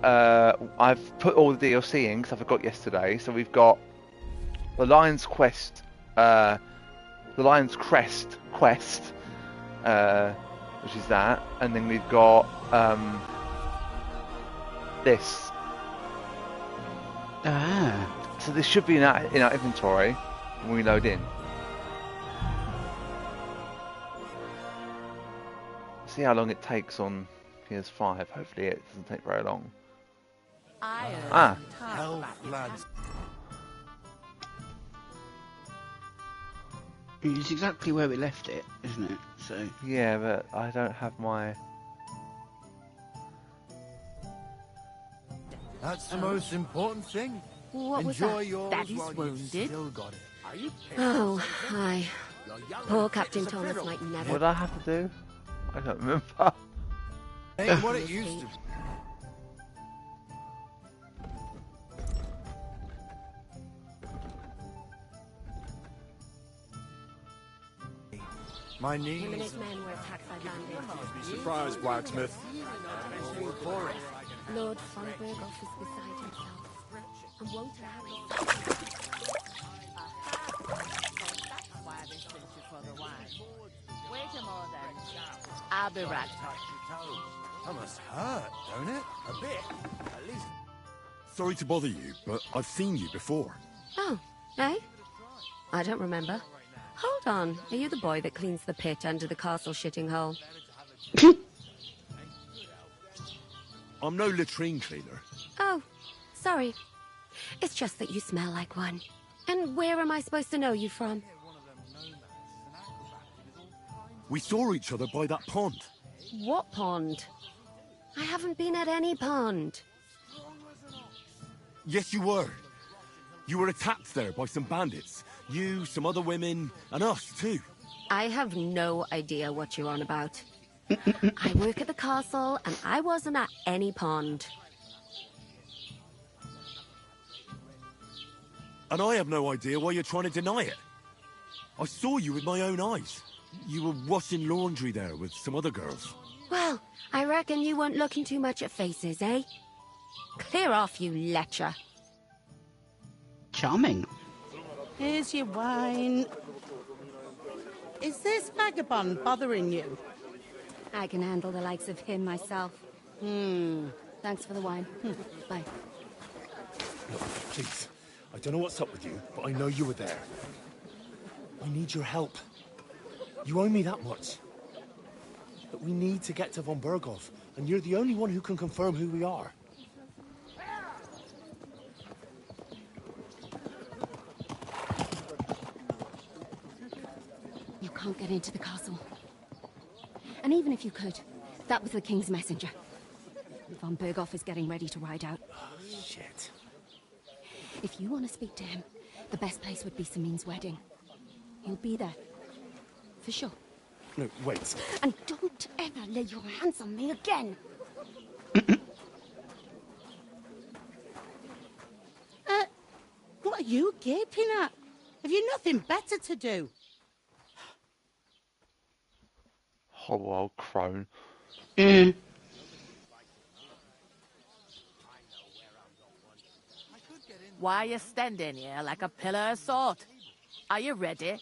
I've put all the DLC in because I forgot yesterday. So we've got the Lion's Quest, the Lion's Quest, which is that, and then we've got this. So this should be in our inventory when we load in. See how long it takes on PS5. Hopefully it doesn't take very long. Hell, lads. It's exactly where we left it, isn't it? So yeah, but I don't have my. That's the most important thing. What was Enjoy that? yours Daddy's while wounded? you've still got it. Are you Oh, hi. Poor Captain Thomas might never. What did I have to do? I don't remember. Ain't what it used to be. My Him and knees. his men were attacked by bandits. Surprise, blacksmith. Lord von Berghoff is beside himself and won't allow it. Wait a moment. I'll be right back. That must hurt, don't it? A bit, at least. Sorry to bother you, but I've seen you before. Oh, eh? I don't remember. Hold on. Are you the boy that cleans the pit under the castle shitting hole? I'm no latrine cleaner. Oh, sorry. It's just that you smell like one. And where am I supposed to know you from? We saw each other by that pond. What pond? I haven't been at any pond. Yes, you were. You were attacked there by some bandits. You, some other women, and us too. I have no idea what you're on about. I work at the castle, and I wasn't at any pond. And I have no idea why you're trying to deny it. I saw you with my own eyes. You were washing laundry there with some other girls. Well, I reckon you weren't looking too much at faces, eh? Clear off, you lecher. charming. Here's your wine. Is this vagabond bothering you? I can handle the likes of him myself. Thanks for the wine. Bye. Look, please. I don't know what's up with you, but I know you were there. I need your help. You owe me that much. But we need to get to von Berghoff, and you're the only one who can confirm who we are. You can't get into the castle. And even if you could, that was the King's messenger. Von Berghoff is getting ready to ride out. Oh, shit. If you want to speak to him, the best place would be Samin's wedding. He'll be there. For sure. No, wait. And don't ever lay your hands on me again. What are you gaping at? Have you nothing better to do? Horrible old crone. Why are you standing here like a pillar of salt? Are you ready?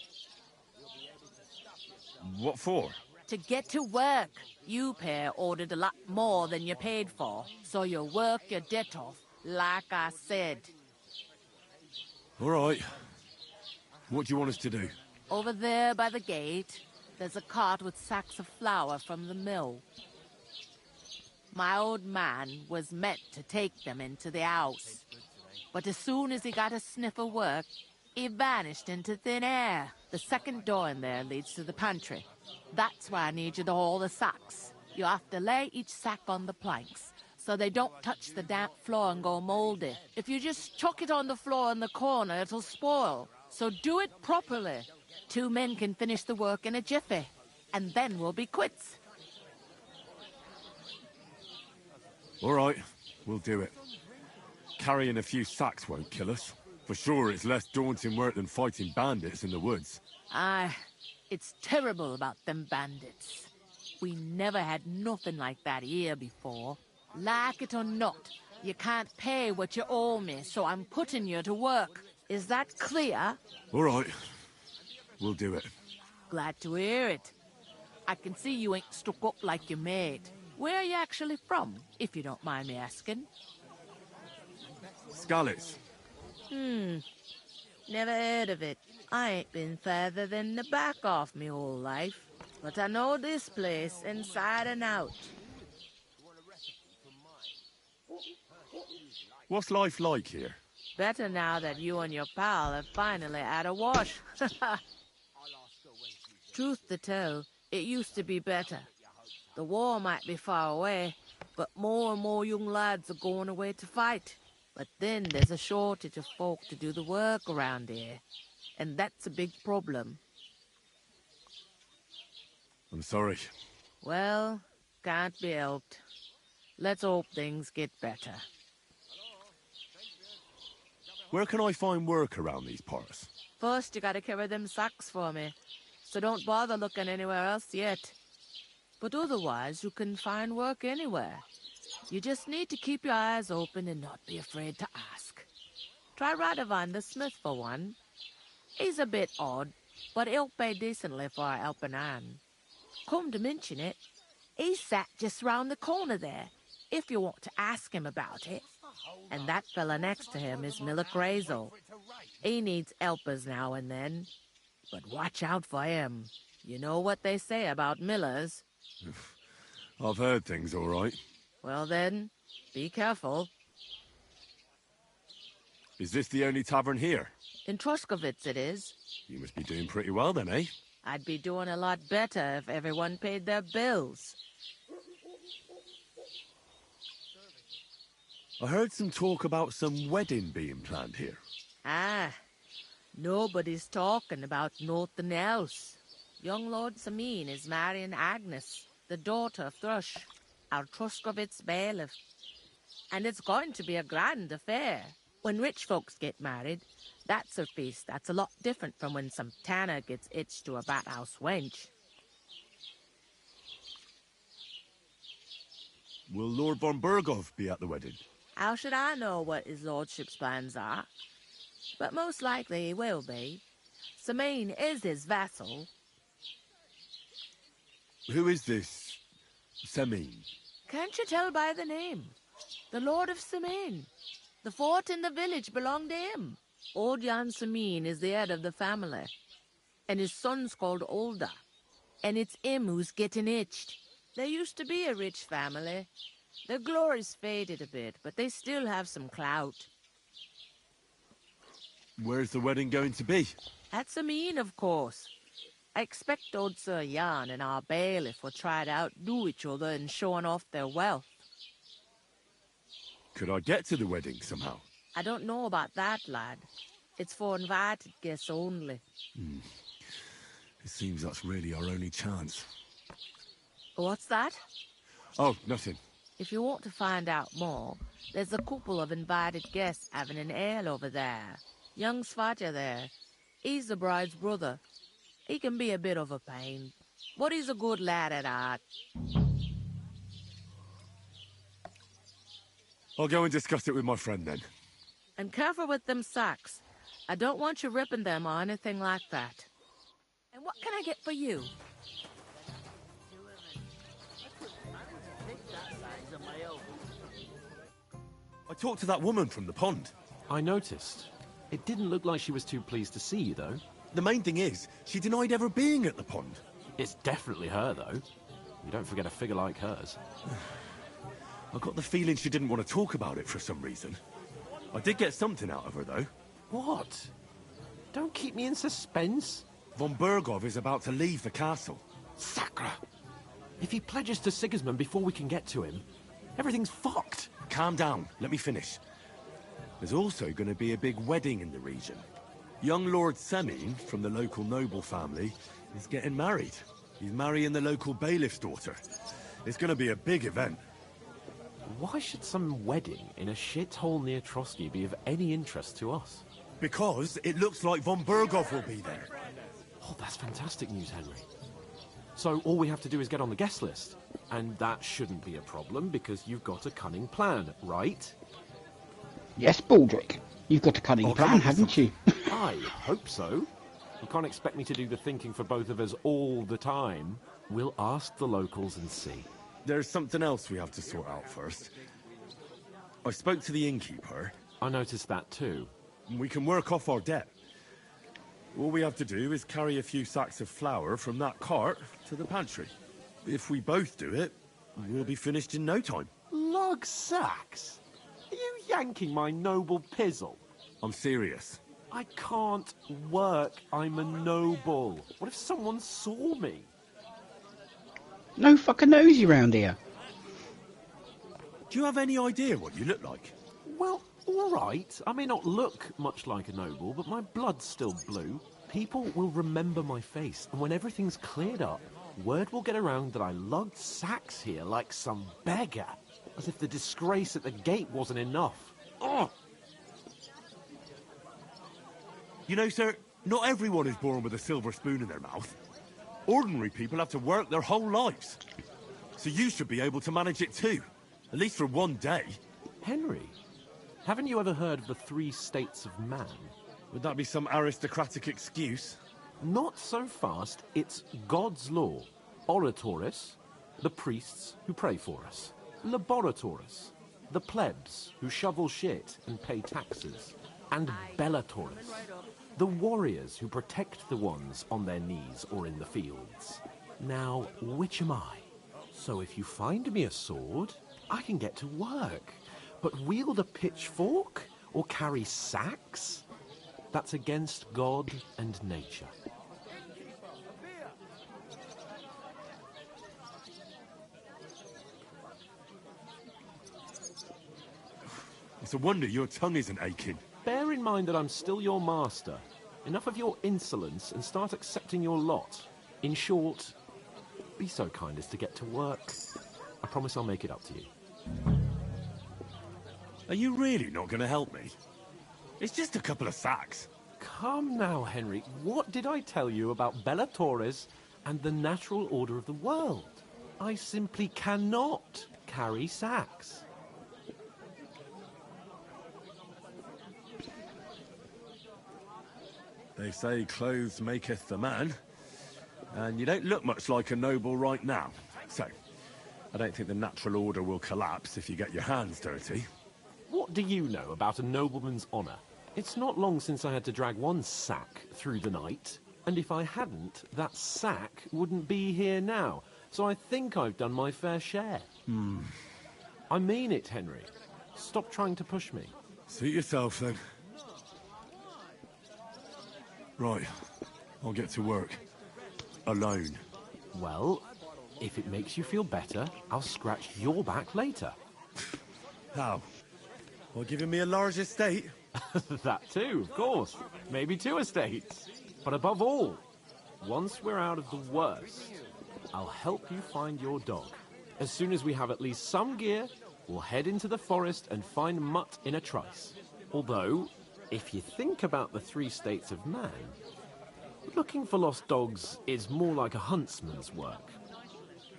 What for? To get to work. You pair ordered a lot more than you paid for, so you work your debt off, like I said. All right. What do you want us to do? Over there by the gate, there's a cart with sacks of flour from the mill. My old man was meant to take them into the house. But as soon as he got a sniff of work, he vanished into thin air. The second door in there leads to the pantry. That's why I need you to haul the sacks. You have to lay each sack on the planks, so they don't touch the damp floor and go moldy. If you just chuck it on the floor in the corner, it'll spoil. So do it properly. 2 men can finish the work in a jiffy, and then we'll be quits. All right, we'll do it. Carrying a few sacks won't kill us. For sure, it's less daunting work than fighting bandits in the woods. Aye, it's terrible about them bandits. We never had nothing like that here before. Like it or not, You can't pay what you owe me, so I'm putting you to work. Is that clear? All right. We'll do it. Glad to hear it. I can see you ain't stuck up like your mate. Where are you actually from, if you don't mind me asking? Scallis. Never heard of it. I ain't been further than the back off me whole life. But I know this place inside and out. What's life like here? Better now that you and your pal have finally had a wash. Truth to tell, it used to be better. The war might be far away, but more and more young lads are going away to fight. But then there's a shortage of folk to do the work around here. And that's a big problem. I'm sorry. Well, can't be helped. Let's hope things get better. Where can I find work around these parts? First, you gotta carry them sacks for me, so don't bother looking anywhere else yet. But otherwise, you can find work anywhere. You just need to keep your eyes open and not be afraid to ask. Try Radovan the smith for one. He's a bit odd, but he'll pay decently for a helping hand. Come to mention it, he's sat just round the corner there, if you want to ask him about it. And that fella next to him is Miller Crazel. He needs helpers now and then. But watch out for him. You know what they say about Millers. I've heard things, all right. Well then, be careful. Is this the only tavern here? In Troskovitz it is. You must be doing pretty well then, eh? I'd be doing a lot better if everyone paid their bills. I heard some talk about some wedding being planned here. Ah, nobody's talking about nothing else. Young Lord Samin is marrying Agnes, the daughter of Thrush, our Troskovitz bailiff. And it's going to be a grand affair. When rich folks get married, that's a feast that's a lot different from when some tanner gets hitched to a bathouse wench. Will Lord von Berghoff be at the wedding? How should I know what his lordship's plans are? But most likely he will be. Samin is his vassal. Who is this Semin? Can't you tell by the name? The Lord of Samin. The fort in the village belonged to him. Old Jan Samin is the head of the family. And his son's called Olda. And it's him who's getting itched. There used to be a rich family. Their glory's faded a bit, but they still have some clout. Where's the wedding going to be? At Samin, of course. I expect old Sir Jan and our bailiff will try to outdo each other in showing off their wealth. Could I get to the wedding somehow? I don't know about that, lad. It's for invited guests only. It seems that's really our only chance. What's that? Oh, nothing. If you want to find out more, there's a couple of invited guests having an ale over there. Young Svaja there. He's the bride's brother. He can be a bit of a pain, but he's a good lad at heart. I'll go and discuss it with my friend then. And careful with them sacks. I don't want you ripping them or anything like that. And what can I get for you? I talked to that woman from the pond. I noticed. It didn't look like she was too pleased to see you, though. The main thing is, she denied ever being at the pond. It's definitely her, though. You don't forget a figure like hers. I got the feeling she didn't want to talk about it for some reason. I did get something out of her, though. What? Don't keep me in suspense. Von Berghoff is about to leave the castle. Sacre! If he pledges to Sigismund before we can get to him, everything's fucked. Calm down, let me finish. There's also going to be a big wedding in the region. Young Lord Semin, from the local noble family, is getting married. He's marrying the local bailiff's daughter. It's going to be a big event. Why should some wedding in a shithole near Trotsky be of any interest to us? Because it looks like von Berghoff will be there. Oh, that's fantastic news, Henry. So all we have to do is get on the guest list. And that shouldn't be a problem because you've got a cunning plan, right? Yes, Baldric. You've got a cunning Oh, come plan, on with haven't you? I hope so. You can't expect me to do the thinking for both of us all the time. We'll ask the locals and see. There's something else we have to sort out first. I spoke to the innkeeper. I noticed that too. We can work off our debt. All we have to do is carry a few sacks of flour from that cart to the pantry. If we both do it, we'll be finished in no time. Lug sacks? Are you yanking my noble pizzle? I'm serious. I can't work. I'm a noble. What if someone saw me? No fucking nosy round here. Do you have any idea what you look like? Well, all right. I may not look much like a noble, but my blood's still blue. People will remember my face, and when everything's cleared up, word will get around that I lugged sacks here like some beggar. As if the disgrace at the gate wasn't enough. Ugh! You know, sir, not everyone is born with a silver spoon in their mouth. Ordinary people have to work their whole lives. So you should be able to manage it too. At least for one day. Henry, haven't you ever heard of the 3 states of man? Would that be some aristocratic excuse? Not so fast. It's God's law. Oratoris, the priests who pray for us. Laboratoris, the plebs who shovel shit and pay taxes. And Bellatoris, the warriors who protect the ones on their knees or in the fields. Now, which am I? So if you find me a sword, I can get to work. But wield a pitchfork or carry sacks? That's against God and nature. It's a wonder your tongue isn't aching. Bear in mind that I'm still your master. Enough of your insolence and start accepting your lot. In short, be so kind as to get to work. I promise I'll make it up to you. Are you really not going to help me? It's just a couple of sacks. Come now, Henry. What did I tell you about Bellatoris and the natural order of the world? I simply cannot carry sacks. They say clothes maketh the man, and you don't look much like a noble right now. So, I don't think the natural order will collapse if you get your hands dirty. What do you know about a nobleman's honour? It's not long since I had to drag one sack through the night, and if I hadn't, that sack wouldn't be here now. So I think I've done my fair share. I mean it, Henry. Stop trying to push me. Suit yourself, then. Right, I'll get to work. Alone. Well, if it makes you feel better, I'll scratch your back later. How? By giving me a large estate? That too, of course. Maybe 2 estates. But above all, once we're out of the worst, I'll help you find your dog. As soon as we have at least some gear, we'll head into the forest and find Mutt in a trice. Although, if you think about the 3 states of man, looking for lost dogs is more like a huntsman's work.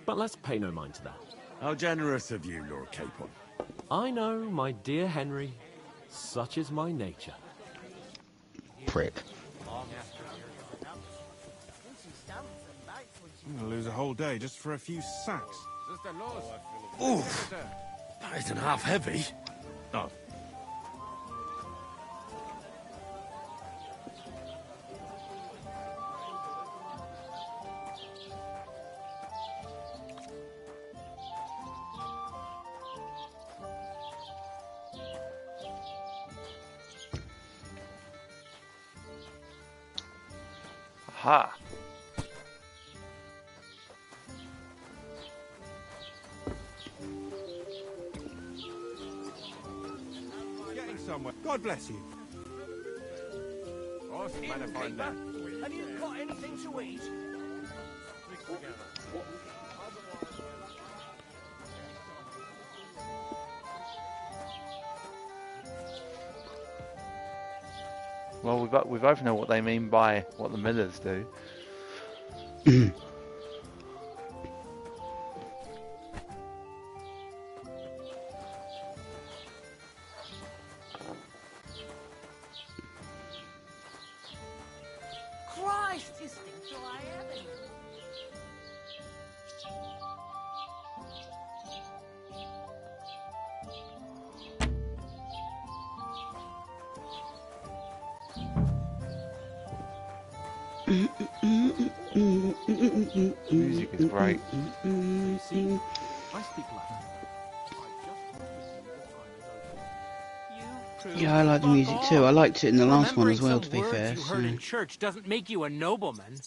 But let's pay no mind to that. How generous of you, Lord Capon. I know, my dear Henry. Such is my nature. Prick. I'm gonna lose a whole day just for a few sacks. Oof! That isn't half heavy. Oh. Aha. Getting somewhere. God bless you. Have you got anything to eat? Well, we both know what they mean by what the millers do. insisting till I have it. Music is great. You see, I speak Latin. Yeah, I like the music too. I liked it in the last one as well, to be fair. You heard So. in church doesn't make you a nobleman.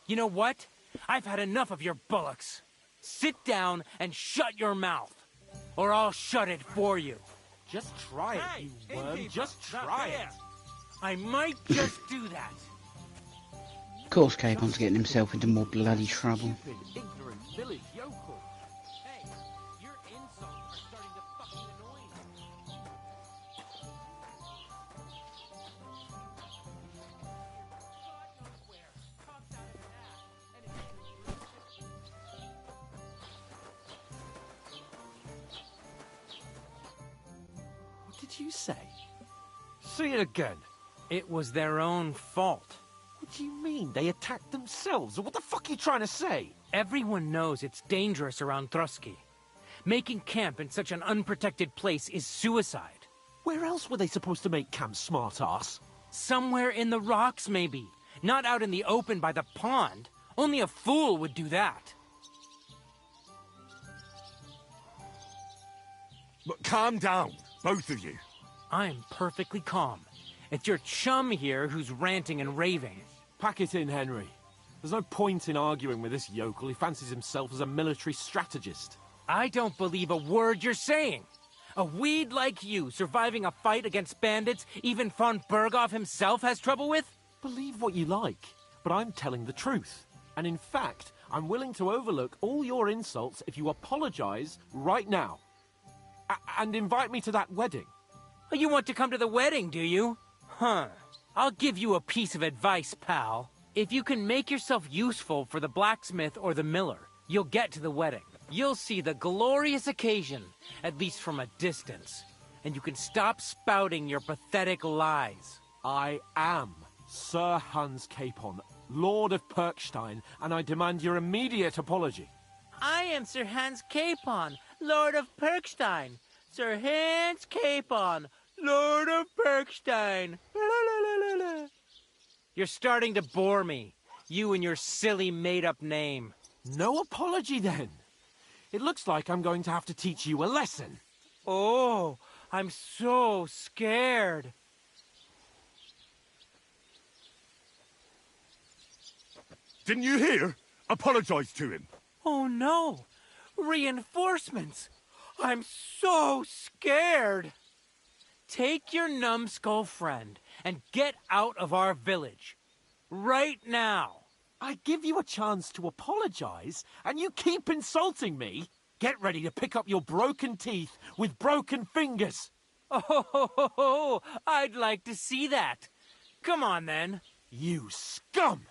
You know what? I've had enough of your bullocks. Sit down and shut your mouth, or I'll shut it for you. Just try it, you worm. Just try it. I might just do that. Of course, Capon's getting himself into more bloody trouble. Stupid, ignorant village yokel. Hey, your insults are starting to fucking annoy me. What did you say? Say it again. It was their own fault. What do you mean? They attacked themselves? What the fuck are you trying to say? Everyone knows it's dangerous around Trotsky. Making camp in such an unprotected place is suicide. Where else were they supposed to make camp, smart-ass? Somewhere in the rocks, maybe. Not out in the open by the pond. Only a fool would do that. But calm down, both of you. I'm perfectly calm. It's your chum here who's ranting and raving. Pack it in, Henry. There's no point in arguing with this yokel. He fancies himself as a military strategist. I don't believe a word you're saying. A weed like you surviving a fight against bandits even von Berghoff himself has trouble with? Believe what you like, but I'm telling the truth. And in fact, I'm willing to overlook all your insults if you apologize right now. And invite me to that wedding. Oh, you want to come to the wedding, do you? Huh. I'll give you a piece of advice, pal. If you can make yourself useful for the blacksmith or the miller, you'll get to the wedding. You'll see the glorious occasion, at least from a distance. And you can stop spouting your pathetic lies. I am Sir Hans Capon, Lord of Perkstein, and I demand your immediate apology. I am Sir Hans Capon, Lord of Perkstein. Sir Hans Capon, Lord of Perkstein. You're starting to bore me. You and your silly made-up name. No apology, then. It looks like I'm going to have to teach you a lesson. Oh, I'm so scared. Didn't you hear? Apologize to him. Oh, no. Reinforcements. I'm so scared. Take your numbskull friend and get out of our village. Right now. I give you a chance to apologize, and you keep insulting me? Get ready to pick up your broken teeth with broken fingers. Oh, I'd like to see that. Come on, then. You scum!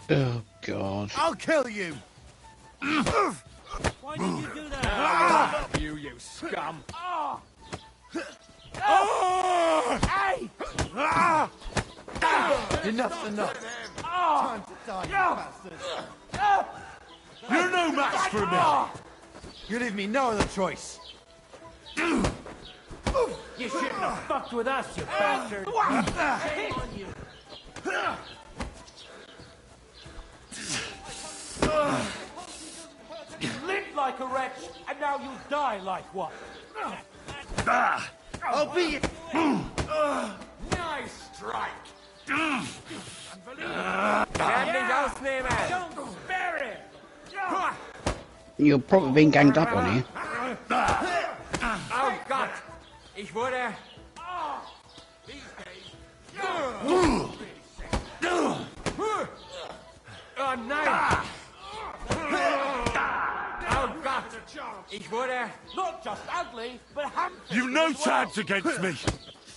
Oh, God. I'll kill you! Why did you do that? You scum! Hey! Enough's enough. Time to die, you bastard. You're no match for me! You leave me no other choice. You shouldn't have fucked with us, you bastard. Shame on you. You lived like a wretch, and now you'll die like one. I'll be it. Nice strike. Don't spare it. You're probably being ganged up on here. Oh Gott, ich wurde... Oh nein! Oh Gott, ich wurde... Not just ugly, but hampered. You've no as well. chance against me!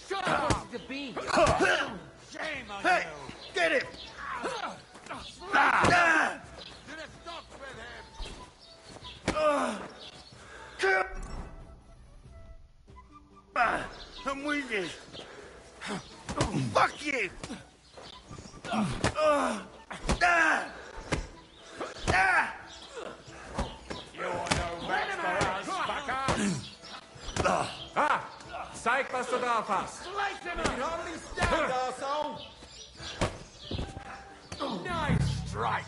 Shut up, to be. Hey, get him! you! Fuck you! Zeig, was du drauf hast. Nice strike!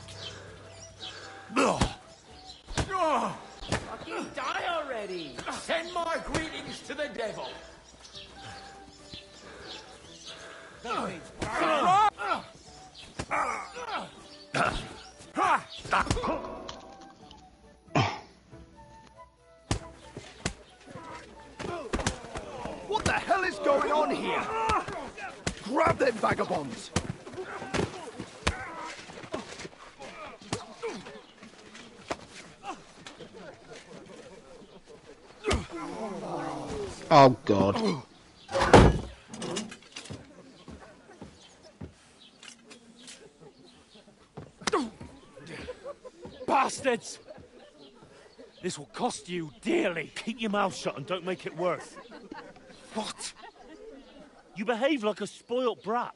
Fucking die already! Send my greetings to the devil! What the hell is going on here? Grab them vagabonds! Oh, God. Bastards! This will cost you dearly. Keep your mouth shut and don't make it worse. What? You behave like a spoilt brat.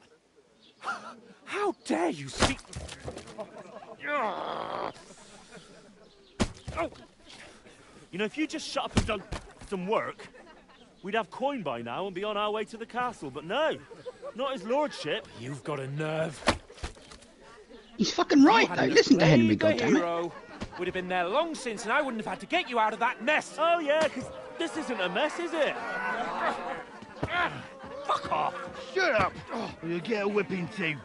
How dare you speak... You know, if you just shut up and done some work, we'd have coin by now and be on our way to the castle, but no. Not his lordship. You've got a nerve. He's fucking right, though. Listen to Henry, goddammit. Would have been there long since, and I wouldn't have had to get you out of that mess. Oh, yeah, because this isn't a mess, is it? Fuck off. Shut up! Or you'll get a whipping too.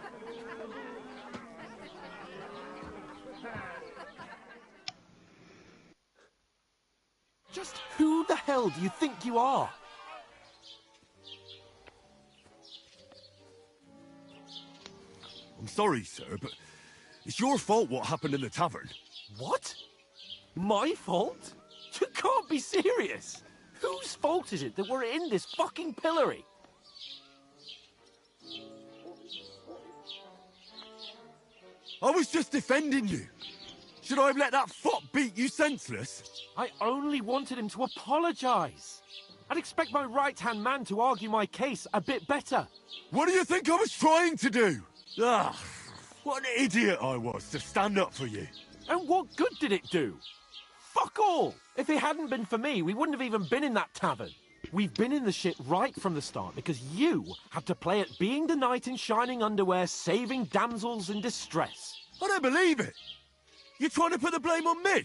Just who the hell do you think you are? I'm sorry, sir, but it's your fault what happened in the tavern. What? My fault? You can't be serious. Whose fault is it that we're in this fucking pillory? I was just defending you. Should I have let that fop beat you senseless? I only wanted him to apologise. I'd expect my right-hand man to argue my case a bit better. What do you think I was trying to do? Ah, what an idiot I was to stand up for you. And what good did it do? Fuck all! If it hadn't been for me, we wouldn't have even been in that tavern. We've been in the shit right from the start because you had to play at being the knight in shining underwear, saving damsels in distress. I don't believe it. You're trying to put the blame on me?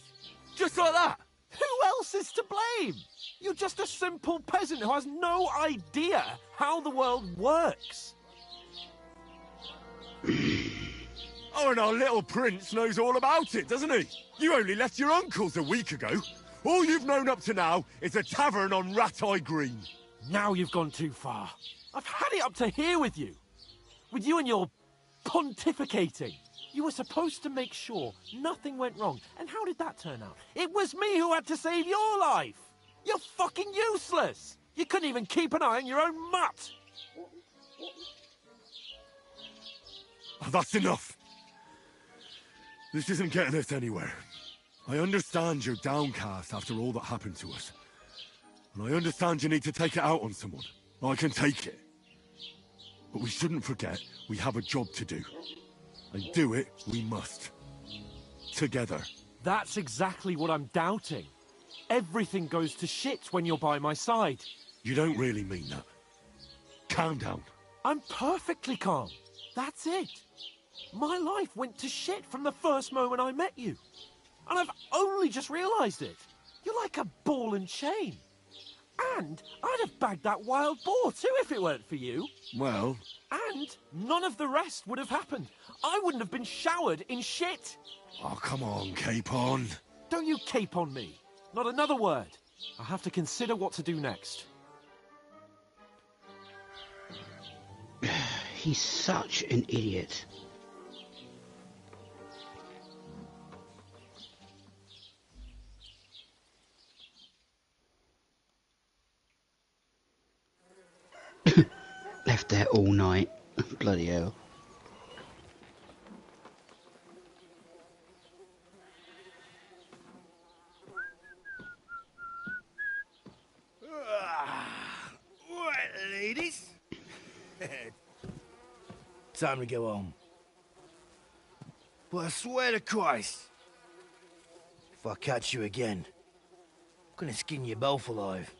Just like that? Who else is to blame? You're just a simple peasant who has no idea how the world works. Oh, and our little prince knows all about it, doesn't he? You only left your uncle's a week ago. All you've known up to now is a tavern on Rat-Eye Green. Now you've gone too far. I've had it up to here with you. With you and your pontificating. You were supposed to make sure nothing went wrong. And how did that turn out? It was me who had to save your life. You're fucking useless. You couldn't even keep an eye on your own mutt. Oh, that's enough. This isn't getting us anywhere. I understand you're downcast after all that happened to us. And I understand you need to take it out on someone. I can take it. But we shouldn't forget we have a job to do. And do it we must. Together. That's exactly what I'm doubting. Everything goes to shit when you're by my side. You don't really mean that. Calm down. I'm perfectly calm. That's it. My life went to shit from the first moment I met you. And I've only just realised it. You're like a ball and chain. And I'd have bagged that wild boar too if it weren't for you. Well... And none of the rest would have happened. I wouldn't have been showered in shit. Oh, come on, Capon. Don't you cape on me. Not another word. I have to consider what to do next. He's such an idiot. Left there all night. Bloody hell. Right, ladies. Time to go home. But I swear to Christ, if I catch you again, I'm gonna skin you both alive.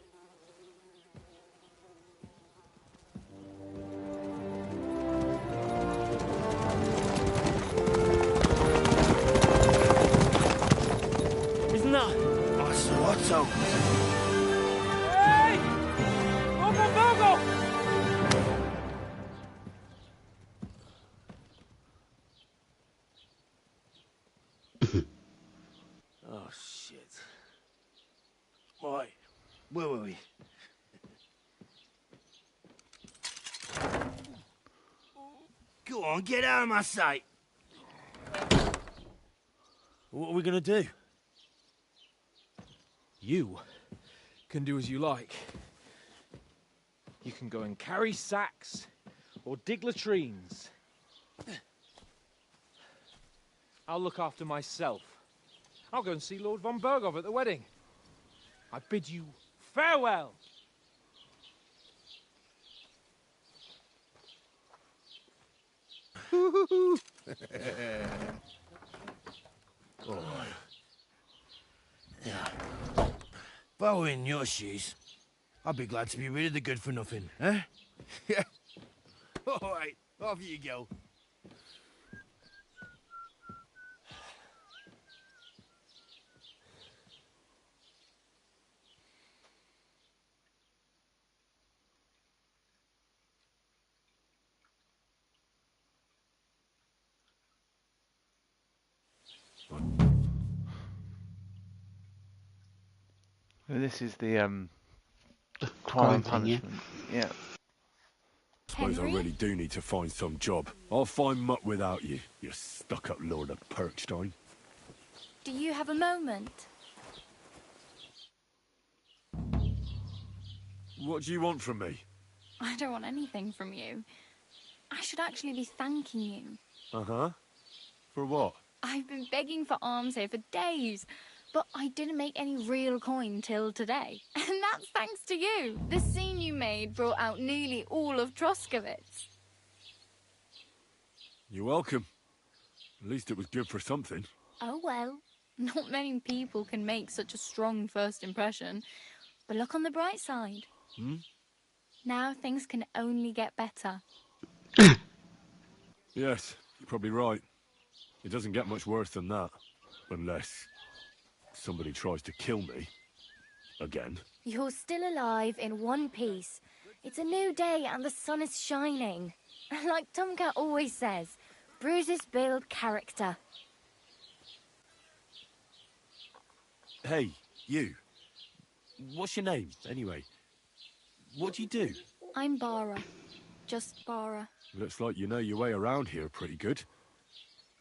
Isn't that... That's Otto. Hey! Open Bogo! Oh, shit. Right, where were we? Go on, get out of my sight. What are we gonna do? You can do as you like. You can go and carry sacks or dig latrines. I'll look after myself. I'll go and see Lord von Berghoff at the wedding. I bid you farewell. All right. Yeah. If I were in your shoes, I'd be glad to be rid of the good-for-nothing, eh? Yeah. All right, off you go. This is the crime crime thing, yeah. punishment. Yeah. Suppose I really do need to find some job. I'll find muck without you, you stuck-up Lord of Perkstein. Do you have a moment? What do you want from me? I don't want anything from you. I should actually be thanking you. Uh-huh. For what? I've been begging for alms here for days, but I didn't make any real coin till today. And that's thanks to you. The scene you made brought out nearly all of Troskowitz. You're welcome. At least it was good for something. Oh well, not many people can make such a strong first impression. But look on the bright side. Hmm? Now things can only get better. Yes, you're probably right. It doesn't get much worse than that. Unless somebody tries to kill me. Again. You're still alive in one piece. It's a new day and the sun is shining. Like Tomcat always says, bruises build character. Hey, you. What's your name, anyway? What do you do? I'm Bara. Just Bara. Looks like you know your way around here pretty good.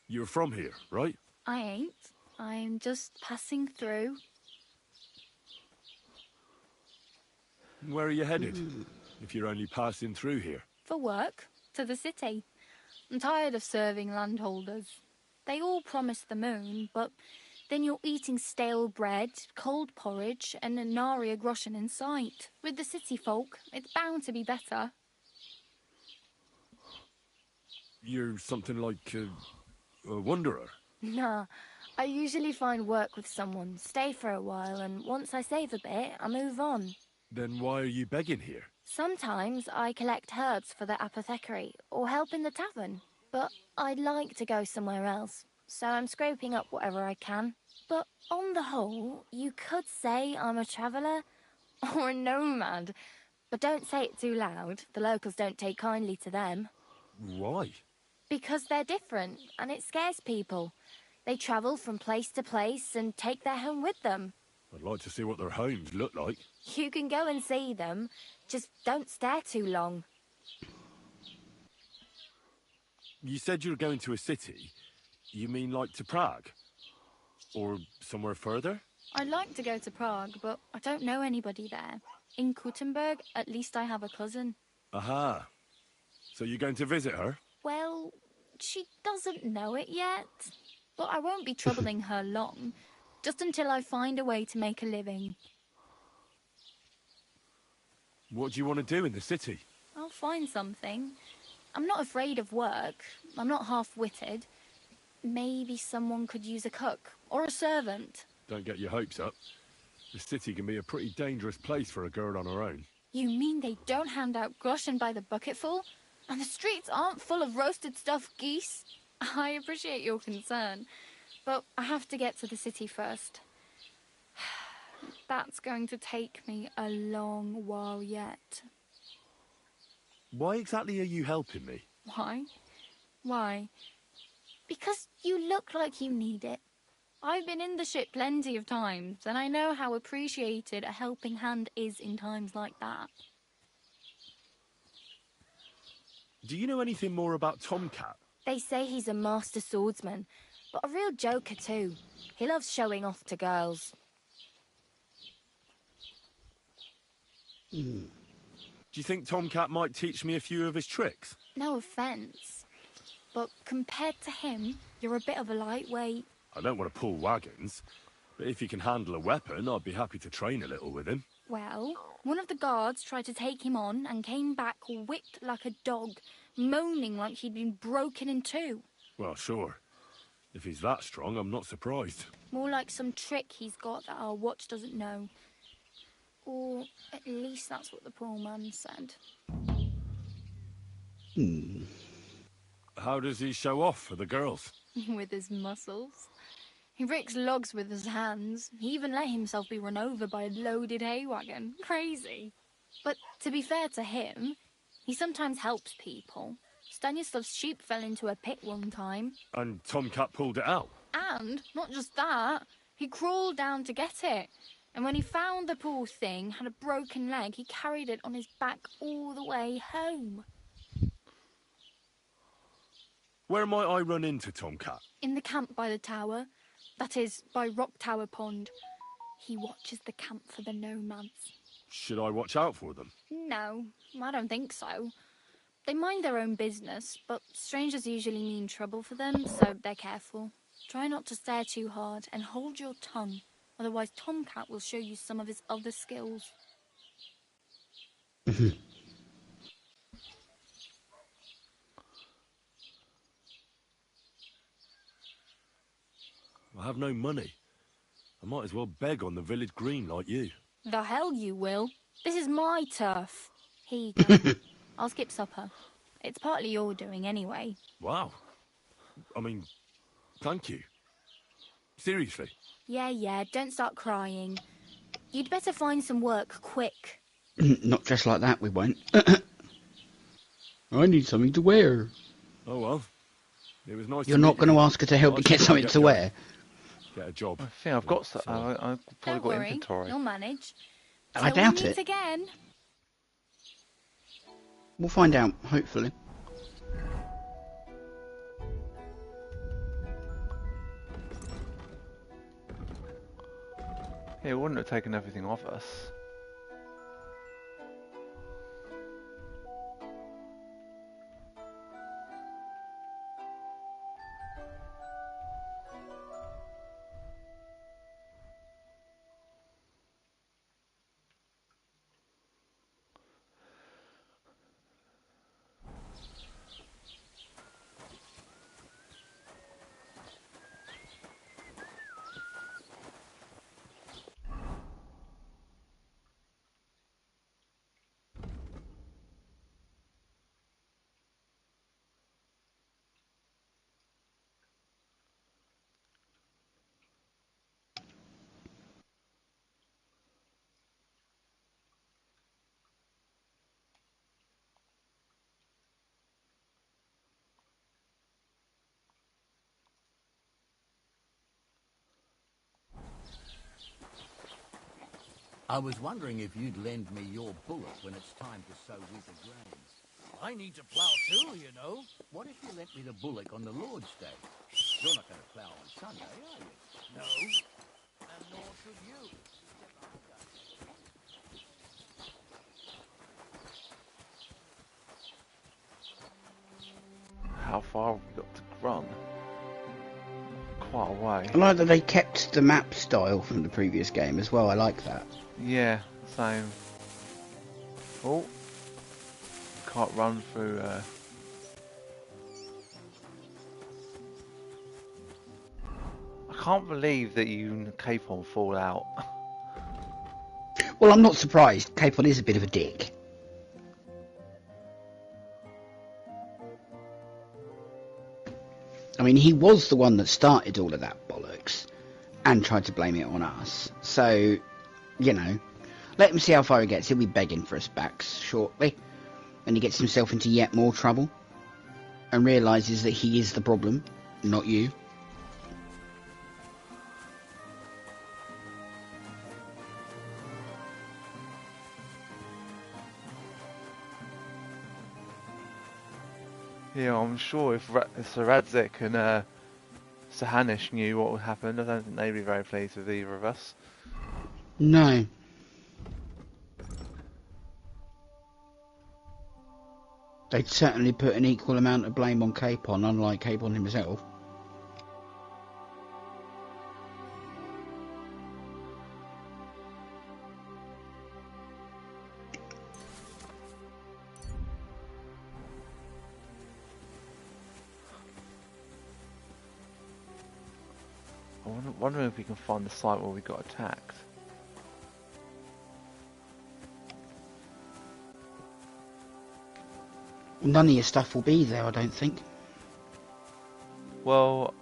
You're from here, right? I ain't. I'm just passing through. Where are you headed? If you're only passing through here. For work. To the city. I'm tired of serving landholders. They all promise the moon, but then you're eating stale bread, cold porridge, and a nary a groschen in sight. With the city folk, it's bound to be better. You're something like a wanderer. Nah, I usually find work with someone, stay for a while, and once I save a bit, I move on. Then why are you begging here? Sometimes I collect herbs for the apothecary, or help in the tavern. But I'd like to go somewhere else, so I'm scraping up whatever I can. But on the whole, you could say I'm a traveller, or a nomad. But don't say it too loud, the locals don't take kindly to them. Why? Because they're different, and it scares people. They travel from place to place and take their home with them. I'd like to see what their homes look like. You can go and see them, just don't stare too long. You said you were going to a city. You mean like to Prague? Or somewhere further? I'd like to go to Prague, but I don't know anybody there. In Kuttenberg, at least I have a cousin. Aha. So you're going to visit her? Well, she doesn't know it yet. But I won't be troubling her long, just until I find a way to make a living. What do you want to do in the city? I'll find something. I'm not afraid of work. I'm not half-witted. Maybe someone could use a cook or a servant. Don't get your hopes up. The city can be a pretty dangerous place for a girl on her own. You mean they don't hand out groschen by the bucketful? And the streets aren't full of roasted stuffed geese? I appreciate your concern, but I have to get to the city first. That's going to take me a long while yet. Why exactly are you helping me? Why? Why? Because you look like you need it. I've been in the ship plenty of times, and I know how appreciated a helping hand is in times like that. Do you know anything more about Tomcat? They say he's a master swordsman, but a real joker too. He loves showing off to girls. Do you think Tomcat might teach me a few of his tricks? No offence, but compared to him, you're a bit of a lightweight. I don't want to pull wagons, but if he can handle a weapon, I'd be happy to train a little with him. Well, one of the guards tried to take him on and came back whipped like a dog, moaning like he'd been broken in two. Well, sure. If he's that strong, I'm not surprised. More like some trick he's got that our watch doesn't know. Or at least that's what the poor man said. How does he show off for the girls? With his muscles. He rakes logs with his hands. He even let himself be run over by a loaded hay wagon. Crazy. But to be fair to him, he sometimes helps people. Stanislav's sheep fell into a pit one time. And Tomcat pulled it out? And, not just that, he crawled down to get it. And when he found the poor thing had a broken leg, he carried it on his back all the way home. Where might I run into Tomcat? In the camp by the tower. That is, by Rock Tower Pond. He watches the camp for the nomads. Should I watch out for them? No, I don't think so. They mind their own business, but strangers usually mean trouble for them, so they're careful. Try not to stare too hard and hold your tongue. Otherwise, Tomcat will show you some of his other skills. I have no money. I might as well beg on the village green like you. The hell you will. This is my turf. Here you go. I'll skip supper. It's partly your doing anyway. Wow. I mean, thank you. Seriously. Yeah, don't start crying. You'd better find some work quick. Not just like that, we won't. I need something to wear. Oh well. It was nice. You're not going to ask her to help you get something to wear? Get a job. I think I've got I've probably Don't got worry, inventory. you'll manage. I Till doubt we meet it. again. We'll find out, hopefully. Yeah, it wouldn't have taken everything off us. I was wondering if you'd lend me your bullock when it's time to sow winter grains. I need to plough too, you know. What if you lent me the bullock on the Lord's Day? You're not going to plough on Sunday, are you? No, and nor should you. How far have we got to run? Quite a way. I like that they kept the map style from the previous game as well. I like that. Yeah, same. Oh, can't run through. I can't believe that you and Capon fall out. Well, I'm not surprised. Capon is a bit of a dick. I mean, he was the one that started all of that bollocks and tried to blame it on us. So, you know, let him see how far he gets. He'll be begging for us back shortly. And he gets himself into yet more trouble and realises that he is the problem, not you. Yeah, I'm sure if Sir Radzig and Sir Hanish knew what would happen, I don't think they'd be very pleased with either of us. No. They'd certainly put an equal amount of blame on Capon, unlike Capon himself. I'm wondering if we can find the site where we got attacked. None of your stuff will be there, I don't think. Well,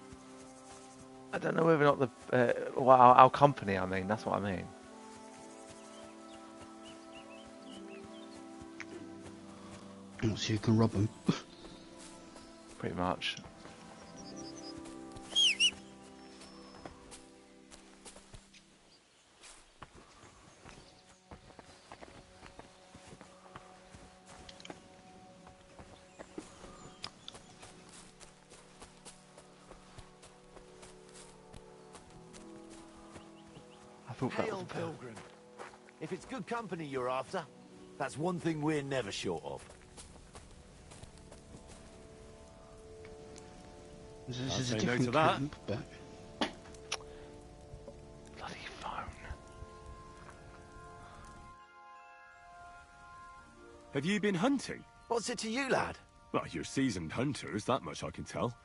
I don't know whether or not well, our company, I mean, that's what I mean. So you can rob them. Pretty much. Hail, Pilgrim. If it's good company you're after, that's one thing we're never short of. This is a different camp, but... Bloody phone. Have you been hunting? What's it to you, lad? Well, you're seasoned hunters, that much I can tell.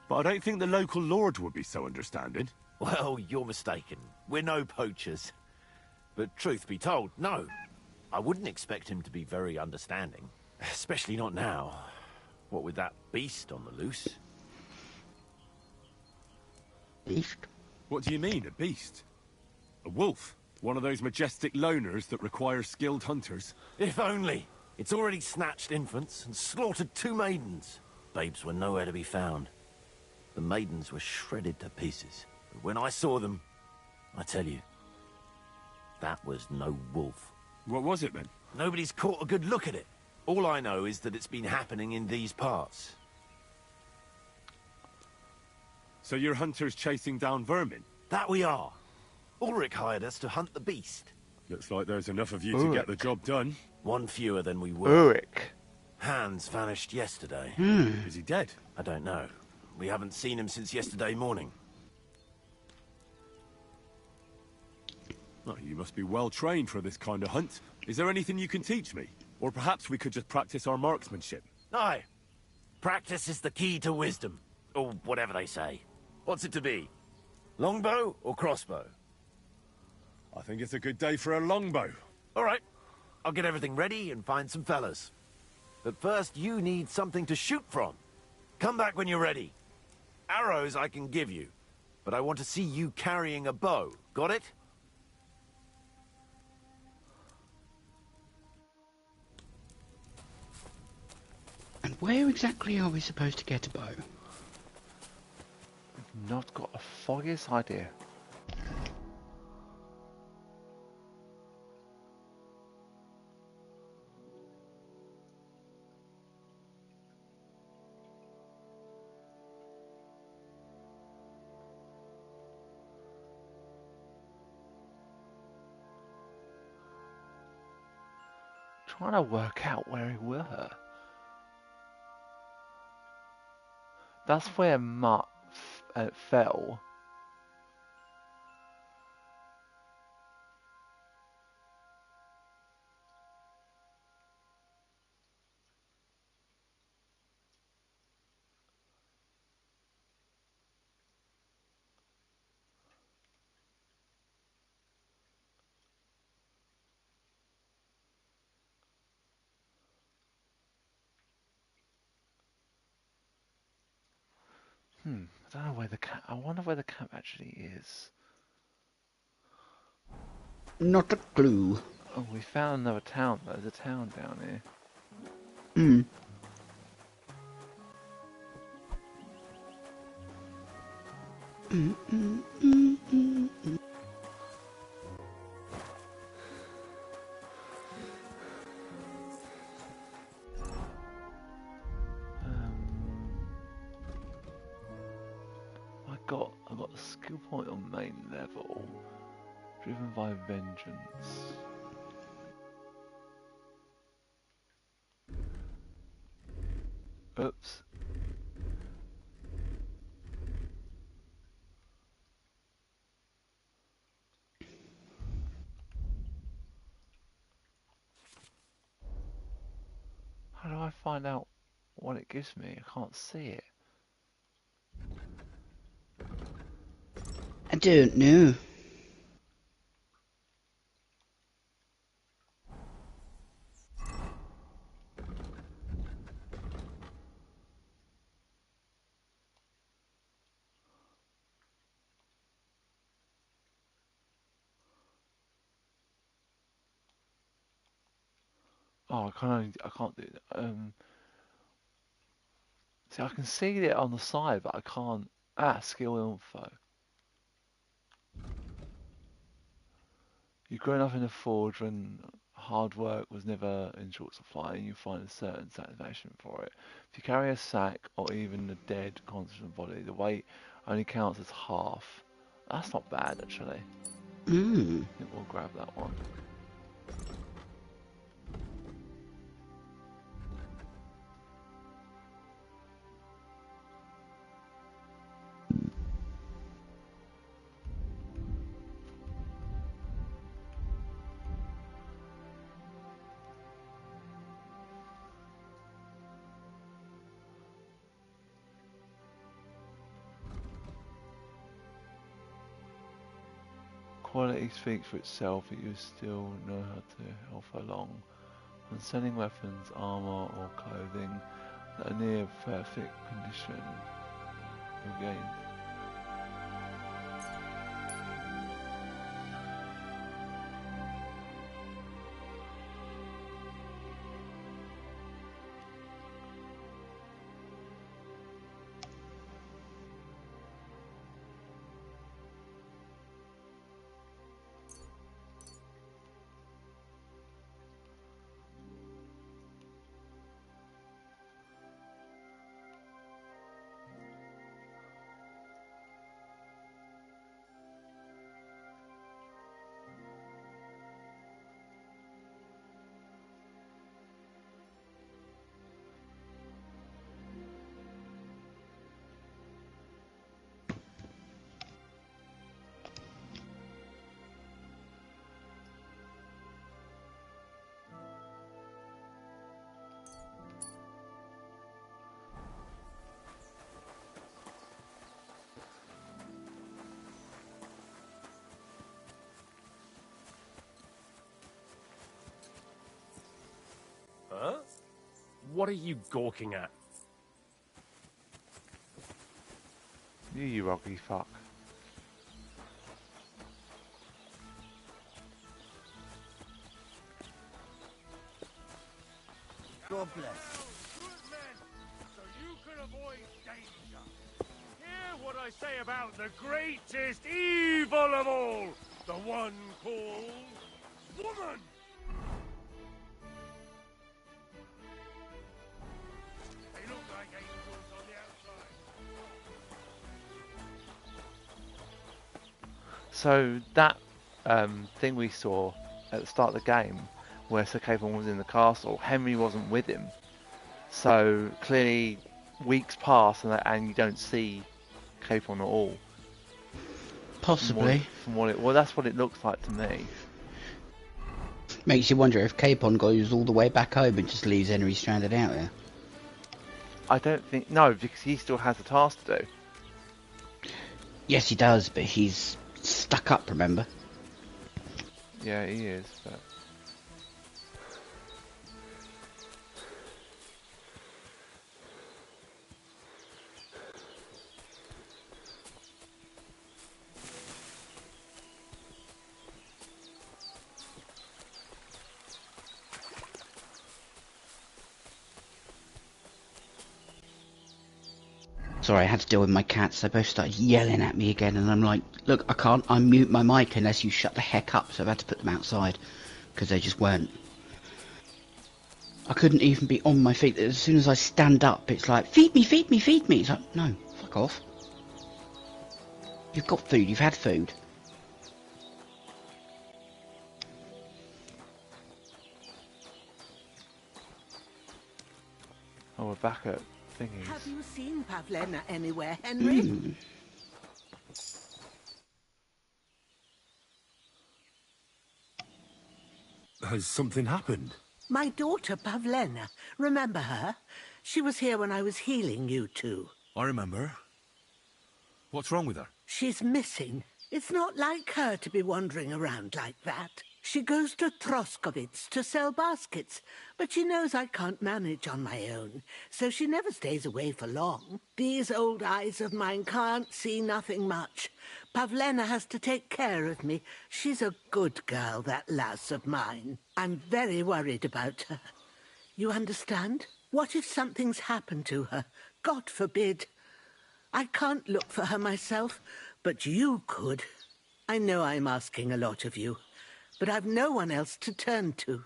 But I don't think the local lord would be so understanding. Well, you're mistaken. We're no poachers. But truth be told, no. I wouldn't expect him to be very understanding. Especially not now. What with that beast on the loose. Beast? What do you mean, a beast? A wolf? One of those majestic loners that require skilled hunters? If only. It's already snatched infants and slaughtered 2 maidens. Babes were nowhere to be found. The maidens were shredded to pieces. But when I saw them, I tell you, that was no wolf. What was it then? Nobody's caught a good look at it. All I know is that it's been happening in these parts. So you're hunters chasing down vermin? That we are. Ulrich hired us to hunt the beast. Looks like there's enough of you to get the job done. One fewer than we were. Ulrich. Hans vanished yesterday. Is he dead? I don't know. We haven't seen him since yesterday morning. Oh, you must be well trained for this kind of hunt. Is there anything you can teach me? Or perhaps we could just practice our marksmanship. Aye. Practice is the key to wisdom. Or whatever they say. What's it to be? Longbow or crossbow? I think it's a good day for a longbow. All right. I'll get everything ready and find some fellas. But first, you need something to shoot from. Come back when you're ready. Arrows I can give you. But I want to see you carrying a bow. Got it? And where exactly are we supposed to get a bow? Not got a foggiest idea. Trying to work out where we were. That's where Mutt fell. I don't know where the camp. I wonder where the camp actually is. Not a clue. Oh, we found another town. There's a town down here. Hmm. I got the skill point on main level. Driven by vengeance. Oops. How do I find out what it gives me? I can't see it. I don't know. Oh, I can't do it. See, I can see it on the side, but I can't. Skill info. You grown up in a forge when hard work was never in short supply, and you find a certain satisfaction for it. If you carry a sack or even a dead, constant body, the weight only counts as half. That's not bad, actually. I think we'll grab that one. Quality speaks for itself, but you still know how to help along. When selling weapons, armor, or clothing that are near perfect condition, you gain. Huh? What are you gawking at? You rocky fuck. God bless. Good men, so you can avoid danger. Hear what I say about the greatest evil of all, the one called woman. They look like angels on the outside. So that thing we saw at the start of the game, where Sir Capon was in the castle, Henry wasn't with him. So clearly, weeks pass and you don't see Capon at all. Possibly. Well, that's what it looks like to me. Makes you wonder if Capon goes all the way back home and just leaves Henry stranded out here. I don't think... No, because he still has a task to do. Yes, he does, but he's stuck up, remember? Yeah, he is, but... Sorry, I had to deal with my cats. They both started yelling at me again, and I'm like, look, I can't unmute my mic unless you shut the heck up, so I've had to put them outside, because they just weren't. I couldn't even be on my feet. As soon as I stand up, it's like, feed me, feed me, feed me. It's like, no, fuck off. You've got food, you've had food. Oh, we're back at thingies. Have you seen Pavlena anywhere, Henry? Has something happened? My daughter, Pavlena. Remember her? She was here when I was healing you two. I remember. What's wrong with her? She's missing. It's not like her to be wandering around like that. She goes to Troskovitz to sell baskets, but she knows I can't manage on my own, so she never stays away for long. These old eyes of mine can't see nothing much. Pavlena has to take care of me. She's a good girl, that lass of mine. I'm very worried about her. You understand? What if something's happened to her? God forbid. I can't look for her myself, but you could. I know I'm asking a lot of you, but I've no one else to turn to.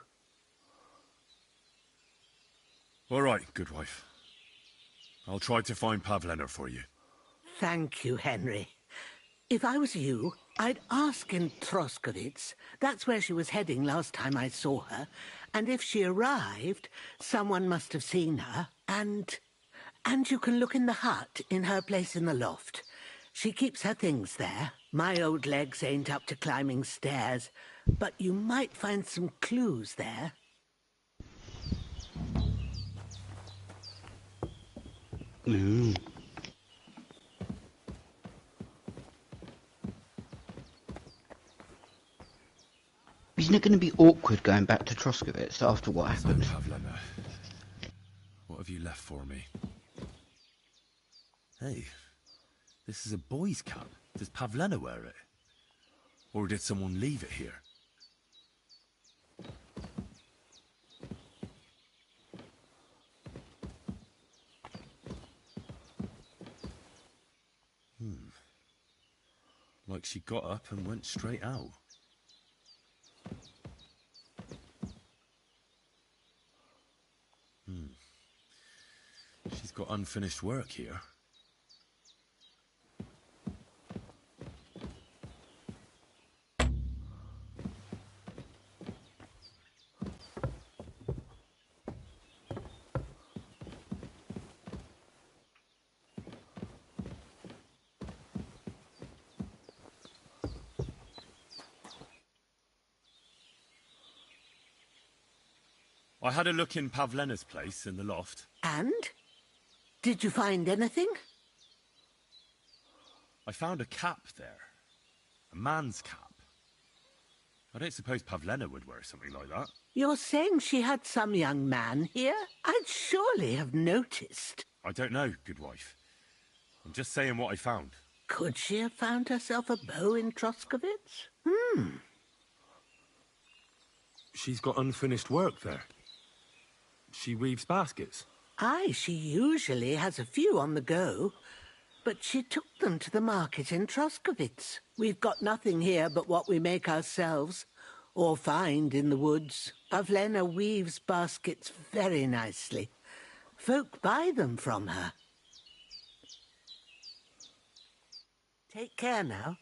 All right, good wife. I'll try to find Pavlena for you. Thank you, Henry. If I was you, I'd ask in Troskovitz. That's where she was heading last time I saw her. And if she arrived, someone must have seen her. And you can look in the hut in her place in the loft. She keeps her things there. My old legs ain't up to climbing stairs, but you might find some clues there. Isn't it going to be awkward going back to Troskovitz after what happened? So, Pavlena, what have you left for me? Hey, this is a boy's cap. Does Pavlena wear it? Or did someone leave it here? Like she got up and went straight out. She's got unfinished work here. I had a look in Pavlena's place in the loft. And? Did you find anything? I found a cap there. A man's cap. I don't suppose Pavlena would wear something like that. You're saying she had some young man here? I'd surely have noticed. I don't know, good wife. I'm just saying what I found. Could she have found herself a beau in Troskovitz? She's got unfinished work there. She weaves baskets. Aye, she usually has a few on the go. But she took them to the market in Troskovitz. We've got nothing here but what we make ourselves, or find in the woods. Pavlena weaves baskets very nicely. Folk buy them from her. Take care now.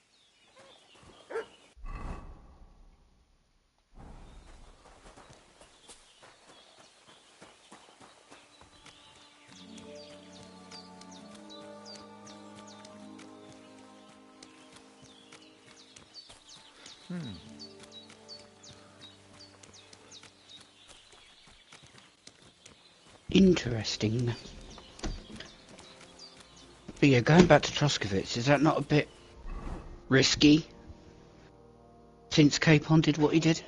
Interesting. But yeah, going back to Troskovitz, is that not a bit risky? Since Capon did what he did?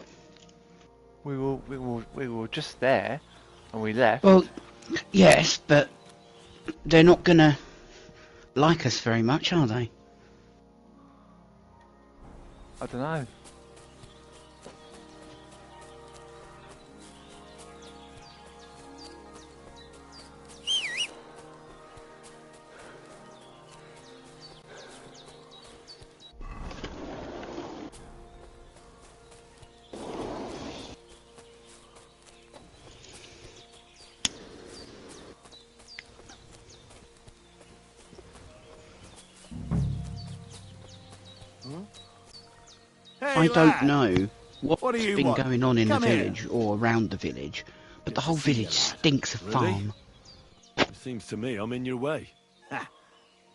We were just there, and we left. Well, yes, but they're not gonna like us very much, are they? I don't know. don't know what's What do you been want? going on in Come the here. village or around the village, but the Good to whole see you, village lad. stinks of Really? farm. It seems to me I'm in your way.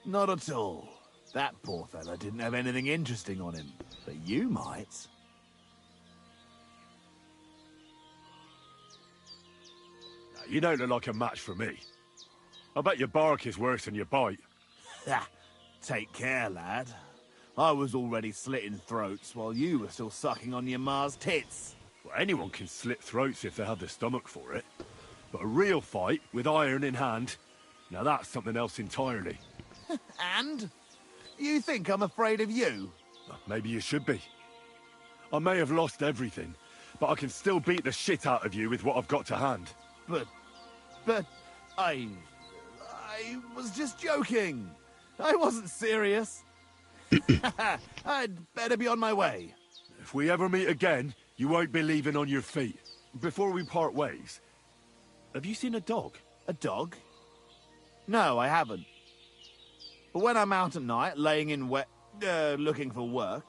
Not at all. That poor fella didn't have anything interesting on him, but you might. You don't look like a match for me. I bet your bark is worse than your bite. Take care, lad. I was already slitting throats while you were still sucking on your ma's tits. Well, anyone can slit throats if they have the stomach for it. But a real fight, with iron in hand, now that's something else entirely. And? You think I'm afraid of you? Maybe you should be. I may have lost everything, but I can still beat the shit out of you with what I've got to hand. But I was just joking. I wasn't serious. I'd better be on my way. If we ever meet again, you won't be leaving on your feet. Before we part ways, have you seen a dog? A dog? No, I haven't. But when I'm out at night, laying in looking for work,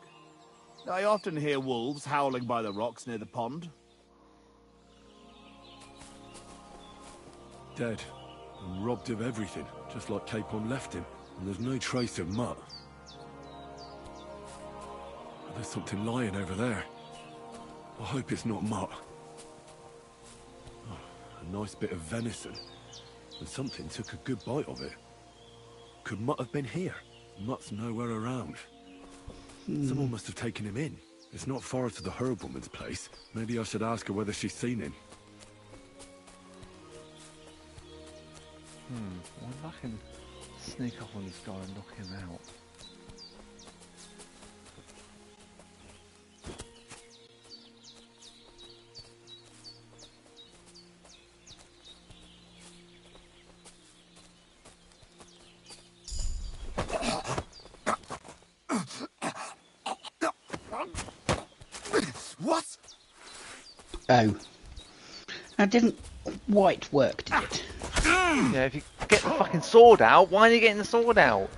I often hear wolves howling by the rocks near the pond. Dead. And robbed of everything, just like Capon left him. And there's no trace of Mutt. There's something lying over there. I hope it's not Mutt. Oh, a nice bit of venison. And something took a good bite of it. Could Mutt have been here? Mutt's nowhere around. Someone must have taken him in. It's not far to the herb woman's place. Maybe I should ask her whether she's seen him. I wonder if I can sneak up on this guy and knock him out. What? Oh. That didn't quite work, did it? Yeah, if you get the fucking sword out, why are you getting the sword out?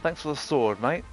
Thanks for the sword, mate.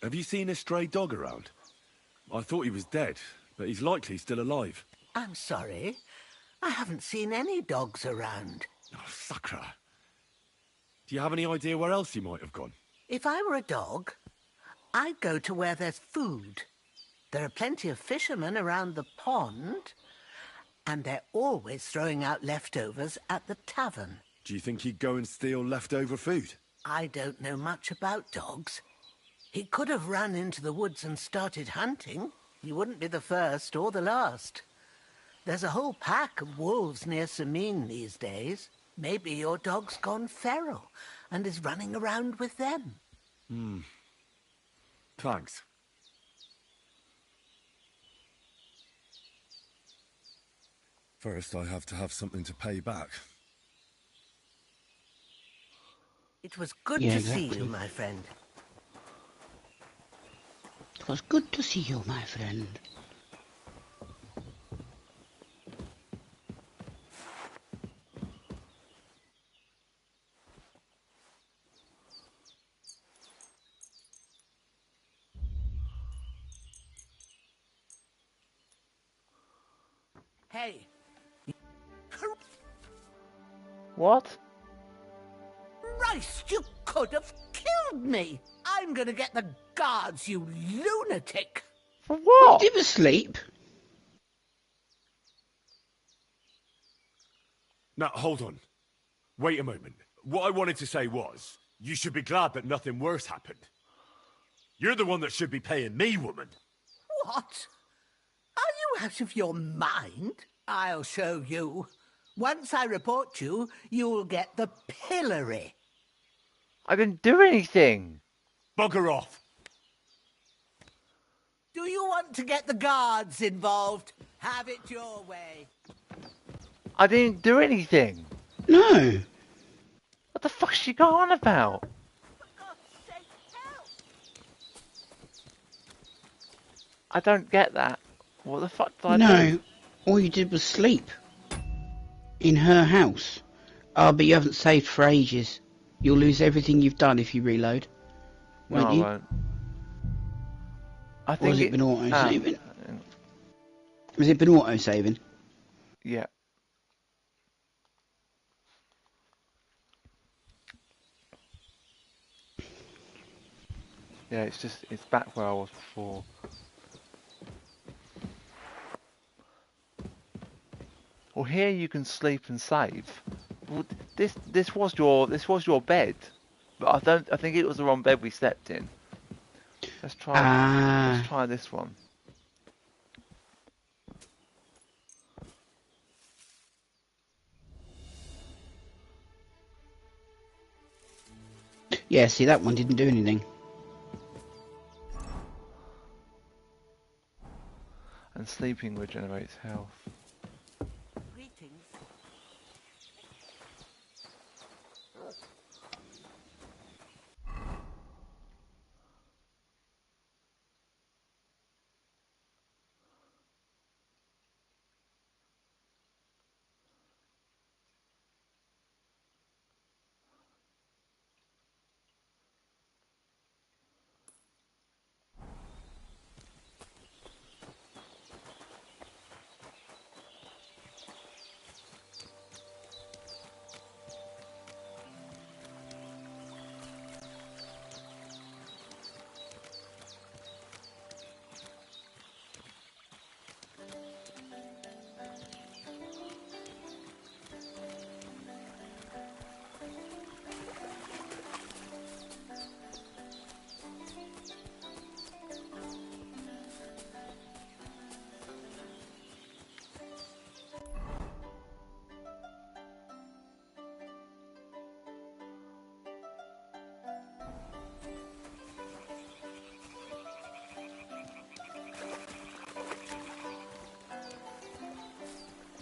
Have you seen a stray dog around? I thought he was dead, but he's likely still alive. I'm sorry. I haven't seen any dogs around. Oh, Sakra. Do you have any idea where else he might have gone? If I were a dog, I'd go to where there's food. There are plenty of fishermen around the pond, and they're always throwing out leftovers at the tavern. Do you think he'd go and steal leftover food? I don't know much about dogs. He could have run into the woods and started hunting. He wouldn't be the first or the last. There's a whole pack of wolves near Sameen these days. Maybe your dog's gone feral and is running around with them. Thanks. First, I have to have something to pay back. It was good to see you, my friend. It was good to see you, my friend. Hey. What? Christ, you could have killed me. I'm gonna get the guards, you lunatic. For what? Did he sleep? Now, hold on. Wait a moment. What I wanted to say was, you should be glad that nothing worse happened. You're the one that should be paying me, woman. What? Are you out of your mind? I'll show you. Once I report you, you'll get the pillory. I didn't do anything. Bugger off. Do you want to get the guards involved? Have it your way. I didn't do anything. No. What the fuck's she going on about? For God's sake, help! I don't get that. What the fuck did I do? No. All you did was sleep. In her house. Oh, but you haven't saved for ages. You'll lose everything you've done if you reload. Won't you? I won't. I think Or has it been auto-saving? Has it been auto-saving? Yeah. Yeah, it's back where I was before. Well, here you can sleep and save. Well, this was your bed, but I think it was the wrong bed we slept in. Let's try this one. Yeah, see, that one didn't do anything. And sleeping regenerates health. Greetings.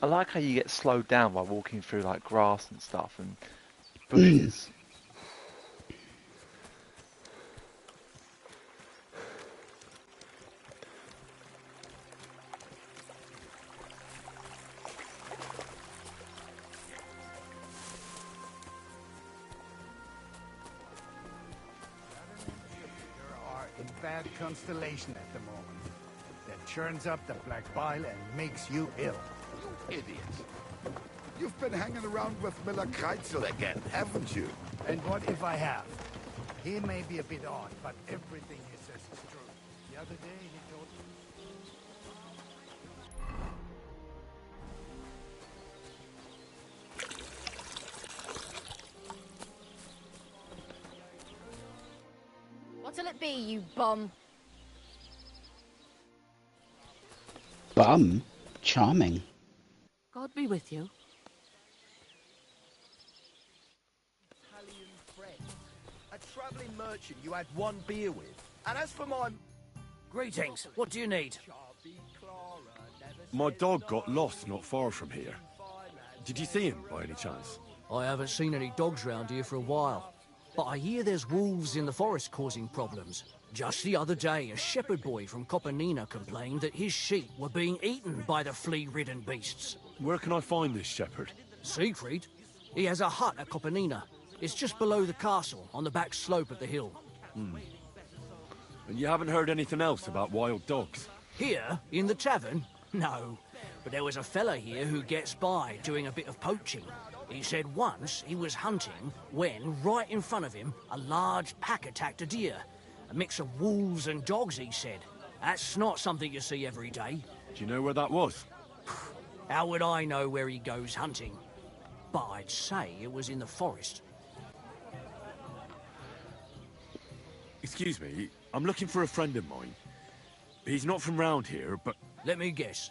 I like how you get slowed down by walking through like grass and stuff and bushes. bad constellation at the moment. That churns up the black bile and makes you ill. Idiot. You've been hanging around with Miller Kreitzel again, haven't you? And what if I have? He may be a bit odd, but everything he says is true. The other day he told me... What'll it be, you bum? Bum? Charming. God be with you. Italian friend. A travelling merchant you had one beer with. And as for my... Greetings. What do you need? My dog got lost not far from here. Did you see him, by any chance? I haven't seen any dogs round here for a while. But I hear there's wolves in the forest causing problems. Just the other day, a shepherd boy from Copenina complained that his sheep were being eaten by the flea-ridden beasts. Where can I find this shepherd? Siegfried? He has a hut at Copenina. It's just below the castle, on the back slope of the hill. And you haven't heard anything else about wild dogs? Here, in the tavern? No. But there was a fella here who gets by doing a bit of poaching. He said once he was hunting when, right in front of him, a large pack attacked a deer. A mix of wolves and dogs, he said. That's not something you see every day. Do you know where that was? How would I know where he goes hunting? But I'd say it was in the forest. Excuse me, I'm looking for a friend of mine. He's not from round here, but... Let me guess.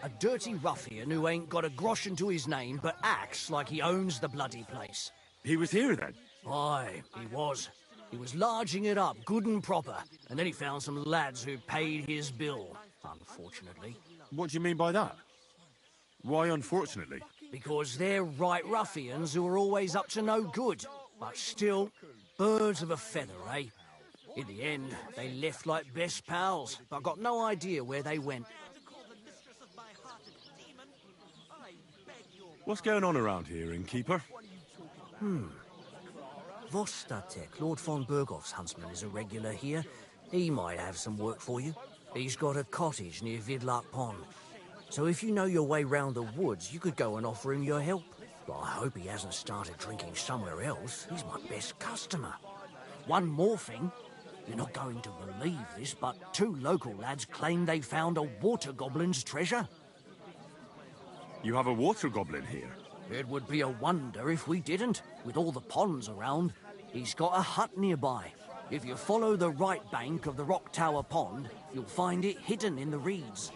A dirty ruffian who ain't got a groschen to his name, but acts like he owns the bloody place. He was here then? Aye, he was. He was larging it up, good and proper. And then he found some lads who paid his bill, unfortunately. What do you mean by that? Why unfortunately? Because they're right ruffians who are always up to no good. But still, birds of a feather, eh? In the end, they left like best pals, but got no idea where they went. What's going on around here, innkeeper? Vostatek, Lord von Berghoff's huntsman, is a regular here. He might have some work for you. He's got a cottage near Vidlark Pond. So if you know your way round the woods, you could go and offer him your help. But I hope he hasn't started drinking somewhere else. He's my best customer. One more thing. You're not going to believe this, but 2 local lads claim they found a water goblin's treasure. You have a water goblin here? It would be a wonder if we didn't, with all the ponds around. He's got a hut nearby. If you follow the right bank of the Rock Tower Pond, you'll find it hidden in the reeds.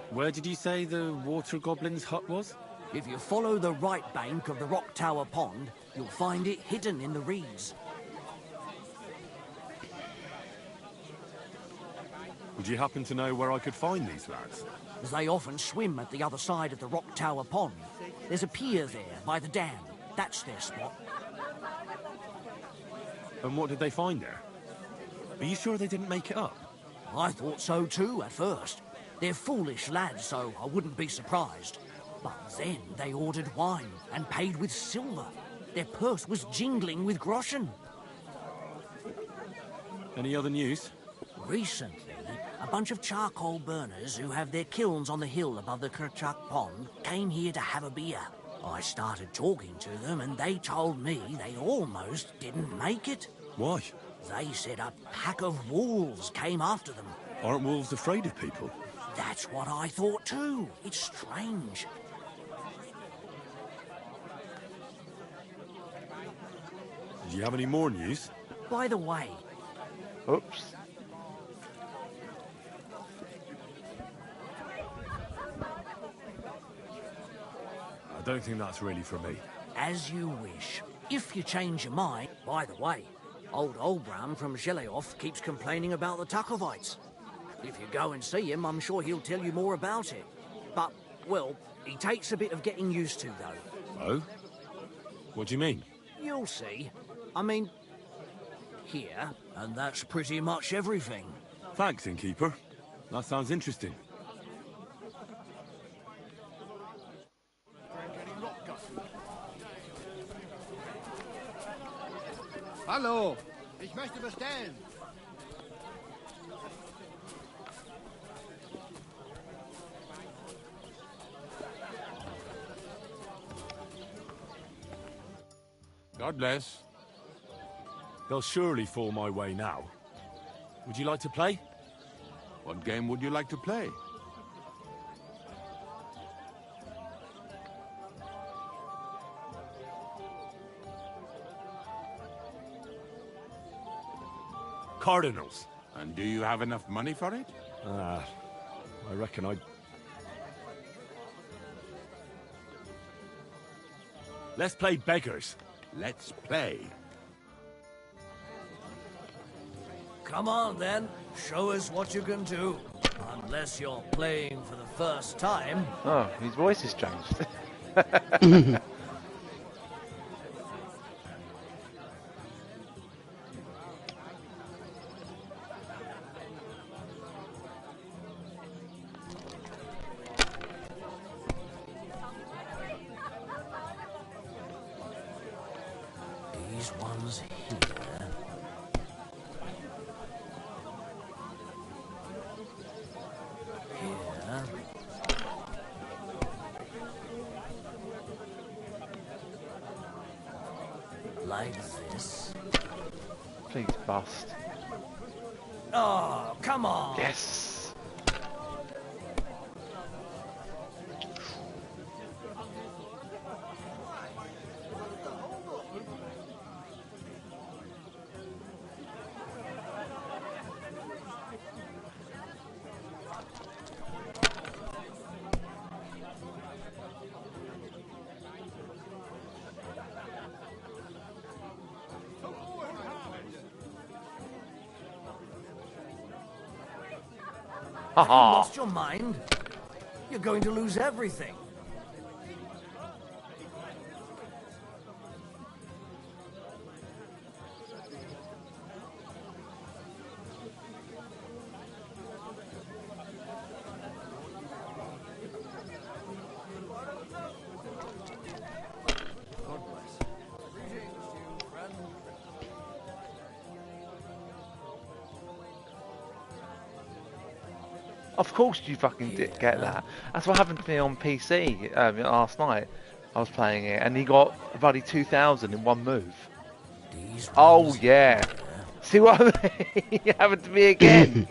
Where did you say the water goblin's hut was? If you follow the right bank of the Rock Tower Pond, you'll find it hidden in the reeds. Would you happen to know where I could find these lads? They often swim at the other side of the Rock Tower Pond. There's a pier there by the dam. That's their spot. And what did they find there? Are you sure they didn't make it up? I thought so too at first. They're foolish lads, so I wouldn't be surprised. But then they ordered wine and paid with silver. Their purse was jingling with groschen. Any other news? Recently, a bunch of charcoal burners who have their kilns on the hill above the Kerchak Pond came here to have a beer. I started talking to them and they told me they almost didn't make it. Why? They said a pack of wolves came after them. Aren't wolves afraid of people? That's what I thought too. It's strange. Do you have any more news? By the way... Oops. I don't think that's really for me. As you wish. If you change your mind... By the way, old Olbram from Zheleov keeps complaining about the Takovites. If you go and see him, I'm sure he'll tell you more about it. But, well, he takes a bit of getting used to, though. Oh? What do you mean? You'll see. I mean, here, and that's pretty much everything. Thanks, innkeeper. That sounds interesting. Hallo, möchte bestellen. God bless. They'll surely fall my way now. Would you like to play? What game would you like to play? Cardinals. And do you have enough money for it? I reckon I... Let's play beggars. Let's play. Come on, then. Show us what you can do. Unless you're playing for the first time. Oh, his voice has changed. These ones here. Here. Like this. Please bust. Oh, come on. Yes. Have you lost your mind? You're going to lose everything. Of course you fucking did get that. That's what happened to me on PC last night. I was playing it and he got bloody 2,000 in one move. Oh yeah. See what I mean? It happened to me again.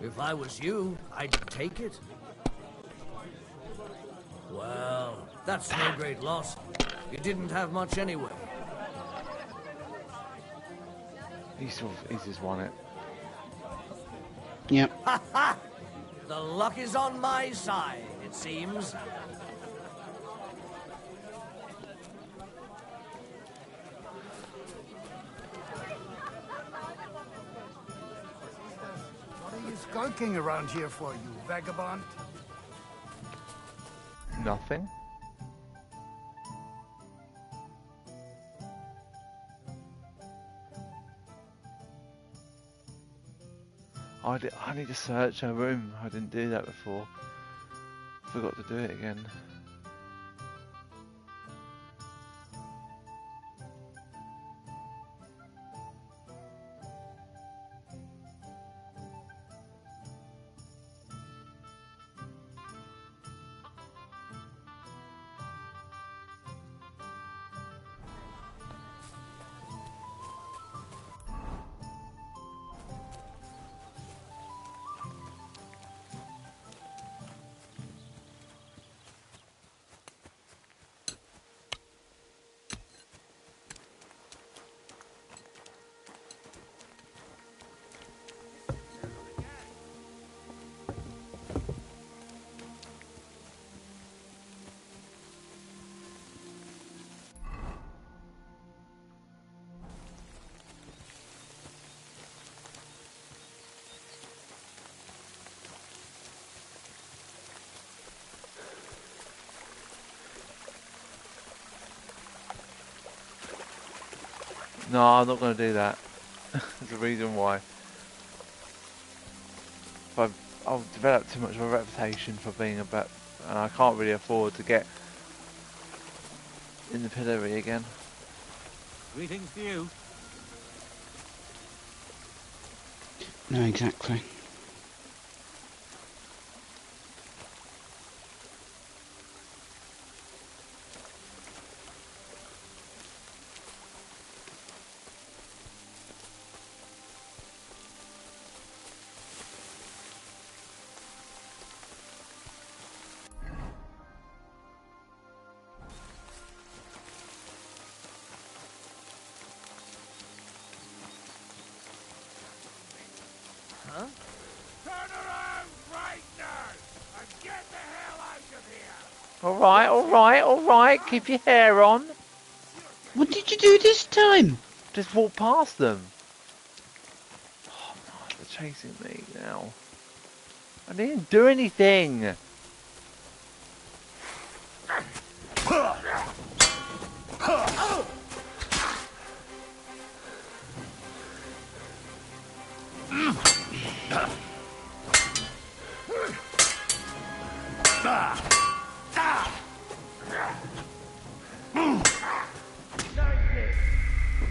If I was you, I'd take it. Well, that's no great loss. You didn't have much anyway. He's just won it. Yep. Ha ha! The luck is on my side, it seems. What are you skulking around here for, you vagabond? Nothing. I need to search her room. I didn't do that before. Forgot to do it again. No, I'm not going to do that. There's a reason why. I've developed too much of a reputation for being a bat, and I can't really afford to get in the pillory again. Greetings to you. No, exactly. Huh? Turn around right now and get the hell out of here! Alright, alright, alright, keep your hair on. What did you do this time? Just walk past them. Oh no, they're chasing me now. I didn't do anything.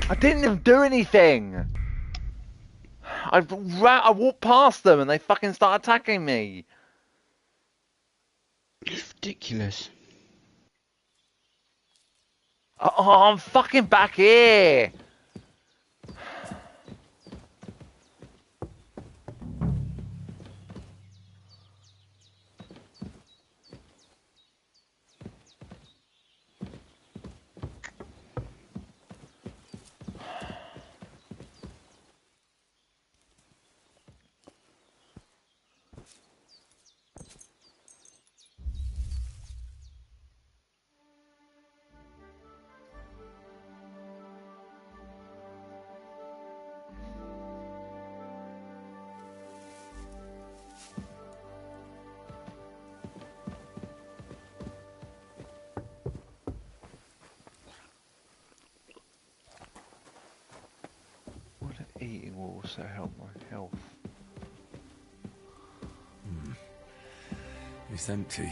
I didn't even do anything. I walked past them and they fucking start attacking me. It's ridiculous. Oh, I'm fucking back here. Eating will also help my health. It's empty.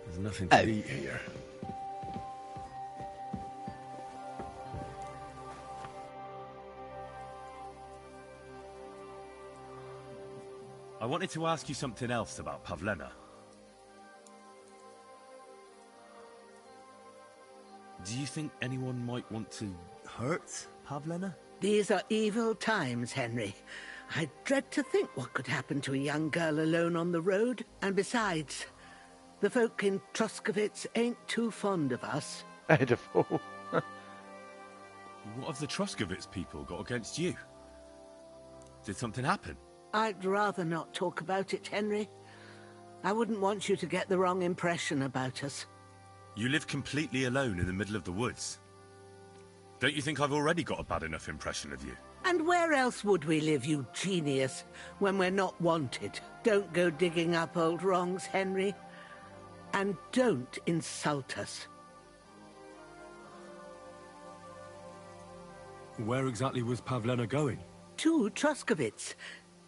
There's nothing to eat here. I wanted to ask you something else about Pavlena. Do you think anyone might want to hurt Pavlena? These are evil times, Henry. I dread to think what could happen to a young girl alone on the road. And besides, the folk in Troskovitz ain't too fond of us. Edible. What have the Troskovitz people got against you? Did something happen? I'd rather not talk about it, Henry. I wouldn't want you to get the wrong impression about us. You live completely alone in the middle of the woods. Don't you think I've already got a bad enough impression of you? And where else would we live, you genius, when we're not wanted? Don't go digging up old wrongs, Henry. And don't insult us. Where exactly was Pavlena going? To Troskovitz.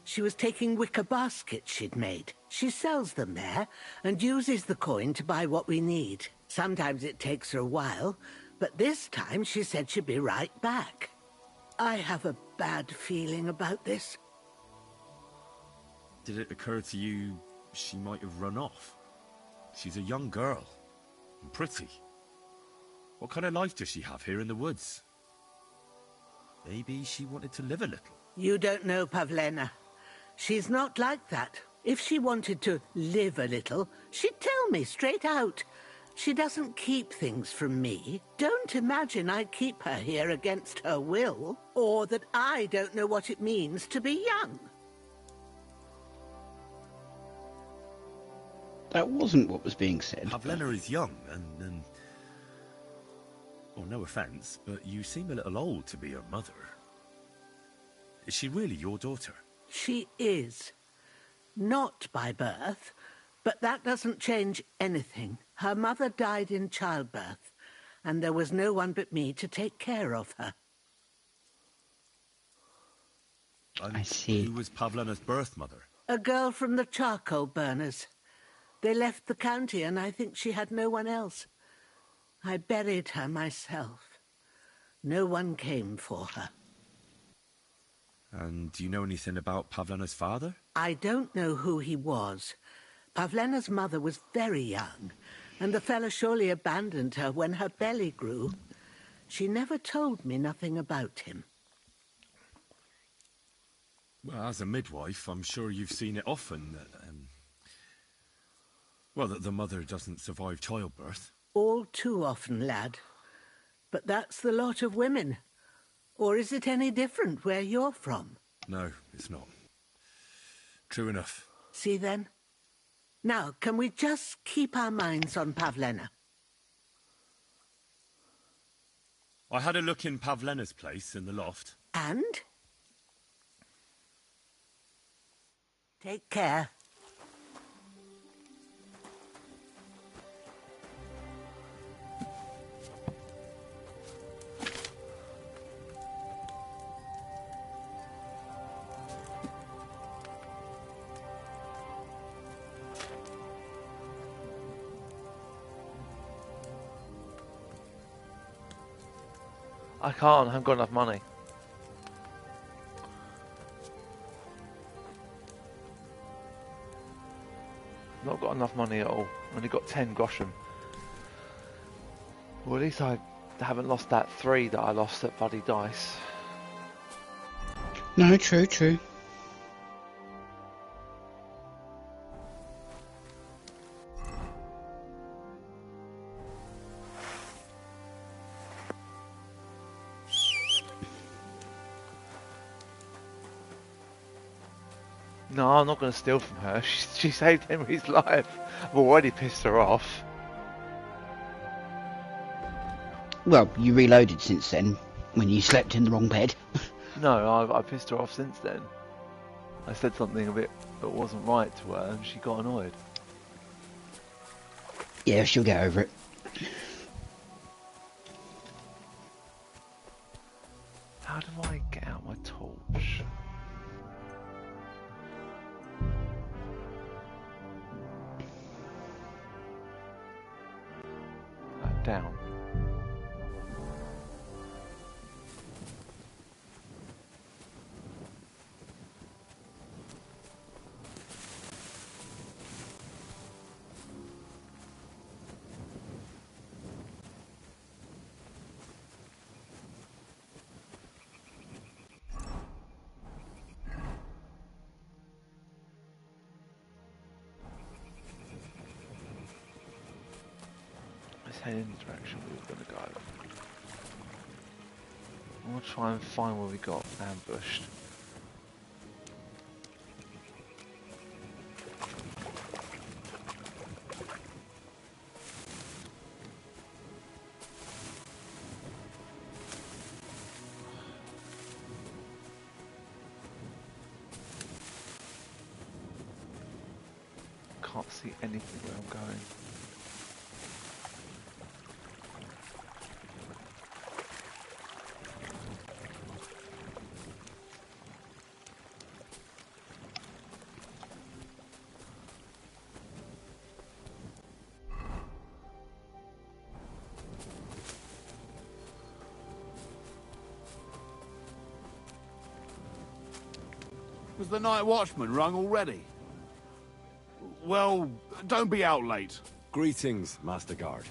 She was taking wicker baskets she'd made. She sells them there, and uses the coin to buy what we need. Sometimes it takes her a while, but this time she said she'd be right back. I have a bad feeling about this. Did it occur to you she might have run off? She's a young girl, and pretty. What kind of life does she have here in the woods? Maybe she wanted to live a little. You don't know Pavlena. She's not like that. If she wanted to live a little, she'd tell me straight out. She doesn't keep things from me. Don't imagine I keep her here against her will, or that I don't know what it means to be young. That wasn't what was being said. Pavlena is young, and well, no offense, but you seem a little old to be her mother. Is she really your daughter? She is. Not by birth, but that doesn't change anything. Her mother died in childbirth, and there was no one but me to take care of her. I see. Who was Pavlena's birth mother? A girl from the charcoal burners. They left the county, and I think she had no one else. I buried her myself. No one came for her. And do you know anything about Pavlena's father? I don't know who he was. Pavlena's mother was very young, and the fella surely abandoned her when her belly grew. She never told me nothing about him. Well, as a midwife, I'm sure you've seen it often that, well, that the mother doesn't survive childbirth. All too often, lad. But that's the lot of women. Or is it any different where you're from? No, it's not. True enough. See then? Now, can we just keep our minds on Pavlena? I had a look in Pavlena's place in the loft. And? Take care. I can't. I haven't got enough money. Not got enough money at all. Only got 10 groschen. Well, at least I haven't lost that 3 that I lost at bloody dice. No, true, true. No, I'm not going to steal from her. She saved Henry's life. I've already pissed her off. Well, you reloaded since then, when you slept in the wrong bed. No, I pissed her off since then. I said something a bit that wasn't right to her and she got annoyed. Yeah, she'll get over it. How do I get out my torch? Down. Let's head in the direction we were going to go. I want to try and find where we got ambushed. Can't see anything where I'm going. Was the night watchman rung already? Well, don't be out late. Greetings, Master Guard.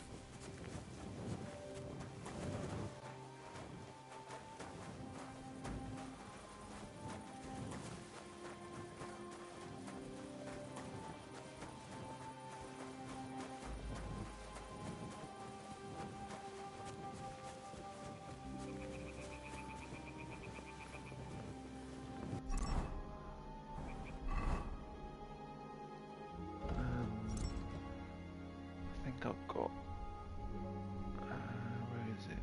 I think I've got... where is it?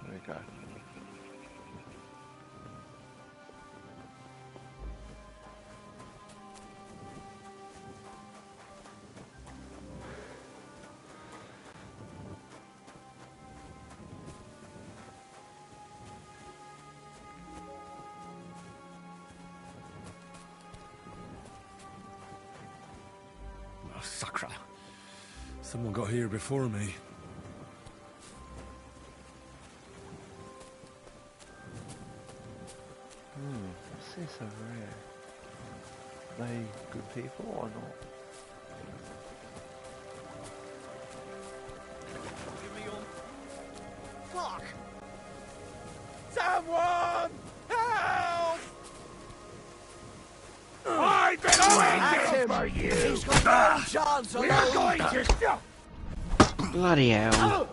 There we go. Someone got here before me. What's this over here? Are they good people or not? Fuck! Someone! Help! I've been waiting for you! He's got no chance We're going to... Bloody hell.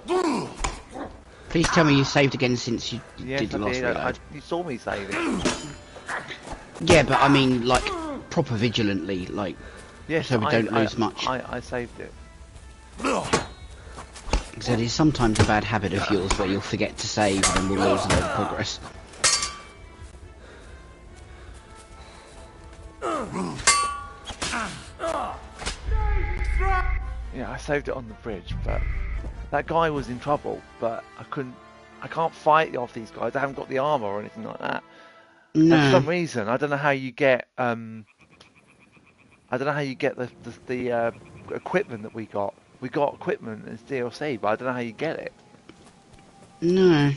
Please tell me you saved again since you Yes, did the I last did. reload. You saw me save it. Yeah, but I mean, like, proper vigilantly, like, Yes, so we don't lose much. I saved it. So there's sometimes a bad habit of yours where you'll forget to save and then we'll lose a load of progress. Yeah, I saved it on the bridge, but that guy was in trouble, but I can't fight off these guys. I haven't got the armor or anything like that. No. And for some reason, I don't know how you get the equipment that we got. We got equipment as DLC, but I don't know how you get it. No.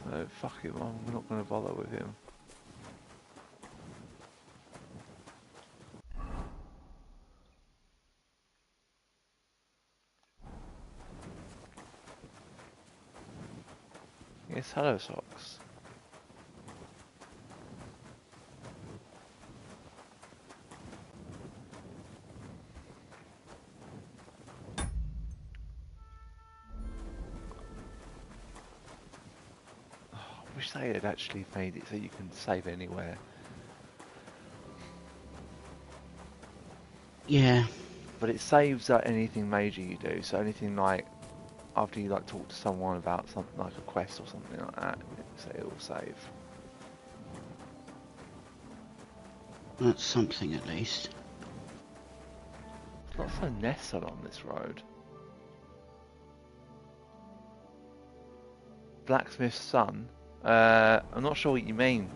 So fuck him. I'm not going to bother with him. Yes, hello, Socks. Oh, I wish they had actually made it so you can save anywhere. Yeah. But it saves anything major you do, so anything like after you like talk to someone about something like a quest or something like that, it'll save. That's something at least. There's lots of nests along this road. Blacksmith's son? I'm not sure what you mean.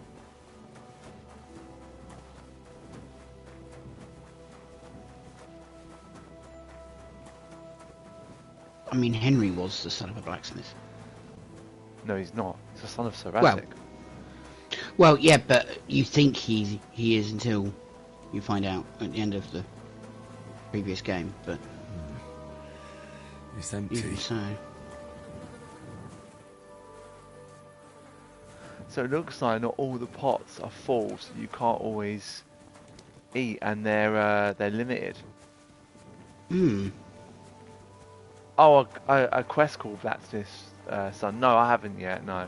I mean, Henry was the son of a blacksmith. No, he's not. He's the son of Sir Well, Rasik. Well, yeah, but you think he is until you find out at the end of the previous game, but it's empty. Even so. So it looks like not all the pots are full, so you can't always eat, and they're limited. Hmm. Oh, a quest called Blacksmith's Son. No, I haven't yet. No.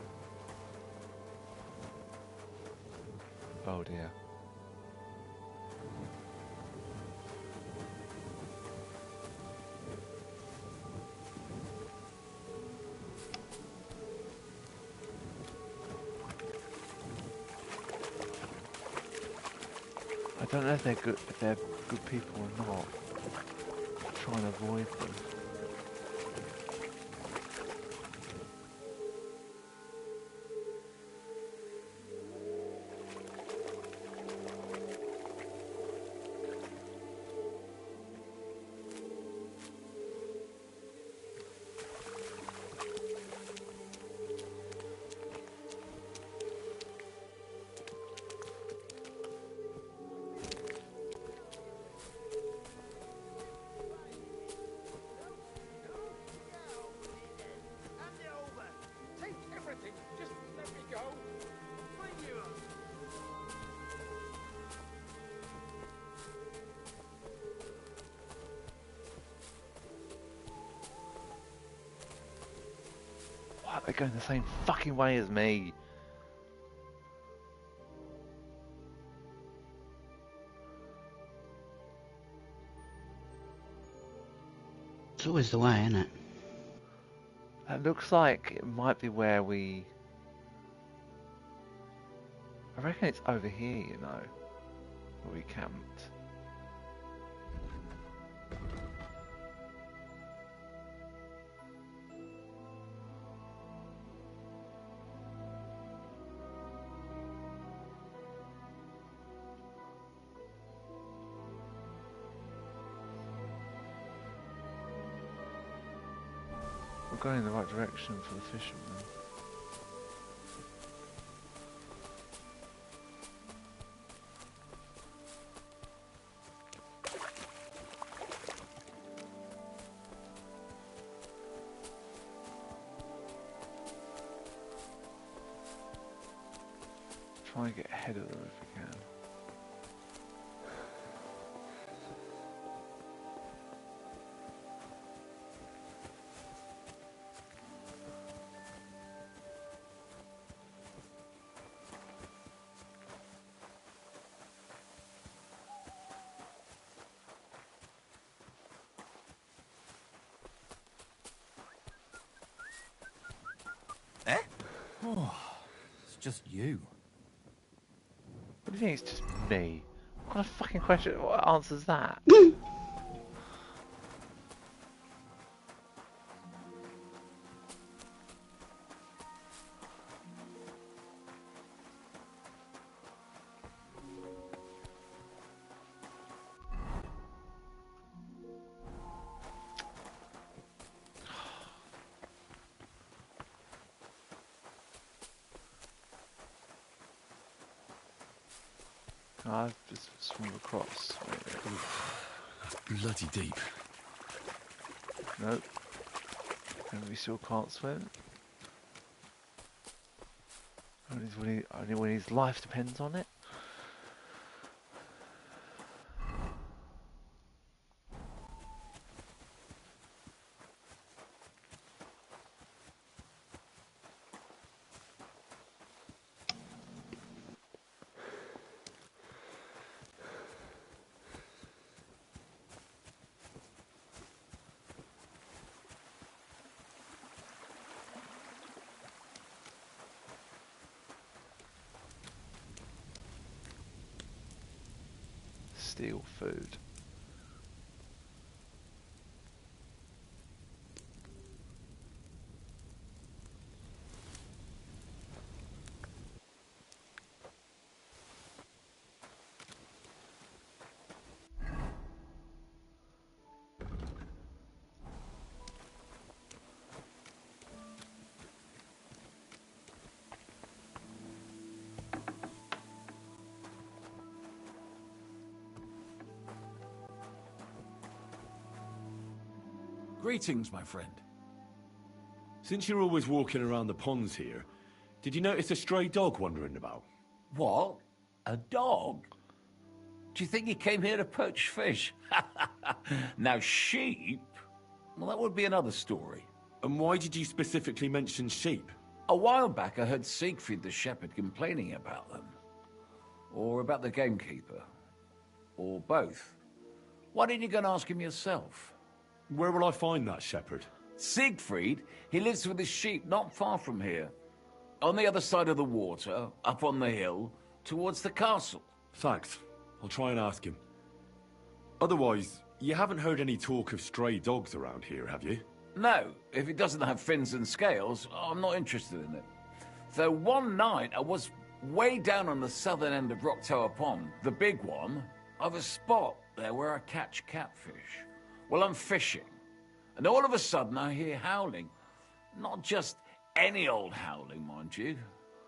Oh dear. I don't know if they're good people or not. I'm trying to avoid them. They're going the same fucking way as me. It's always the way, isn't it? That looks like it might be where we... I reckon it's over here, you know, where we camped. going in the right direction for the fisherman. Try and get ahead of them if we can. Eh? Oh, it's just you. What do you think it's just me? What kind of fucking question? What answers that? I've just swum across. Bloody deep. Nope. And we still can't swim. Only when his life depends on it. Steal food. Greetings, my friend. Since you're always walking around the ponds here, did you notice a stray dog wandering about? What? A dog? Do you think he came here to poach fish? Now, sheep? Well, that would be another story. And why did you specifically mention sheep? A while back, I heard Siegfried the shepherd complaining about them. Or about the gamekeeper. Or both. Why didn't you go and ask him yourself? Where will I find that shepherd? Siegfried? He lives with his sheep not far from here. On the other side of the water, up on the hill, towards the castle. Thanks. I'll try and ask him. Otherwise, you haven't heard any talk of stray dogs around here, have you? No, if it doesn't have fins and scales, I'm not interested in it. Though one night I was way down on the southern end of Rock Tower Pond, the big one, I've a spot there where I catch catfish. Well, I'm fishing, and all of a sudden I hear howling. Not just any old howling, mind you.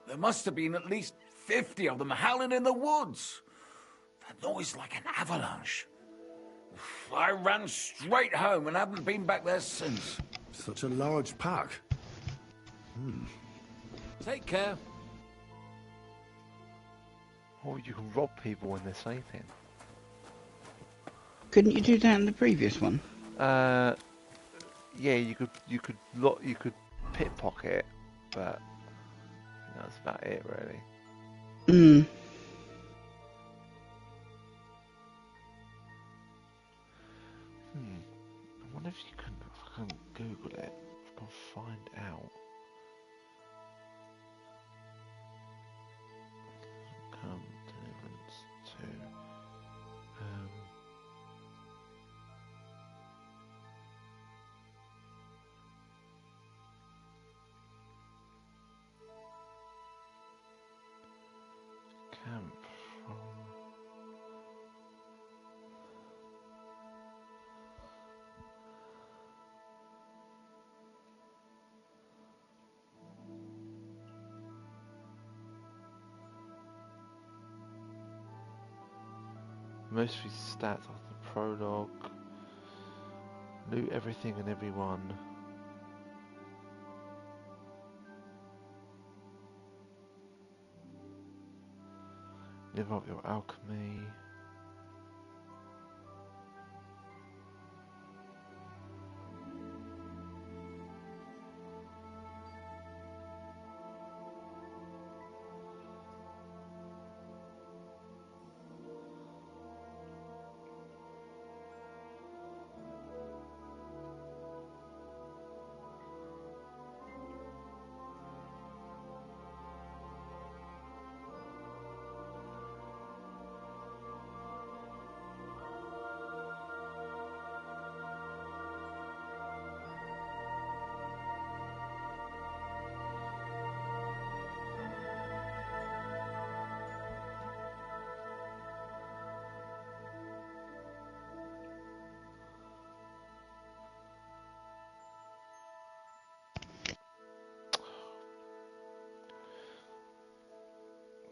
There must have been at least 50 of them howling in the woods. That noise like an avalanche. I ran straight home and haven't been back there since. Such a large pack. Take care. Or you can rob people when they're sleeping. Couldn't you do that in the previous one? Yeah, you could pickpocket, but that's about it really. I wonder if you can. I can Google it. I can find out. Come Deliverance 2. Most of his stats after the prologue. Loot everything and everyone. Live up your alchemy.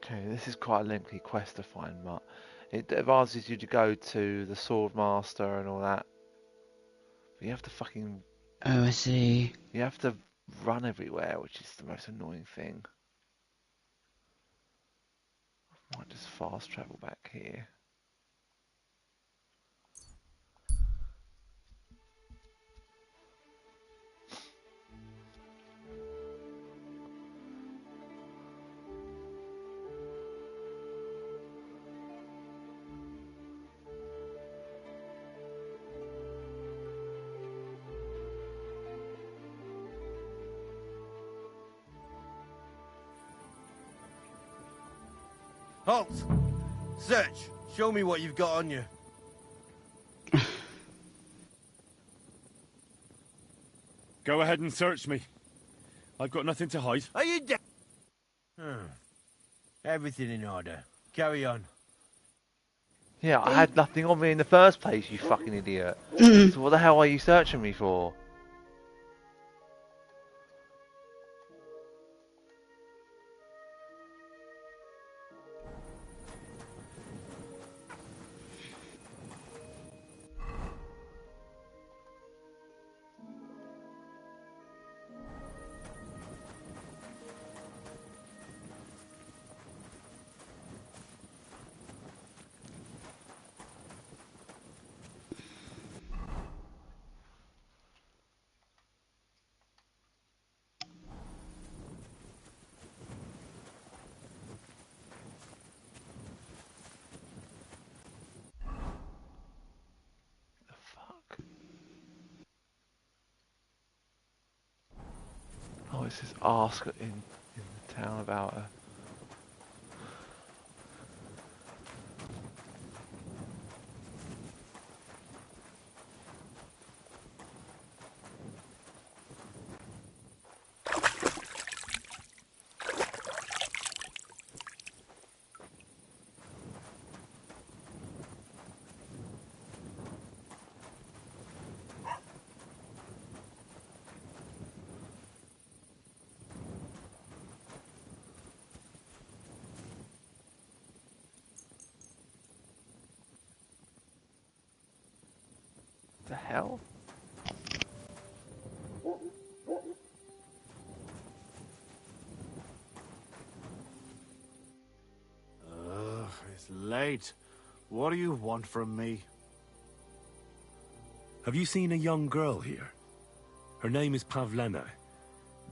Okay, this is quite a lengthy quest to find, but it advises you to go to the Sword Master and all that. But you have to fucking... Oh, I see. You have to run everywhere, which is the most annoying thing. I might just fast travel back here. Halt! Search! Show me what you've got on you. Go ahead and search me. I've got nothing to hide. Are you dead? Everything in order. Carry on. Yeah, I had nothing on me in the first place, you fucking idiot. So what the hell are you searching me for? Oh, it says ask in the town about her. The hell? It's late. What do you want from me? Have you seen a young girl here? Her name is Pavlena.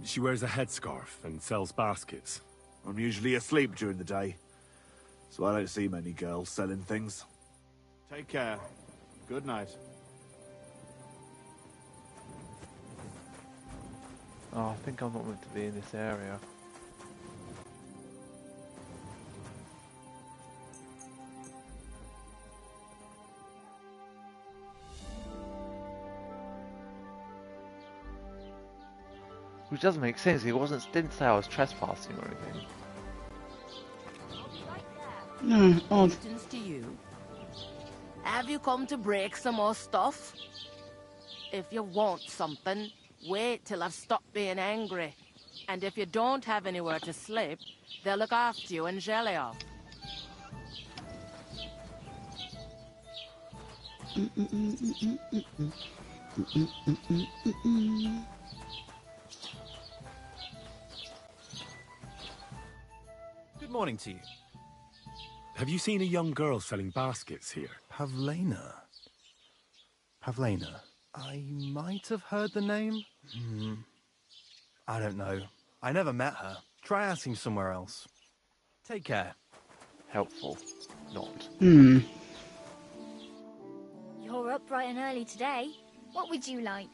She wears a headscarf and sells baskets. I'm usually asleep during the day, so I don't see many girls selling things. Take care. Good night. Oh, I think I'm not meant to be in this area. Which doesn't make sense. He didn't say I was trespassing or anything. No, odd. Questions to you. Have you come to break some more stuff? If you want something, wait till I've stopped being angry. And if you don't have anywhere to sleep, they'll look after you in Gelioff. Good morning to you. Have you seen a young girl selling baskets here? Pavlena. Pavlena. I might have heard the name. I don't know. I never met her. Try asking somewhere else. Take care. Helpful. Not. You're up bright and early today. What would you like?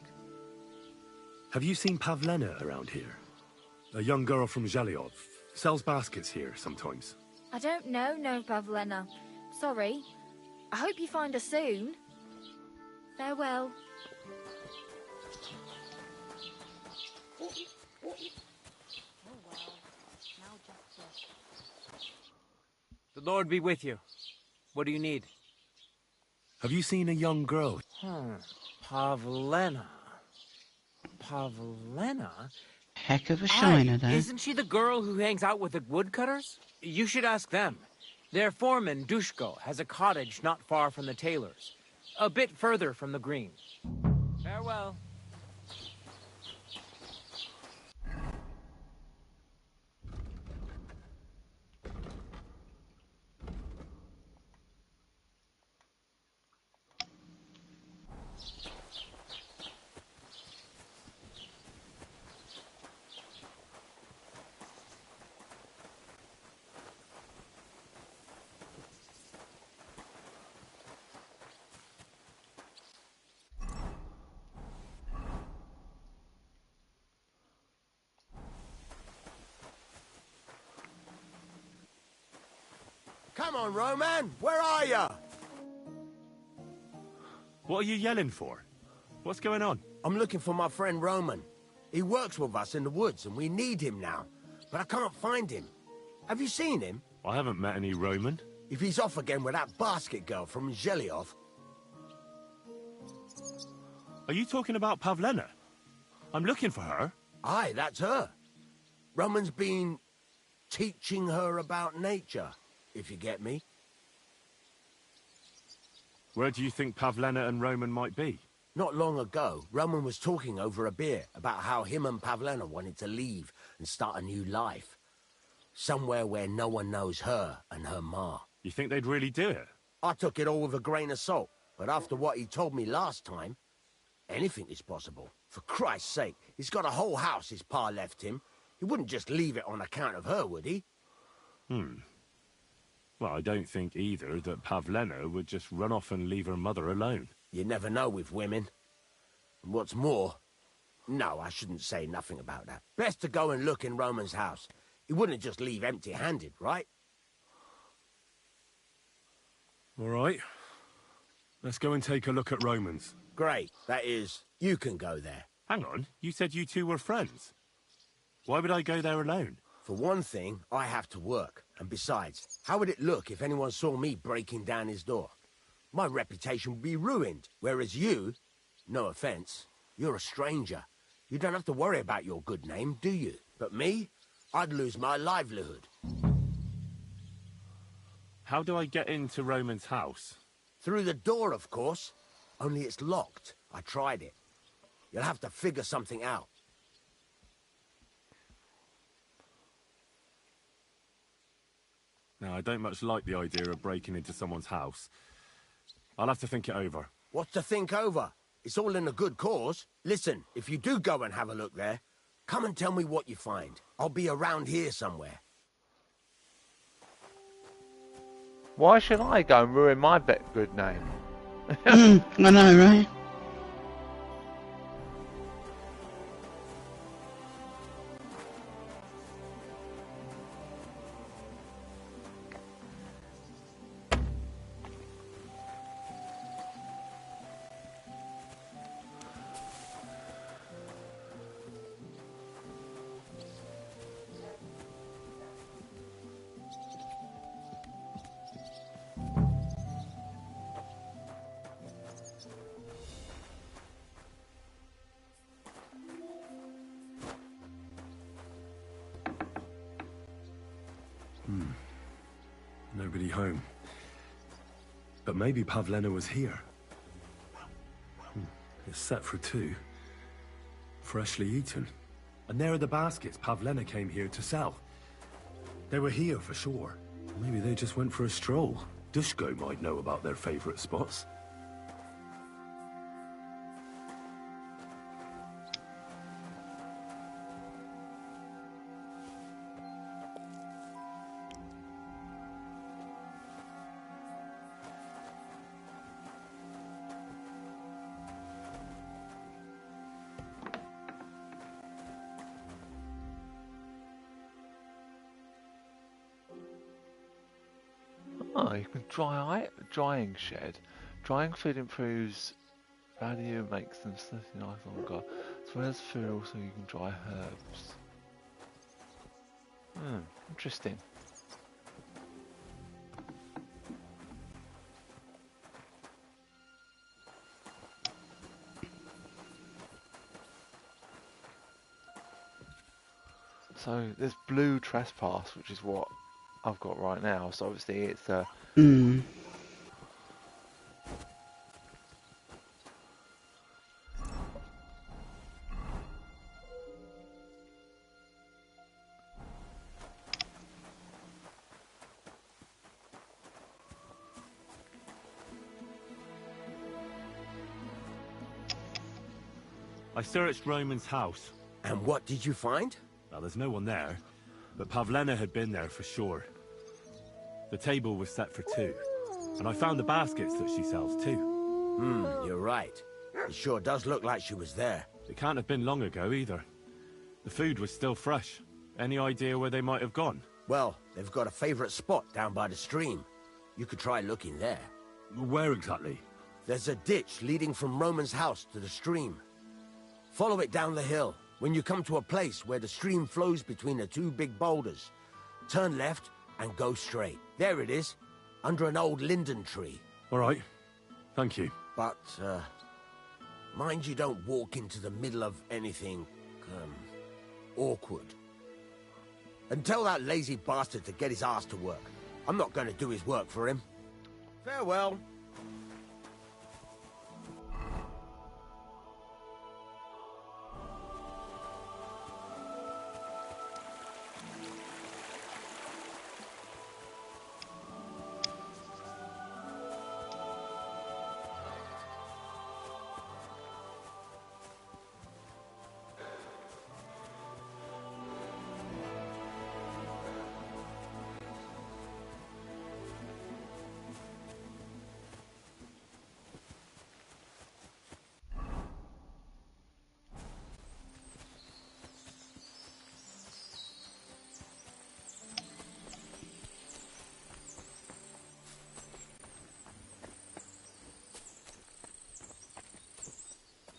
Have you seen Pavlena around here? A young girl from Zhelyov. Sells baskets here sometimes. I don't know, no, Pavlena. Sorry. I hope you find her soon. Farewell. The Lord be with you. What do you need? Have you seen a young girl? Pavlena. Pavlena? Heck of a shiner, though. Isn't she the girl who hangs out with the woodcutters? You should ask them. Their foreman, Dushko, has a cottage not far from the tailor's. A bit further from the green. Farewell. Come on, Roman! Where are you? What are you yelling for? What's going on? I'm looking for my friend Roman. He works with us in the woods, and we need him now. But I can't find him. Have you seen him? I haven't met any Roman. If he's off again with that basket girl from Zhelyov. Are you talking about Pavlena? I'm looking for her. Aye, that's her. Roman's been teaching her about nature, if you get me. Where do you think Pavlena and Roman might be? Not long ago, Roman was talking over a beer about how him and Pavlena wanted to leave and start a new life. Somewhere where no one knows her and her ma. You think they'd really do it? I took it all with a grain of salt, but after what he told me last time, anything is possible. For Christ's sake, he's got a whole house his pa left him. He wouldn't just leave it on account of her, would he? Well, I don't think either that Pavlena would just run off and leave her mother alone. You never know with women. And what's more... No, I shouldn't say nothing about that. Best to go and look in Roman's house. He wouldn't just leave empty-handed, right? All right. Let's go and take a look at Roman's. Great. That is, you can go there. Hang on, you said you two were friends. Why would I go there alone? For one thing, I have to work. And besides, how would it look if anyone saw me breaking down his door? My reputation would be ruined. Whereas you, no offense, you're a stranger. You don't have to worry about your good name, do you? But me, I'd lose my livelihood. How do I get into Roman's house? Through the door, of course. Only it's locked. I tried it. You'll have to figure something out. Now, I don't much like the idea of breaking into someone's house. I'll have to think it over. What's to think over? It's all in a good cause. Listen, if you do go and have a look there, come and tell me what you find. I'll be around here somewhere. Why should I go and ruin my good name? I know, right? Nobody home. But maybe Pavlena was here. It's set for 2. Freshly eaten. And there are the baskets Pavlena came here to sell. They were here for sure. Maybe they just went for a stroll. Dushko might know about their favorite spots. Oh, you can drying shed. Drying food improves value, makes them slightly nice longer. As well as food, also you can dry herbs. Interesting. So there's blue trespass, which is what I've got right now. So obviously it's I searched Roman's house. And what did you find? Well, there's no one there, but Pavlena had been there for sure. The table was set for 2, and I found the baskets that she sells too. You're right. It sure does look like she was there. It can't have been long ago either. The food was still fresh. Any idea where they might have gone? Well, they've got a favorite spot down by the stream. You could try looking there. Where exactly? There's a ditch leading from Roman's house to the stream. Follow it down the hill. When you come to a place where the stream flows between the 2 big boulders, turn left and go straight. There it is, under an old linden tree. All right. Thank you. But, mind you don't walk into the middle of anything, awkward. And tell that lazy bastard to get his ass to work. I'm not going to do his work for him. Farewell.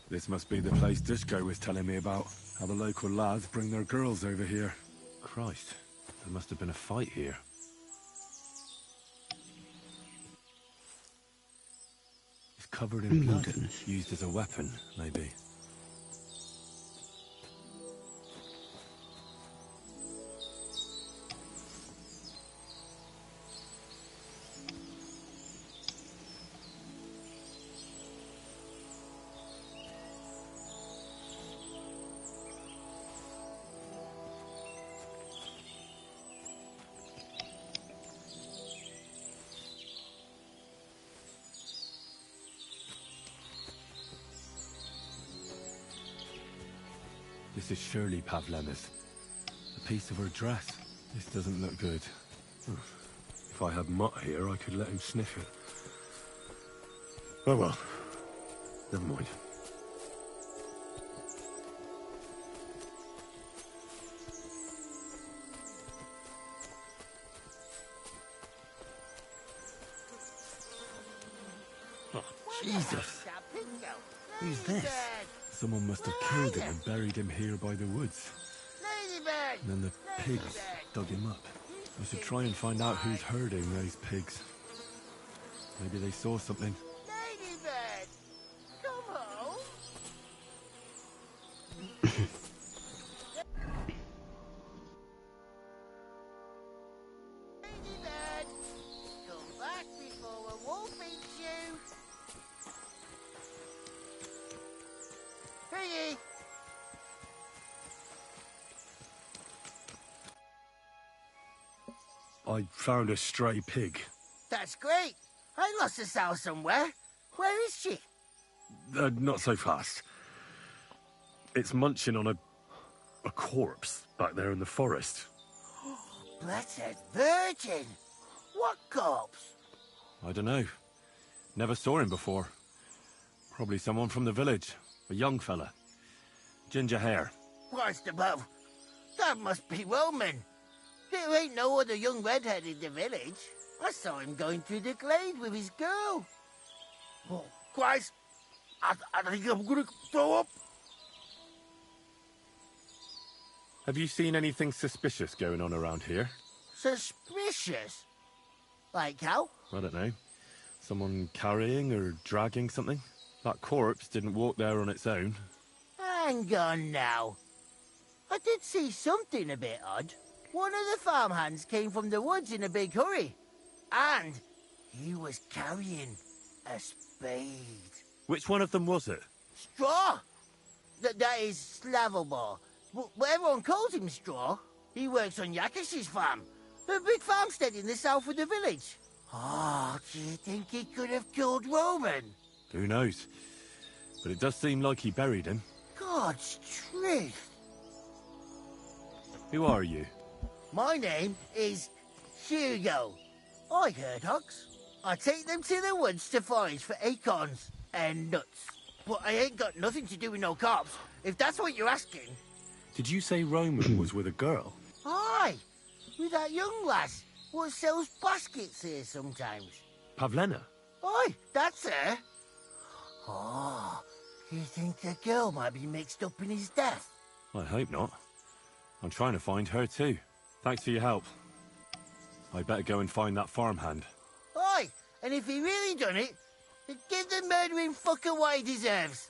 This must be the place Dushko was telling me about. How the local lads bring their girls over here. Christ, there must have been a fight here. It's covered in blood. Used as a weapon, maybe. This is surely Pavlena's. A piece of her dress. This doesn't look good. If I had Mutt here, I could let him sniff it. Oh well. Never mind. Oh, Jesus! Who's this? Someone must have killed him and buried him here by the woods. And then the pigs dug him up. I should try and find out who's herding those pigs. Maybe they saw something. Ladybird, come home. Ladybird, come back before a wolf eats you. Hey! I found a stray pig. That's great. I lost a sow somewhere. Where is she? Not so fast. It's munching on a corpse back there in the forest. Blessed Virgin! What corpse? I don't know. Never saw him before. Probably someone from the village. A young fella. Ginger hair. Christ above. That must be Roman. There ain't no other young redhead in the village. I saw him going through the glade with his girl. Oh, Christ. I think I'm gonna throw up. Have you seen anything suspicious going on around here? Suspicious? Like how? I don't know. Someone carrying or dragging something? That corpse didn't walk there on its own. Hang on now. I did see something a bit odd. One of the farmhands came from the woods in a big hurry. And he was carrying a spade. Which one of them was it? Straw! That is Slavobor. But everyone calls him Straw. He works on Yakish's farm. A big farmstead in the south of the village. Oh, do you think he could have killed Roman? Who knows? But it does seem like he buried him. God's truth. Who are you? My name is Hugo. I herd hogs. I take them to the woods to forage for acorns and nuts. But I ain't got nothing to do with no cops, if that's what you're asking. Did you say Roman was with a girl? Aye, with that young lass what sells baskets here sometimes. Pavlena? Aye, that's her. Oh, you think the girl might be mixed up in his death? I hope not. I'm trying to find her too. Thanks for your help. I'd better go and find that farmhand. Aye, and if he really done it, then give the murdering fucker what he deserves.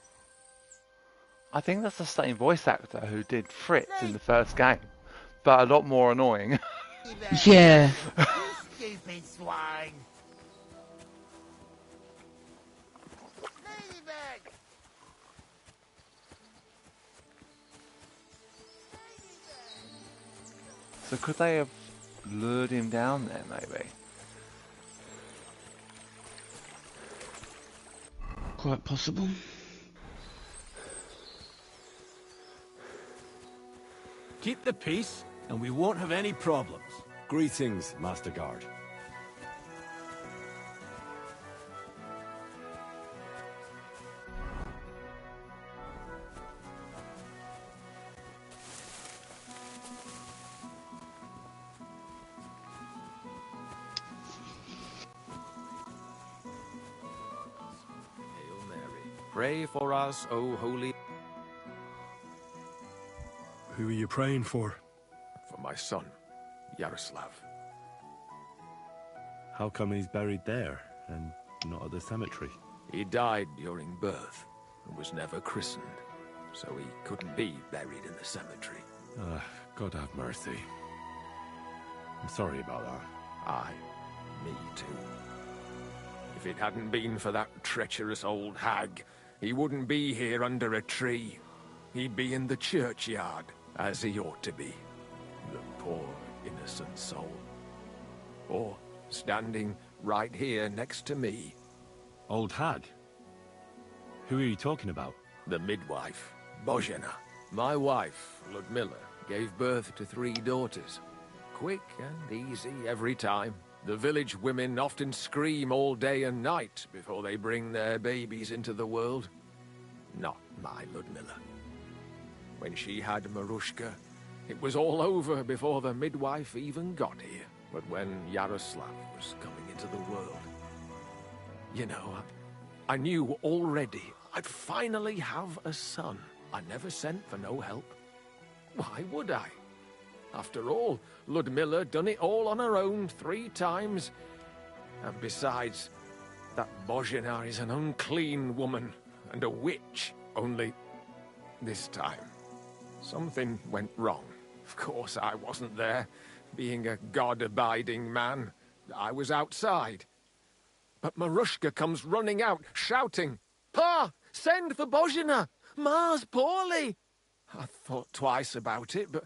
I think that's the same voice actor who did Fritz in the first game, but a lot more annoying. Yeah. You stupid swine. Ladybug! So could they have lured him down there, maybe? Quite possible. Keep the peace, and we won't have any problems. Greetings, Master Guard. Hail Mary. Pray for us, O holy... Who are you praying for? For my son, Yaroslav. How come he's buried there and not at the cemetery? He died during birth and was never christened, so he couldn't be buried in the cemetery. God have mercy. I'm sorry about that. Aye, me too. If it hadn't been for that treacherous old hag, he wouldn't be here under a tree. He'd be in the churchyard, as he ought to be. The poor, innocent soul. Or standing right here next to me. Old hag? Who are you talking about? The midwife, Bozhena. My wife, Ludmilla, gave birth to 3 daughters. Quick and easy every time. The village women often scream all day and night before they bring their babies into the world. Not my Ludmilla. When she had Marushka, it was all over before the midwife even got here. But when Yaroslav was coming into the world, you know, I knew already I'd finally have a son. I never sent for no help. Why would I? After all, Ludmilla done it all on her own 3 times. And besides, that Bozhena is an unclean woman and a witch. Only this time, something went wrong. Of course, I wasn't there. Being a God-abiding man, I was outside. But Marushka comes running out, shouting, "Pa, send for Bozhena! Ma's poorly. I thought twice about it, but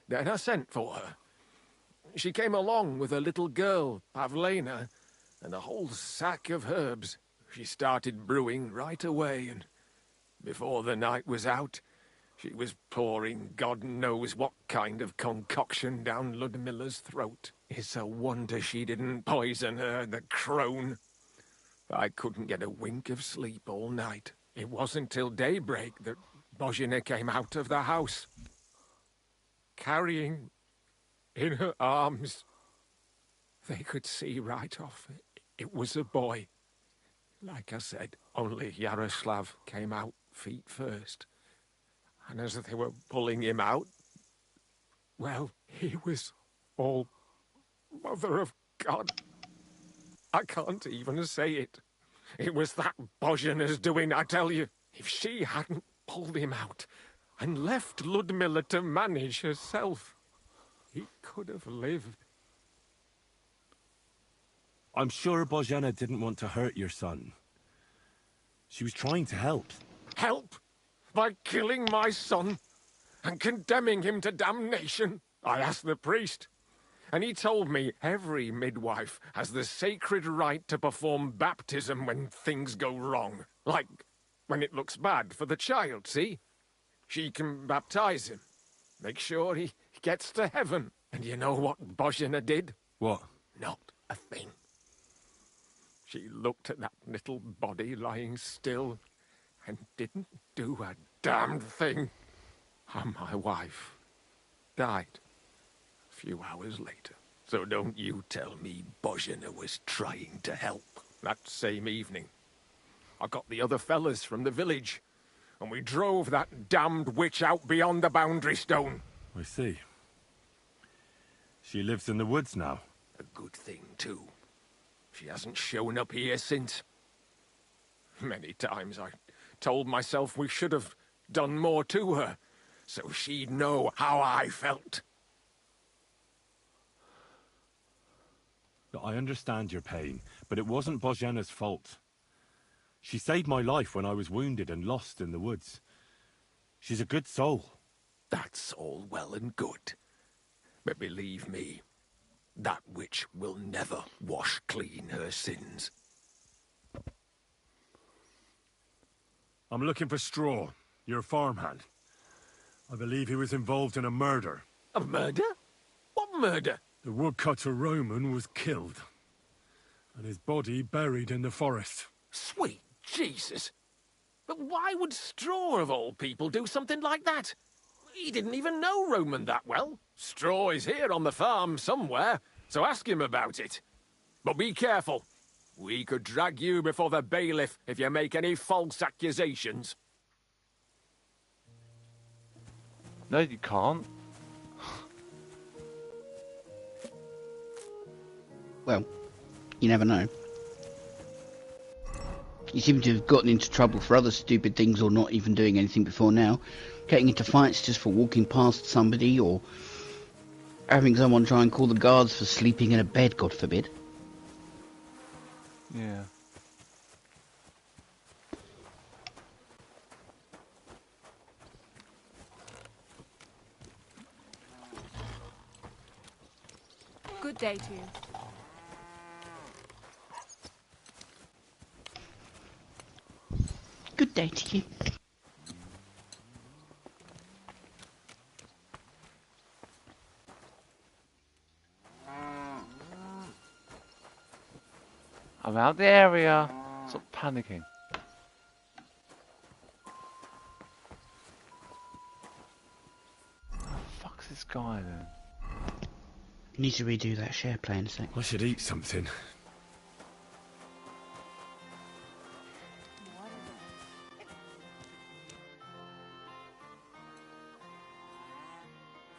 then I sent for her. She came along with a little girl, Pavlena, and a whole sack of herbs. She started brewing right away, and before the night was out, she was pouring God knows what kind of concoction down Ludmilla's throat. It's a wonder she didn't poison her, the crone. I couldn't get a wink of sleep all night. It wasn't till daybreak that Bozhina came out of the house, carrying in her arms. They could see right off it was a boy. Like I said, only Yaroslav came out feet first. And as they were pulling him out, well, he was all Mother of God. I can't even say it. It was that Bozhina's doing, I tell you. If she hadn't pulled him out and left Ludmilla to manage herself, he could have lived. I'm sure Bozhena didn't want to hurt your son. She was trying to help. Help? By killing my son and condemning him to damnation? I asked the priest, and he told me every midwife has the sacred right to perform baptism when things go wrong. Like when it looks bad for the child, see? She can baptize him, make sure he gets to heaven. And you know what Bozhina did? What? Not a thing. She looked at that little body lying still and didn't do a damned thing. And my wife died a few hours later. So don't you tell me Bozhina was trying to help. That same evening, I got the other fellas from the village, and we drove that damned witch out beyond the boundary stone. I see. She lives in the woods now. A good thing, too. She hasn't shown up here since. Many times I told myself we should have done more to her, so she'd know how I felt. I understand your pain, but it wasn't Bozhena's fault. She saved my life when I was wounded and lost in the woods. She's a good soul. That's all well and good. But believe me, that witch will never wash clean her sins. I'm looking for Straw, your farmhand. I believe he was involved in a murder. A murder? What murder? The woodcutter Roman was killed, and his body buried in the forest. Sweet Jesus! But why would Straw, of all people, do something like that? He didn't even know Roman that well. Straw is here on the farm somewhere, so ask him about it. But be careful. We could drag you before the bailiff if you make any false accusations. No, you can't. Well, you never know. You seem to have gotten into trouble for other stupid things or not even doing anything before now. Getting into fights just for walking past somebody, or having someone try and call the guards for sleeping in a bed, God forbid. Yeah. Good day to you. Good day to you. I'm out the area. Stop panicking. Fuck's this guy then? Need to redo that share play in a sec. I should eat something.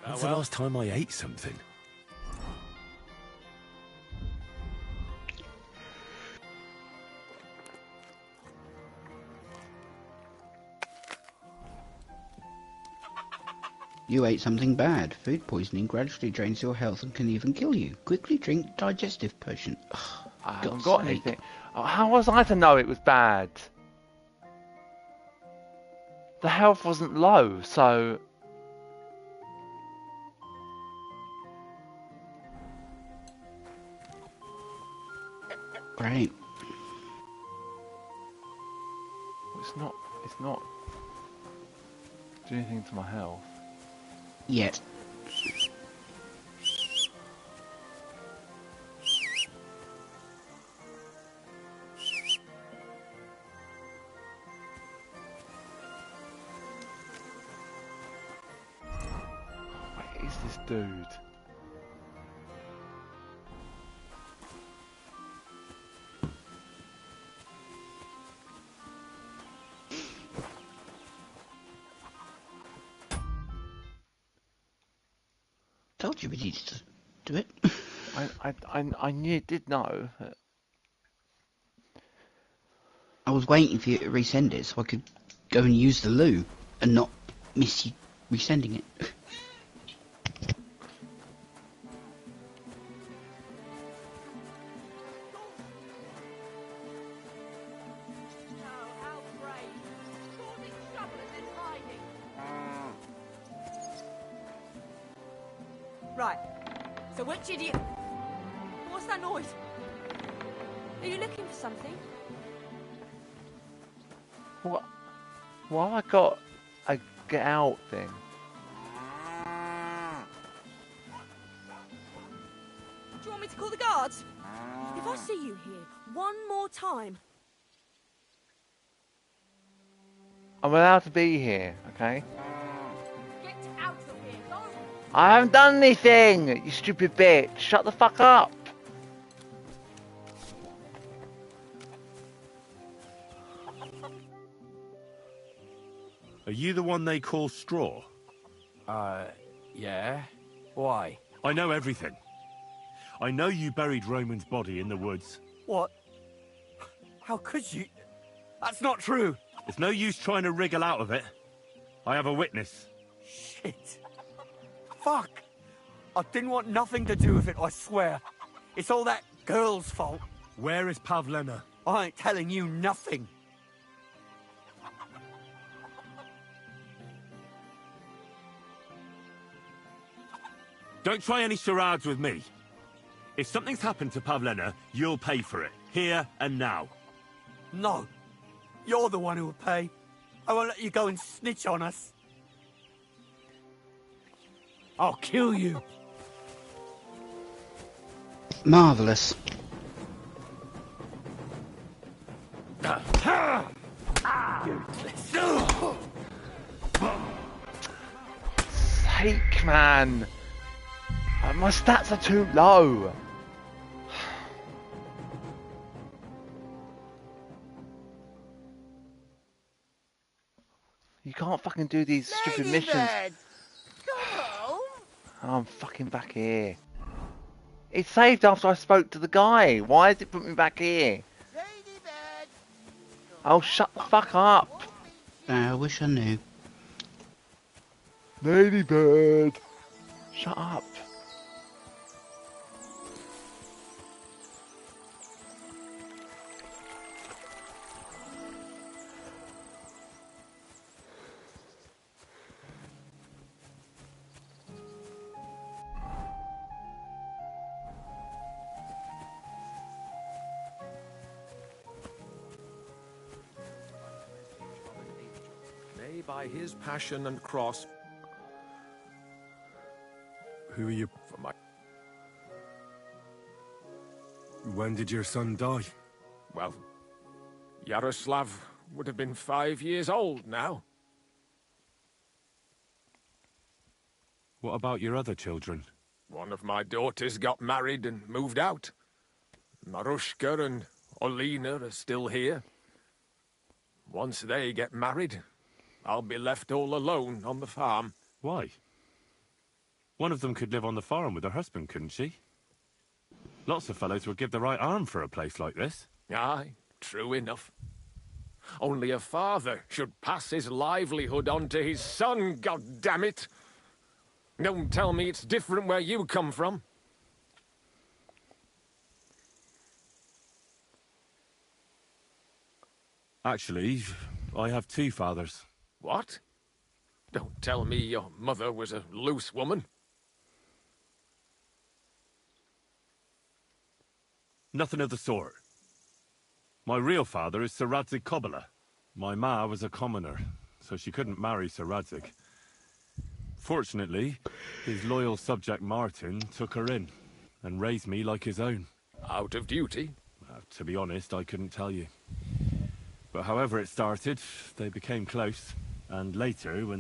When's the last time I ate something? You ate something bad. Food poisoning gradually drains your health and can even kill you. Quickly drink digestive potion. Ugh, I haven't got anything. Oh, how was I to know it was bad? The health wasn't low, so... Great. It's not do anything to my health. Yet. Where is this dude? Told you we needed to do it. I did know. I was waiting for you to resend it so I could go and use the loo and not miss you resending it. Right. So which idiot... What's that noise? Are you looking for something? What? Why have I got a get out thing? Do you want me to call the guards? If I see you here one more time... I'm allowed to be here, okay? Get out of here, go! I haven't done anything, you stupid bitch. Shut the fuck up. Are you the one they call Straw? Yeah? Why? I know everything. I know you buried Roman's body in the woods. What? How could you? That's not true. It's no use trying to wriggle out of it. I have a witness. Shit. Fuck. I didn't want nothing to do with it, I swear. It's all that girl's fault. Where is Pavlena? I ain't telling you nothing. Don't try any charades with me. If something's happened to Pavlena, you'll pay for it. Here and now. No. You're the one who will pay. I won't let you go and snitch on us. I'll kill you. Marvellous. Sake, man. My stats are too low. You can't fucking do these stupid missions. Come home. I'm fucking back here. It saved after I spoke to the guy. Why has it put me back here? Oh, shut the fuck up. I wish I knew. Ladybird. Shut up. May by his passion and cross... Who are you? For my... When did your son die? Well, Yaroslav would have been 5 years old now. What about your other children? One of my daughters got married and moved out. Marushka and Olina are still here. Once they get married, I'll be left all alone on the farm. Why? One of them could live on the farm with her husband, couldn't she? Lots of fellows would give the right arm for a place like this. Aye, true enough. Only a father should pass his livelihood on to his son, goddammit! Don't tell me it's different where you come from. Actually, I have two fathers. What? Don't tell me your mother was a loose woman. Nothing of the sort. My real father is Sir Radzig Cobbler. My ma was a commoner, so she couldn't marry Sir Radzig. Fortunately, his loyal subject Martin took her in and raised me like his own. Out of duty? To be honest, I couldn't tell you. But however it started, they became close. And later, when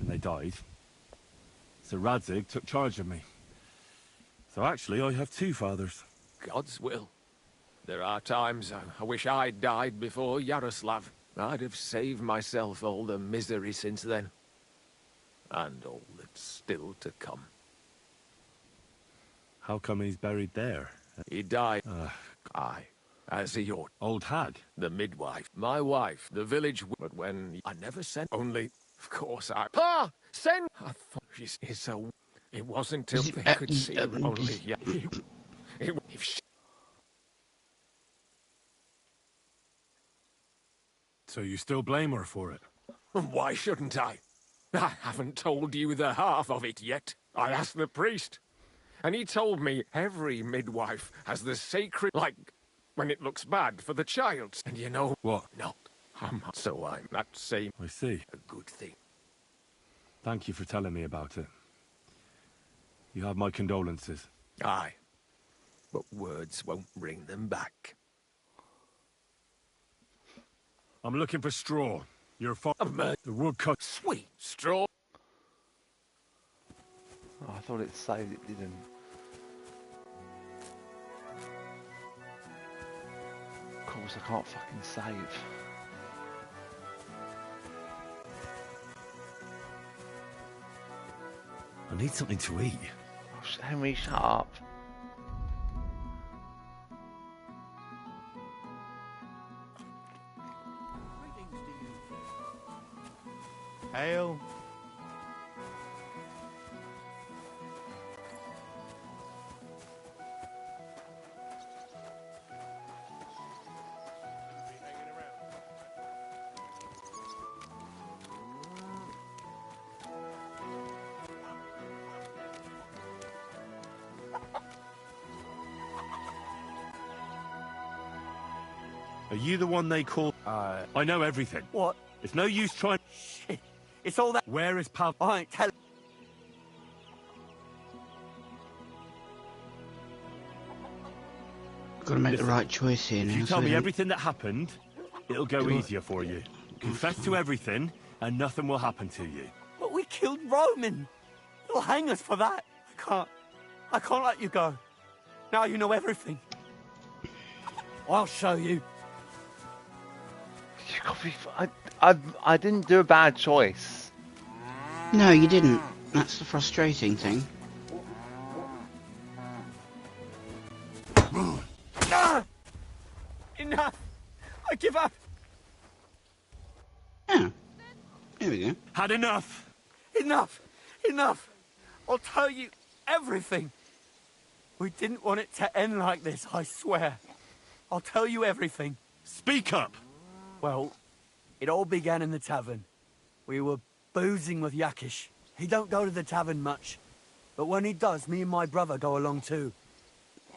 they died, Sir Radzig took charge of me. So actually, I have two fathers. God's will. There are times I wish I'd died before Yaroslav. I'd have saved myself all the misery since then. And all that's still to come. How come he's buried there? He died. Aye, as he ought. Old hag? The midwife. My wife, the village. But when I never sent. Only, of course, Pa! Send! I thought she's so. It wasn't till they could see her. Only, yeah. If she... So you still blame her for it? Why shouldn't I? I haven't told you the half of it yet. I asked the priest. And he told me every midwife has the sacred, like, when it looks bad for the child. And you know... What? Not. So I'm not saying... I see. A good thing. Thank you for telling me about it. You have my condolences. Aye. But words won't bring them back. I'm looking for straw. Your father... The woodcut... Sweet straw. Oh, I thought it saved, it didn't. Of course, I can't fucking save. I need something to eat. Oh, Henry, shut up. Ale. Are you the one they call... I know everything. What? It's no use trying... Shit. It's all that... Where is Pav... I ain't telling... Got to make the right choice here now. If you tell so me everything that happened, it'll go easier for you. Confess to everything, and nothing will happen to you. But we killed Roman. They'll hang us for that. I can't let you go. Now you know everything. I'll show you. You got me. I didn't do a bad choice. No, you didn't. That's the frustrating thing. Enough! I give up! Yeah. Here we go. Had enough! Enough! Enough! I'll tell you everything. We didn't want it to end like this, I swear. I'll tell you everything. Speak up! Well, it all began in the tavern. We were boozing with Yakish. He don't go to the tavern much. But when he does, me and my brother go along too.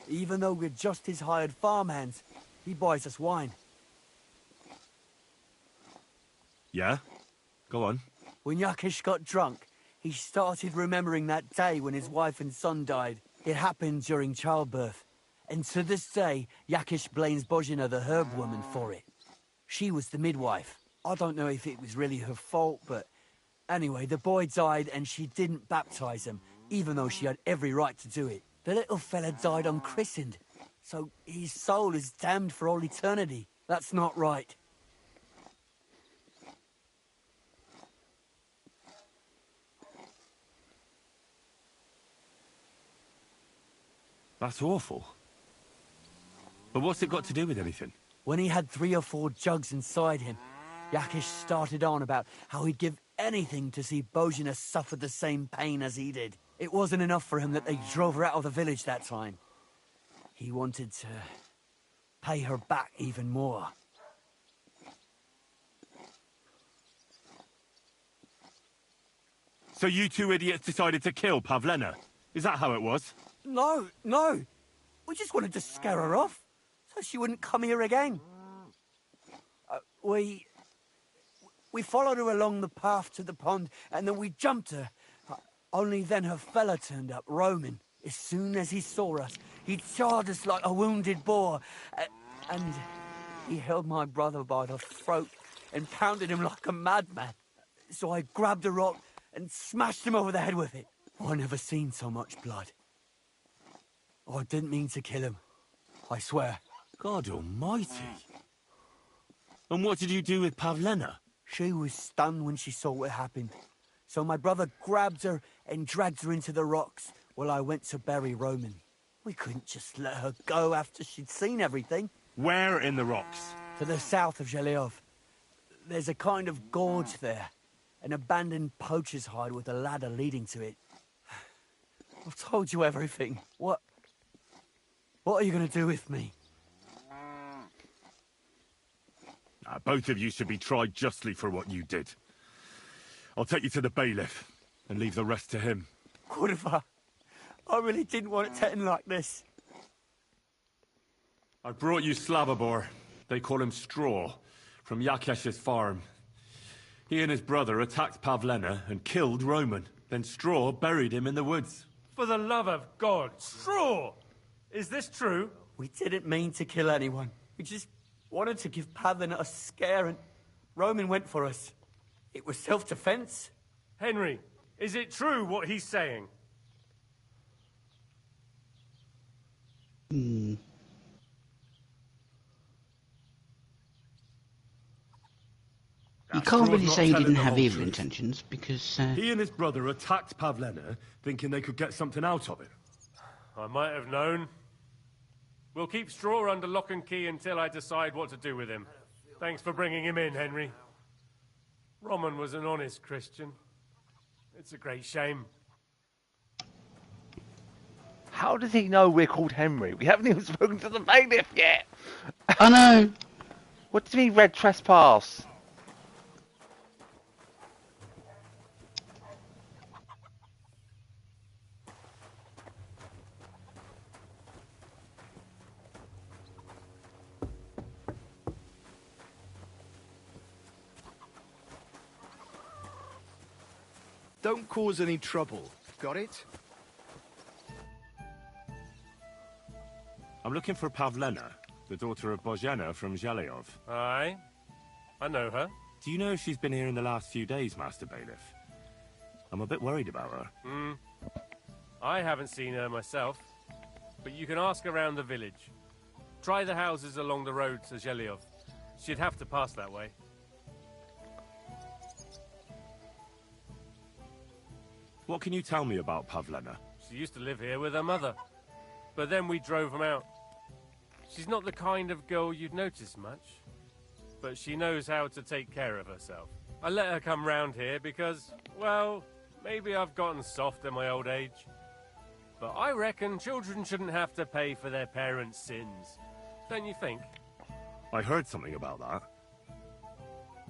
Even though we're just his hired farmhands, he buys us wine. Yeah? Go on. When Yakish got drunk, he started remembering that day when his wife and son died. It happened during childbirth. And to this day, Yakish blames Bozhina, the herb woman, for it. She was the midwife. I don't know if it was really her fault, but... Anyway, the boy died and she didn't baptize him, even though she had every right to do it. The little fella died unchristened, so his soul is damned for all eternity. That's not right. That's awful. But what's it got to do with anything? When he had 3 or 4 jugs inside him, Yakish started on about how he'd give anything to see Bozhina suffer the same pain as he did. It wasn't enough for him that they drove her out of the village that time. He wanted to pay her back even more. So you two idiots decided to kill Pavlena? Is that how it was? No, no. We just wanted to scare her off, so she wouldn't come here again. We followed her along the path to the pond, and then we jumped her. Only then her fella turned up, Roman. As soon as he saw us, he charged us like a wounded boar, and he held my brother by the throat and pounded him like a madman. So I grabbed a rock and smashed him over the head with it. I never seen so much blood. I didn't mean to kill him, I swear. God almighty. And what did you do with Pavlena? She was stunned when she saw what happened. So my brother grabbed her and dragged her into the rocks while I went to bury Roman. We couldn't just let her go after she'd seen everything. Where in the rocks? To the south of Zhelyov. There's a kind of gorge there. An abandoned poacher's hide with a ladder leading to it. I've told you everything. What are you going to do with me? Both of you should be tried justly for what you did. I'll take you to the bailiff and leave the rest to him. Kurva, I really didn't want it to end like this. I brought you Slavobor. They call him Straw, from Yakesh's farm. He and his brother attacked Pavlena and killed Roman. Then Straw buried him in the woods. For the love of God, Straw! Is this true? We didn't mean to kill anyone. We just wanted to give Pavlena a scare, and Roman went for us. It was self-defense. Henry, is it true what he's saying? Hmm. You can't really say he didn't have evil intentions, because... He and his brother attacked Pavlena, thinking they could get something out of it. I might have known. We'll keep Straw under lock and key until I decide what to do with him. Thanks for bringing him in, Henry. Roman was an honest Christian. It's a great shame. How does he know we're called Henry? We haven't even spoken to the bailiff yet. I know. What does he mean, red trespass? Don't cause any trouble. Got it? I'm looking for Pavlena, the daughter of Bozhena from Zhelyov. Aye. I know her. Do you know if she's been here in the last few days, Master Bailiff? I'm a bit worried about her. I haven't seen her myself, but you can ask around the village. Try the houses along the road to Zhelyov. She'd have to pass that way. What can you tell me about Pavlena? She used to live here with her mother, but then we drove them out. She's not the kind of girl you'd notice much, but she knows how to take care of herself. I let her come round here because, well, maybe I've gotten soft in my old age. But I reckon children shouldn't have to pay for their parents' sins. Don't you think? I heard something about that.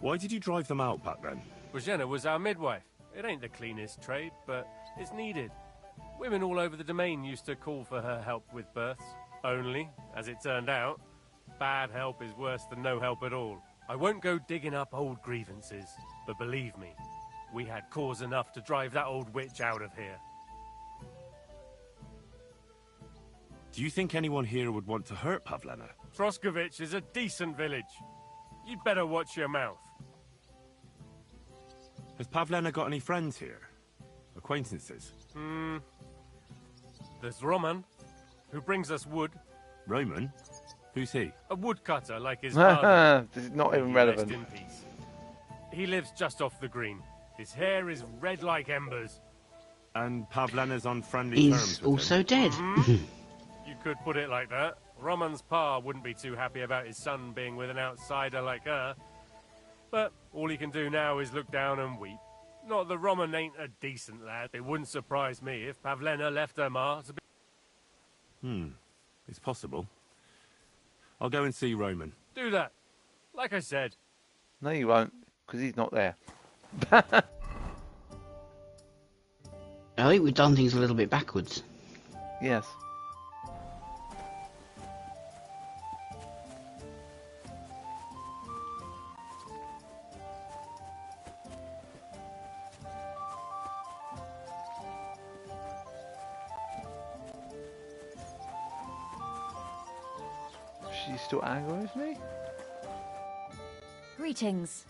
Why did you drive them out back then? Bozhena was our midwife. It ain't the cleanest trade, but it's needed. Women all over the domain used to call for her help with births. Only, as it turned out, bad help is worse than no help at all. I won't go digging up old grievances, but believe me, we had cause enough to drive that old witch out of here. Do you think anyone here would want to hurt Pavlena? Troskovich is a decent village. You'd better watch your mouth. Has Pavlena got any friends here? Acquaintances? There's Roman, who brings us wood. Roman? Who's he? A woodcutter like his father. This is not even relevant. Rest in peace. He lives just off the green. His hair is red like embers. And Pavlena's on friendly terms He's with also him. dead. You could put it like that. Roman's pa wouldn't be too happy about his son being with an outsider like her. But all he can do now is look down and weep. Not that Roman ain't a decent lad. It wouldn't surprise me if Pavlena left her ma to be... It's possible. I'll go and see Roman. Do that. Like I said. No, you won't, because he's not there. I think we've done things a little bit backwards. Yes. She's still angry with me? Greetings.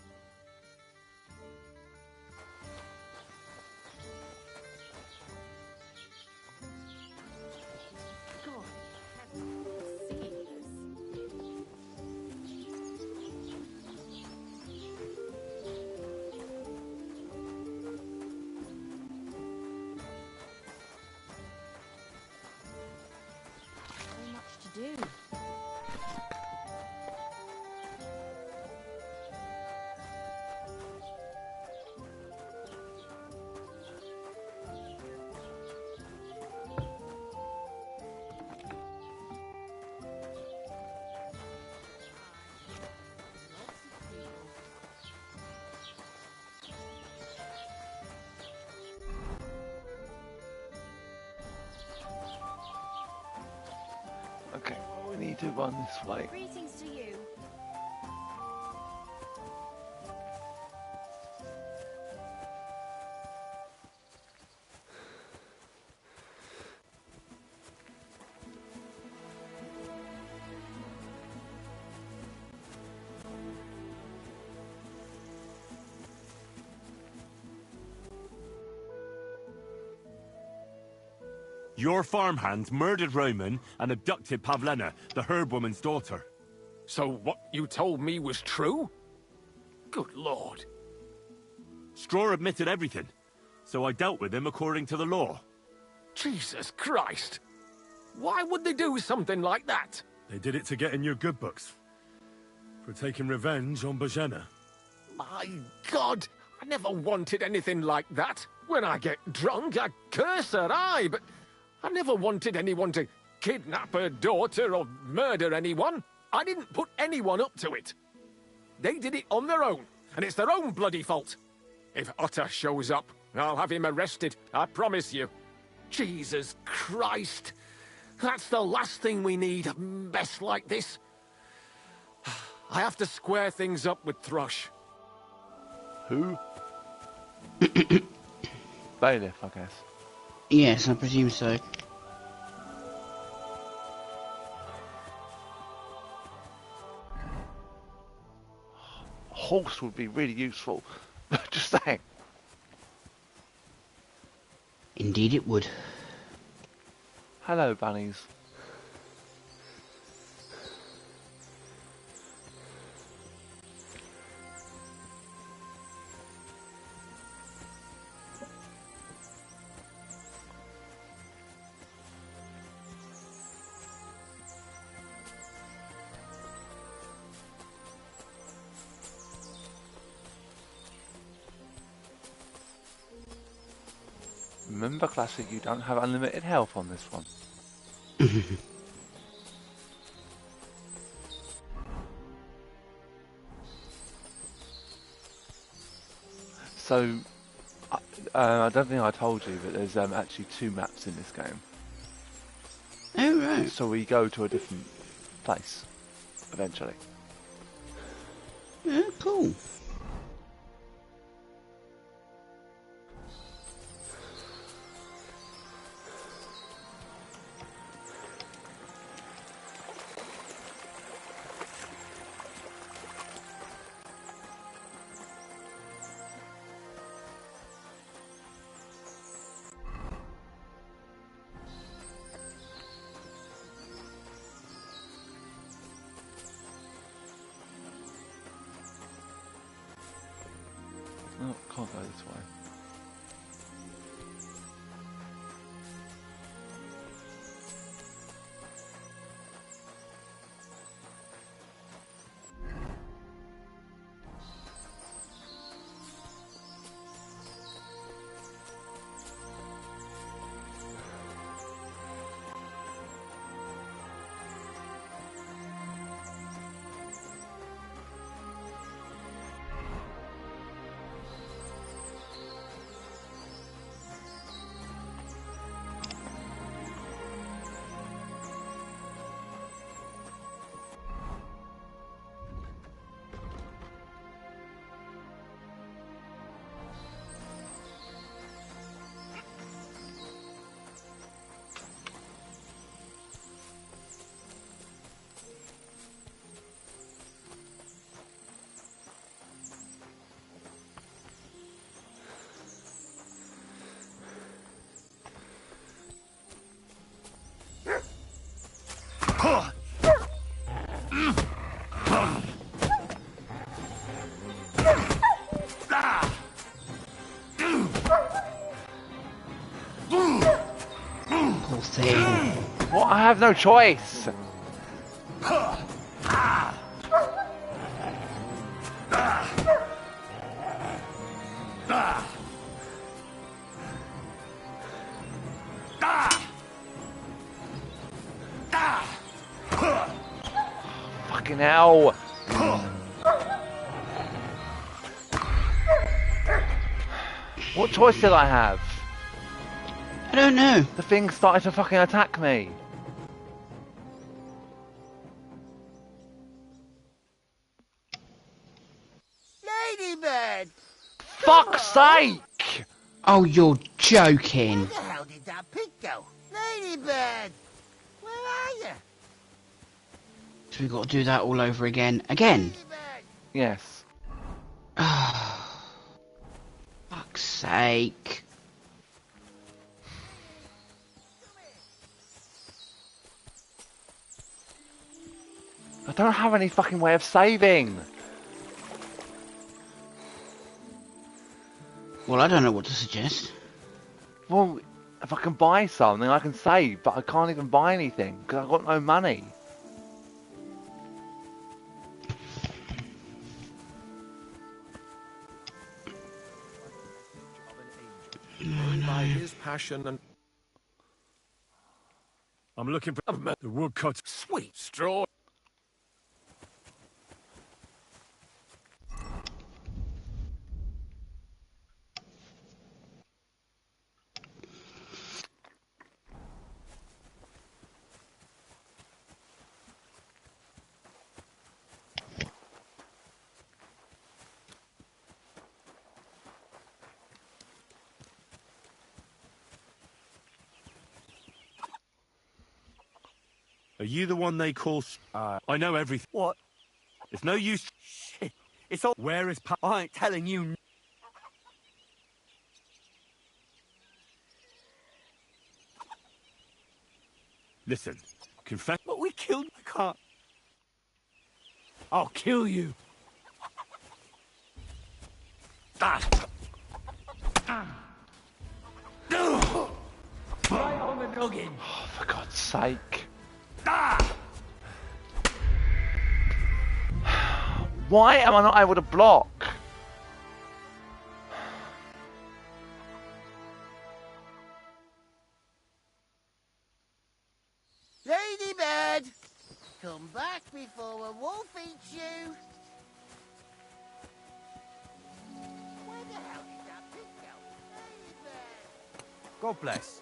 So much to do. Okay, we need to run this way. Greetings to you. Your farmhand murdered Roman and abducted Pavlena, the herb woman's daughter. So what you told me was true? Good Lord. Straw admitted everything, so I dealt with him according to the law. Jesus Christ! Why would they do something like that? They did it to get in your good books. For taking revenge on Bojena. My God! I never wanted anything like that. When I get drunk, I curse her, aye, but I never wanted anyone to kidnap her daughter or murder anyone. I didn't put anyone up to it. They did it on their own, and it's their own bloody fault. If Otter shows up, I'll have him arrested, I promise you. Jesus Christ! That's the last thing we need, a mess like this. I have to square things up with Thrush. Who? Bailiff, I guess. Yes, I presume so. Horse would be really useful. Just saying. Indeed it would. Hello, bunnies. Remember, Classic, you don't have unlimited health on this one. So, I don't think I told you, but there's actually 2 maps in this game. Oh, right. So we go to a different place, eventually. Yeah, cool. Oh, can't go this way. Poor thing. What? I have no choice. Fucking hell. What choice did I have? I don't know. The thing started to fucking attack me. Ladybird! Fuck's sake! Oh, you're joking. Where the hell did that pig go? Ladybird! Where are you? So we've got to do that all over again. Again? Yes. Fuck's sake. I don't have any fucking way of saving. Well, I don't know what to suggest. Well, if I can buy something, I can save, but I can't even buy anything because I've got no money. By his passion and... I'm looking for the woodcut. Sweet straw. Are you the one they call... I know everything. What? It's no use... Shit. It's all... Where is... I ain't telling you... Listen. Confess... But we killed... I can't... I'll kill you. That. Right on the noggin. Oh, for God's sake. Why am I not able to block? Ladybird! Come back before a wolf eats you! Where the hell did that pig go? Ladybird! God bless.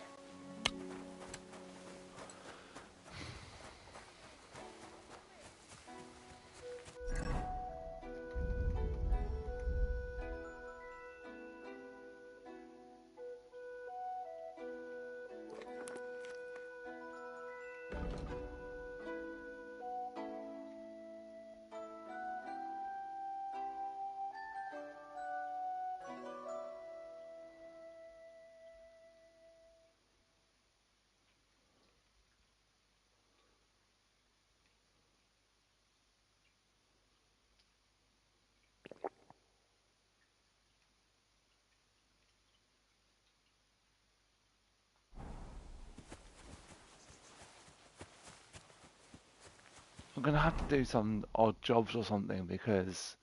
I'm going to have to do some odd jobs or something because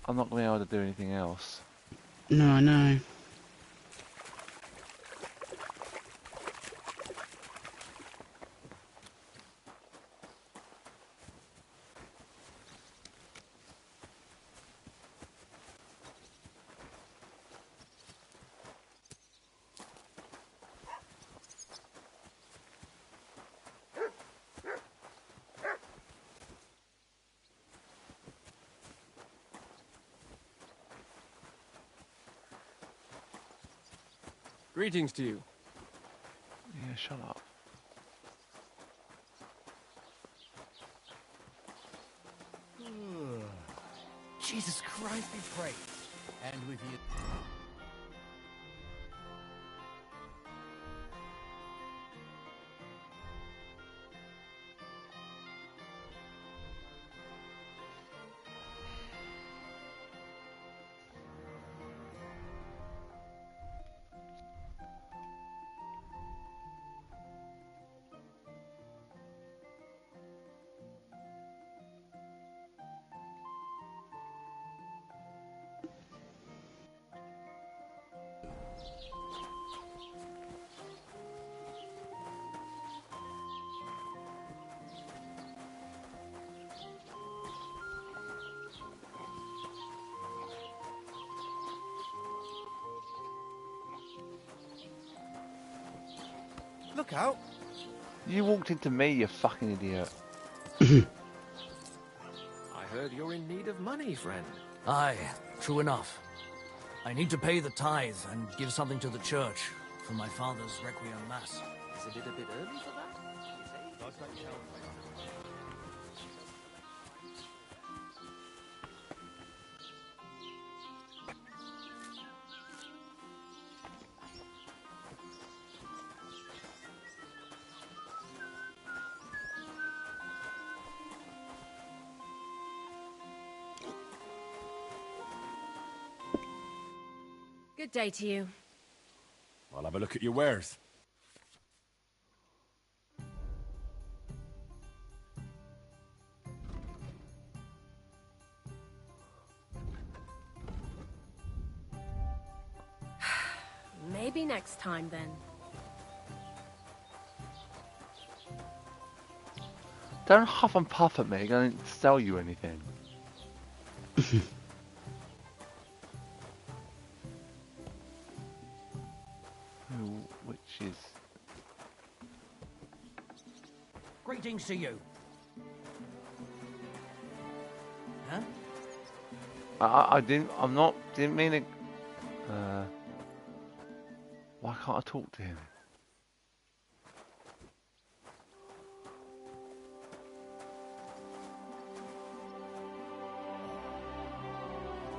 I'm not going to be able to do anything else. No, I know. Greetings to you. Yeah, shut up. Jesus Christ be praised. And with you... Look out. You walked into me, you fucking idiot. I heard you're in need of money, friend. Aye, true enough. I need to pay the tithe and give something to the church for my father's requiem mass. Isn't it a bit early for that? Good day to you. I'll have a look at your wares. Maybe next time, then. Don't huff and puff at me, I don't sell you anything. Which is... Greetings to you. Huh? didn't mean it. Why can't I talk to him?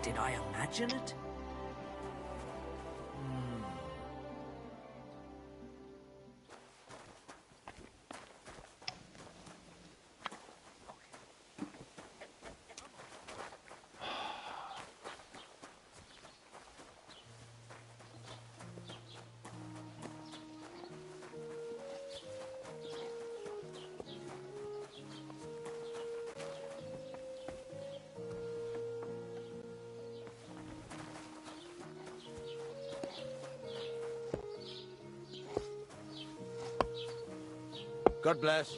Did I imagine it? God bless.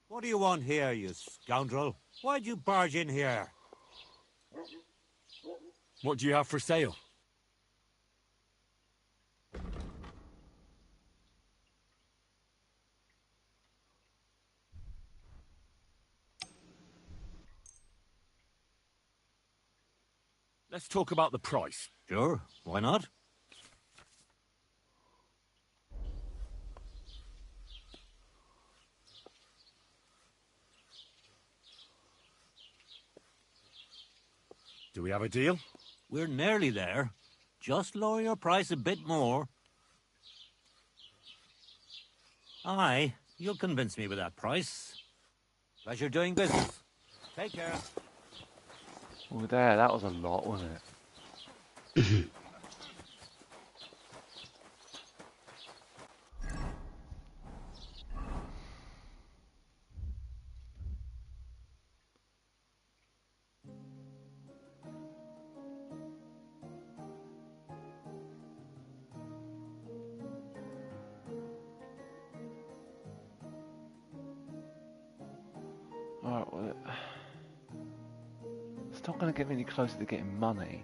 What do you want here, you scoundrel? Why'd you barge in here? What do you have for sale? Let's talk about the price. Sure, why not? Do we have a deal? We're nearly there. Just lower your price a bit more. Aye, you'll convince me with that price. Pleasure doing business. Take care. Oh, there, that was a lot, wasn't it? Alright, well, it's not going to get me any closer to getting money.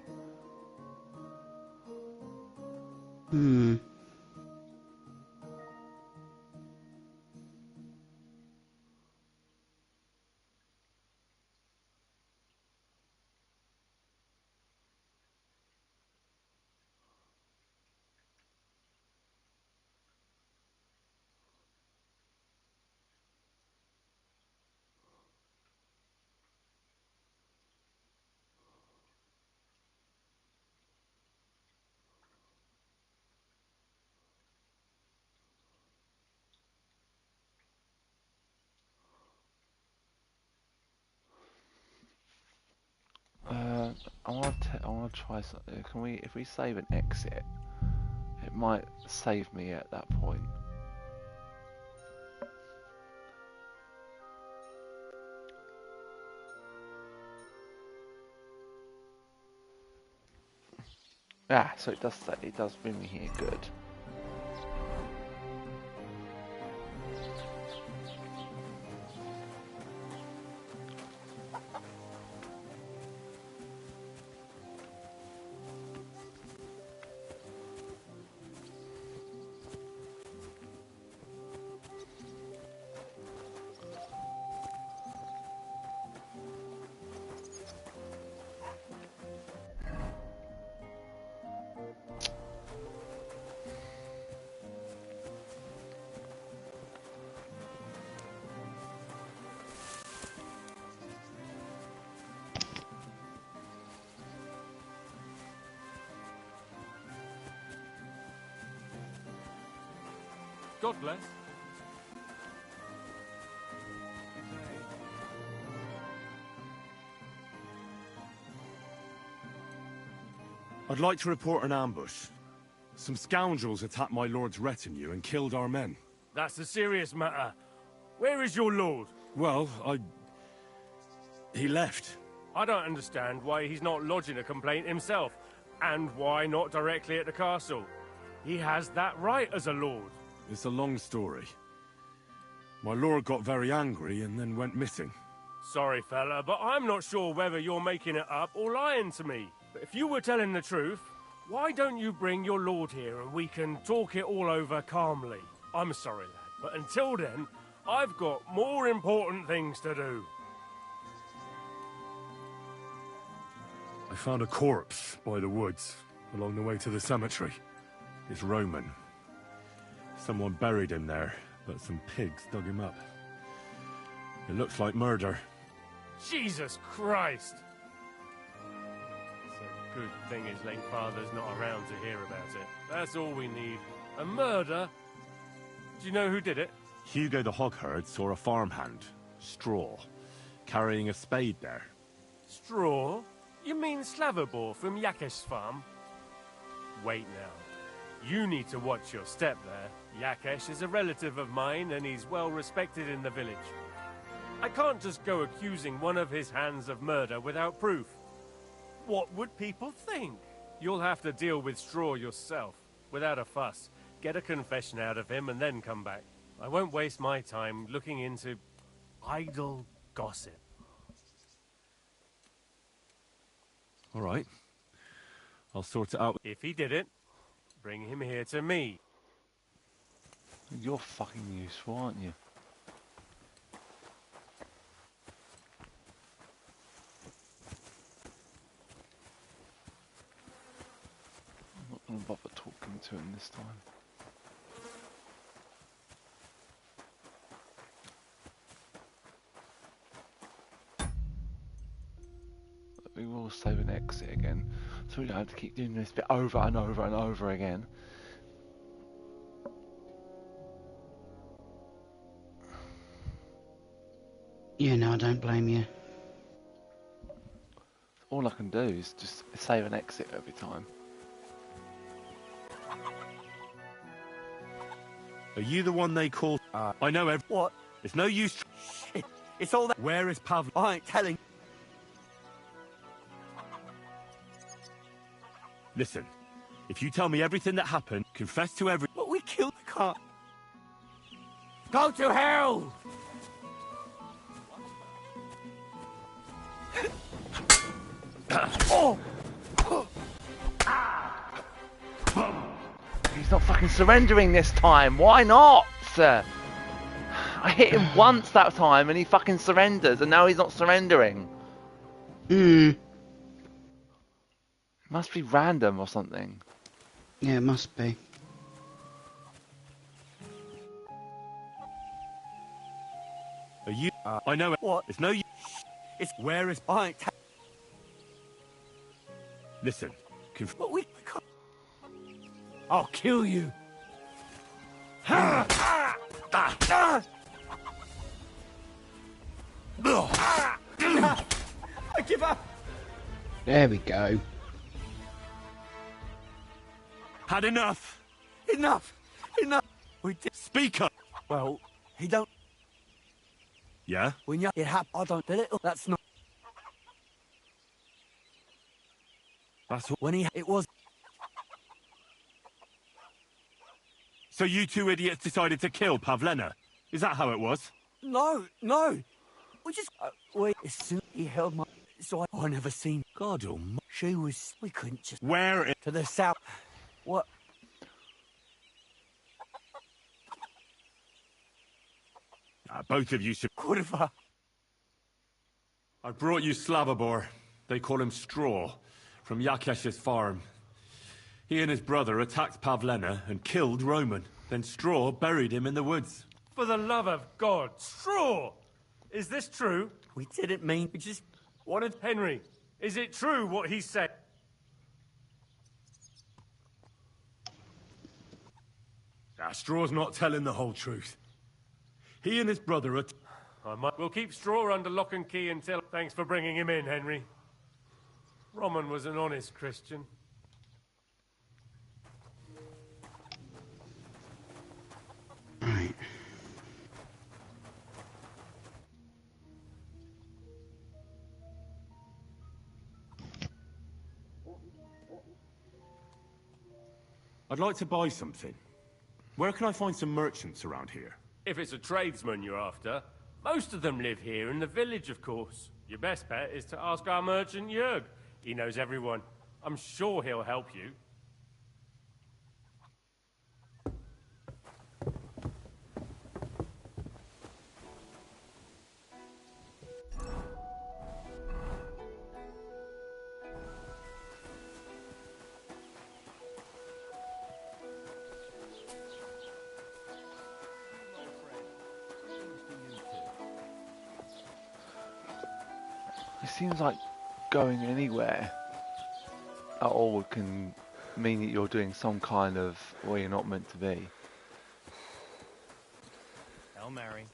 I want to try something. Can we, if we save and exit, it might save me at that point. Ah, so it does bring me here. Good. God bless. I'd like to report an ambush. Some scoundrels attacked my lord's retinue and killed our men. That's a serious matter. Where is your lord? Well, he left. I don't understand why he's not lodging a complaint himself, and why not directly at the castle. He has that right as a lord. It's a long story. My lord got very angry and then went missing. Sorry, fella, but I'm not sure whether you're making it up or lying to me. But if you were telling the truth, why don't you bring your lord here and we can talk it all over calmly? I'm sorry, lad, but until then, I've got more important things to do. I found a corpse by the woods, along the way to the cemetery. It's Roman. Someone buried him there, but some pigs dug him up. It looks like murder. Jesus Christ! It's a good thing his late father's not around to hear about it. That's all we need. A murder? Do you know who did it? Hugo the hogherd saw a farmhand, Straw, carrying a spade there. Straw? You mean Slavobor from Yakesh's farm? Wait now. You need to watch your step there. Yakesh is a relative of mine and he's well respected in the village. I can't just go accusing one of his hands of murder without proof. What would people think? You'll have to deal with Straw yourself, without a fuss. Get a confession out of him and then come back. I won't waste my time looking into idle gossip. All right. I'll sort it out. If he did it, bring him here to me. You're fucking useful, aren't you? I'm not going to bother talking to him this time. We will save an exit again, so we don't have to keep doing this bit over and over and over again. Yeah, no, I don't blame you. All I can do is just save an exit every time. Are you the one they call? I know What? It's no use. Shit. It's all that. Where is Pavel? I ain't telling. Listen, if you tell me everything that happened, confess to every. But we killed the car. Go to hell! Oh! He's not fucking surrendering this time. Why not? I hit him once that time and he fucking surrenders, and now he's not surrendering. Must be random or something. Yeah, it must be. Are you? I know. What? It's no use. It's where is? I ain't. Listen. But we can't. I'll kill you. I give up. There we go. Had enough. Enough. Enough. We did. Speak up. Well, he don't. Yeah. When you it happened, I don't. That's not. That's when he. It was. So you two idiots decided to kill Pavlena? Is that how it was? No, no. We just wait. As soon as he held my, so I never seen. God almighty. She was. We couldn't just. Where? To the south. What? Both of you should. Kurva. I brought you Slavobor. They call him Straw, from Yakesh's farm. He and his brother attacked Pavlena and killed Roman. Then Straw buried him in the woods. For the love of God, Straw! Is this true? We didn't mean. We just wanted. Henry, is it true what he said? Straw's not telling the whole truth. He and his brother are... We'll keep Straw under lock and key until... Thanks for bringing him in, Henry. Roman was an honest Christian. Right. I'd like to buy something. Where can I find some merchants around here? If it's a tradesman you're after, most of them live here in the village, of course. Your best bet is to ask our merchant Jörg. He knows everyone. I'm sure he'll help you. It seems like going anywhere at all can mean that you're doing some kind of where you're not meant to be. Hail Mary.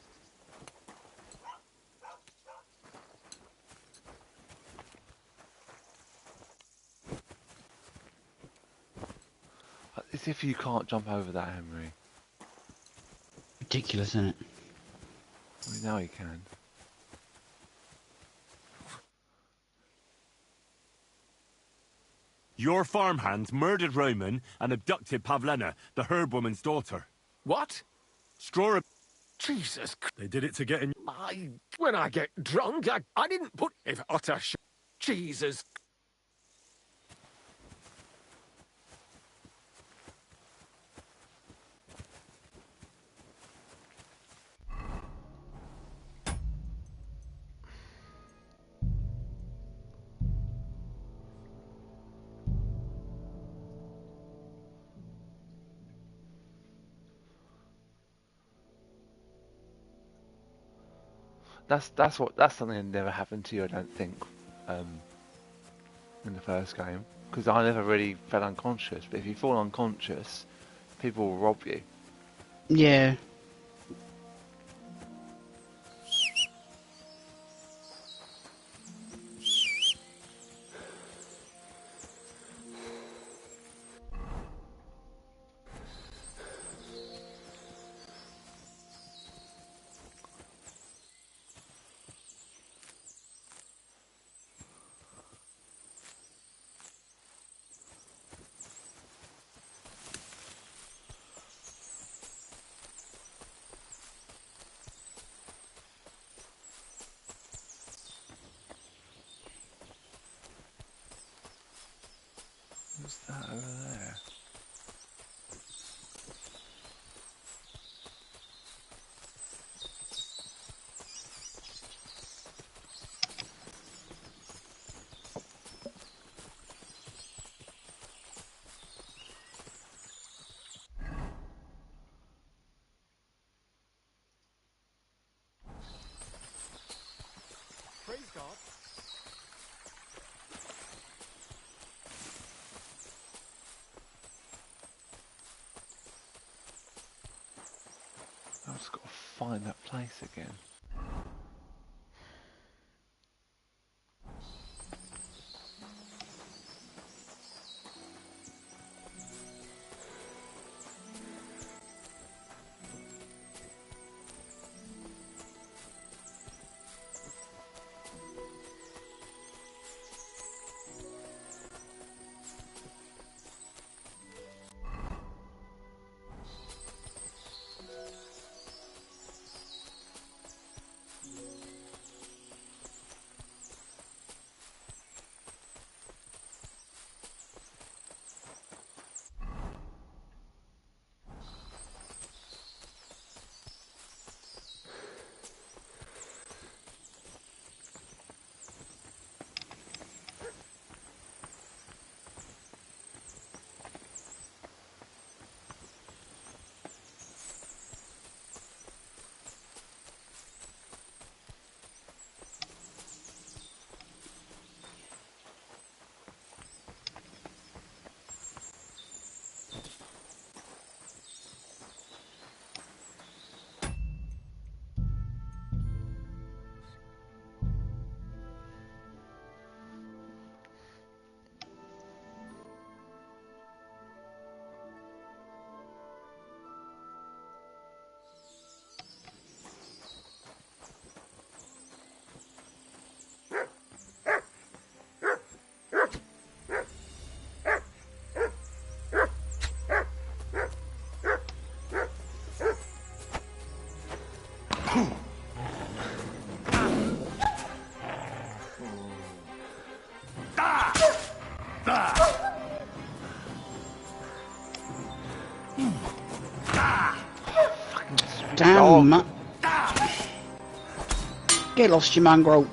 As if you can't jump over that, Henry. Ridiculous, isn't it? Well, now you can. Your farmhands murdered Roman and abducted Pavlena, the herb woman's daughter. What? Straw... Jesus Christ. They did it to get in... When I get drunk, I didn't put... If utter Jesus... That's something that never happened to you, I don't think, in the first game, because I never really fell unconscious. But if you fall unconscious, people will rob you. Yeah. What's that over there? Praise God. I've just got to find that place again. Damn, Matt. Get lost, you mongrel.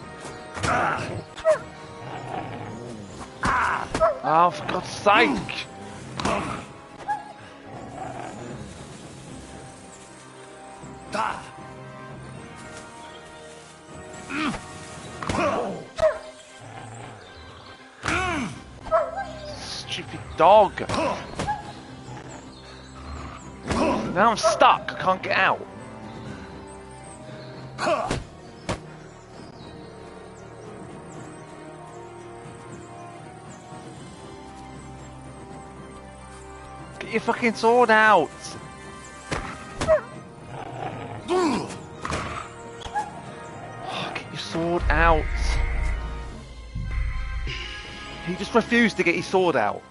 Oh, for God's sake! Stupid dog! Now I'm stuck, I can't get out. Get your fucking sword out! Get your sword out! He just refused to get his sword out.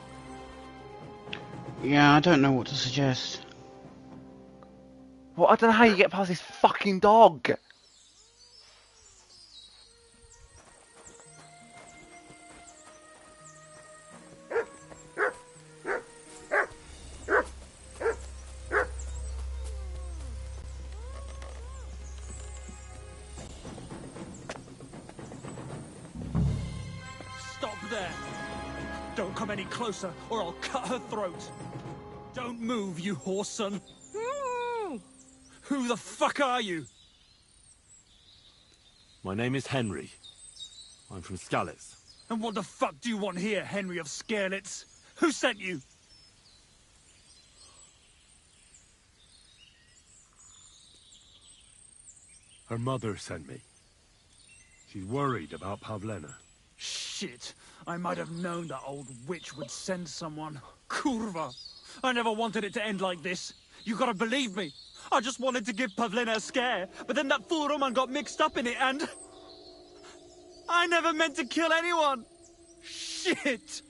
Yeah, I don't know what to suggest. Well, I don't know how you get past this fucking dog. Stop there! Don't come any closer, or I'll cut her throat. Don't move, you horse son. Who the fuck are you? My name is Henry. I'm from Skalitz. And what the fuck do you want here, Henry of Skalitz? Who sent you? Her mother sent me. She's worried about Pavlena. Shit. I might have known that old witch would send someone. Kurva. I never wanted it to end like this. You gotta believe me. I just wanted to give Pavlena a scare, but then that fool Roman got mixed up in it and... I never meant to kill anyone! Shit!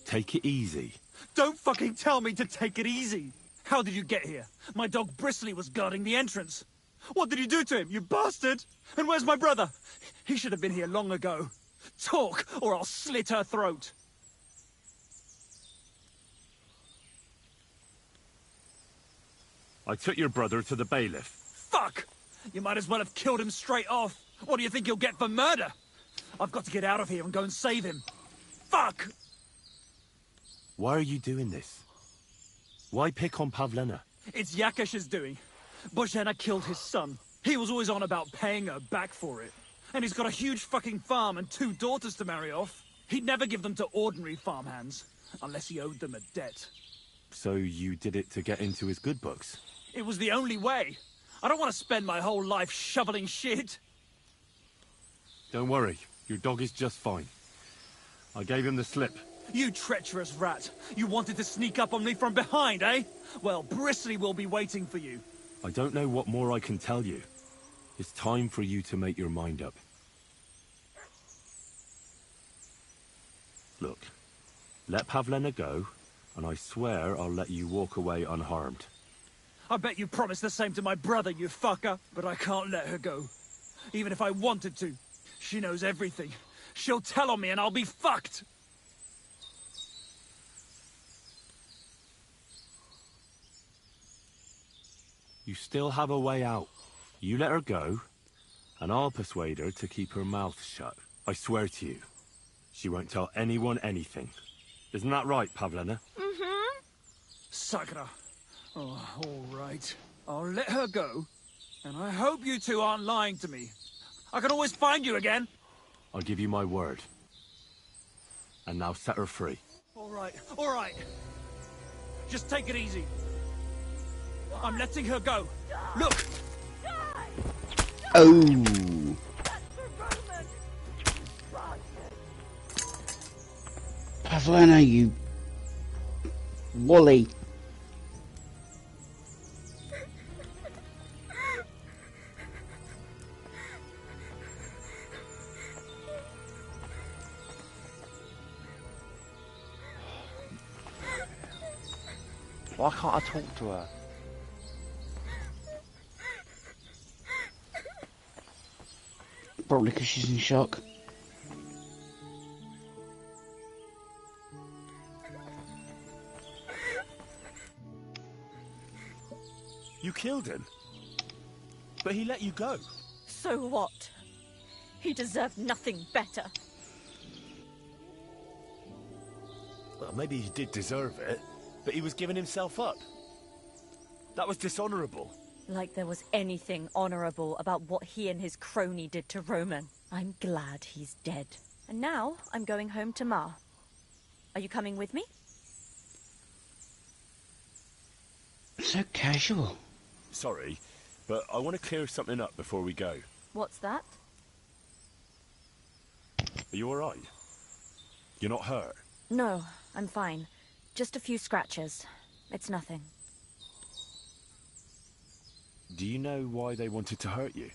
Take it easy. Don't fucking tell me to take it easy! How did you get here? My dog Bristly was guarding the entrance. What did you do to him, you bastard? And where's my brother? He should have been here long ago. Talk, or I'll slit her throat. I took your brother to the bailiff. Fuck! You might as well have killed him straight off. What do you think you'll get for murder? I've got to get out of here and go and save him. Fuck! Why are you doing this? Why pick on Pavlena? It's Yakash's doing. Bozhena killed his son. He was always on about paying her back for it. And he's got a huge fucking farm and 2 daughters to marry off. He'd never give them to ordinary farmhands, unless he owed them a debt. So you did it to get into his good books? It was the only way. I don't want to spend my whole life shoveling shit. Don't worry, your dog is just fine. I gave him the slip. You treacherous rat. You wanted to sneak up on me from behind, eh? Well, Bristly will be waiting for you. I don't know what more I can tell you. It's time for you to make your mind up. Look, let Pavlena go, and I swear I'll let you walk away unharmed. I bet you promised the same to my brother, you fucker. But I can't let her go. Even if I wanted to. She knows everything. She'll tell on me and I'll be fucked. You still have a way out. You let her go, and I'll persuade her to keep her mouth shut. I swear to you. She won't tell anyone anything. Isn't that right, Pavlena? Mm-hmm. Sakra. Oh, all right. I'll let her go. And I hope you two aren't lying to me. I can always find you again. I'll give you my word. And now set her free. All right, all right. Just take it easy. I'm letting her go. Look! Oh. Pavlena, you Wally. Why can't I talk to her? Probably because she's in shock. You killed him? But he let you go. So what? He deserved nothing better. Well, maybe he did deserve it, but he was giving himself up. That was dishonorable. Like there was anything honorable about what he and his crony did to Roman. I'm glad he's dead. And now I'm going home to Ma. Are you coming with me? So casual. Sorry, but I want to clear something up before we go. What's that? Are you alright? You're not hurt? No, I'm fine. Just a few scratches. It's nothing. Do you know why they wanted to hurt you?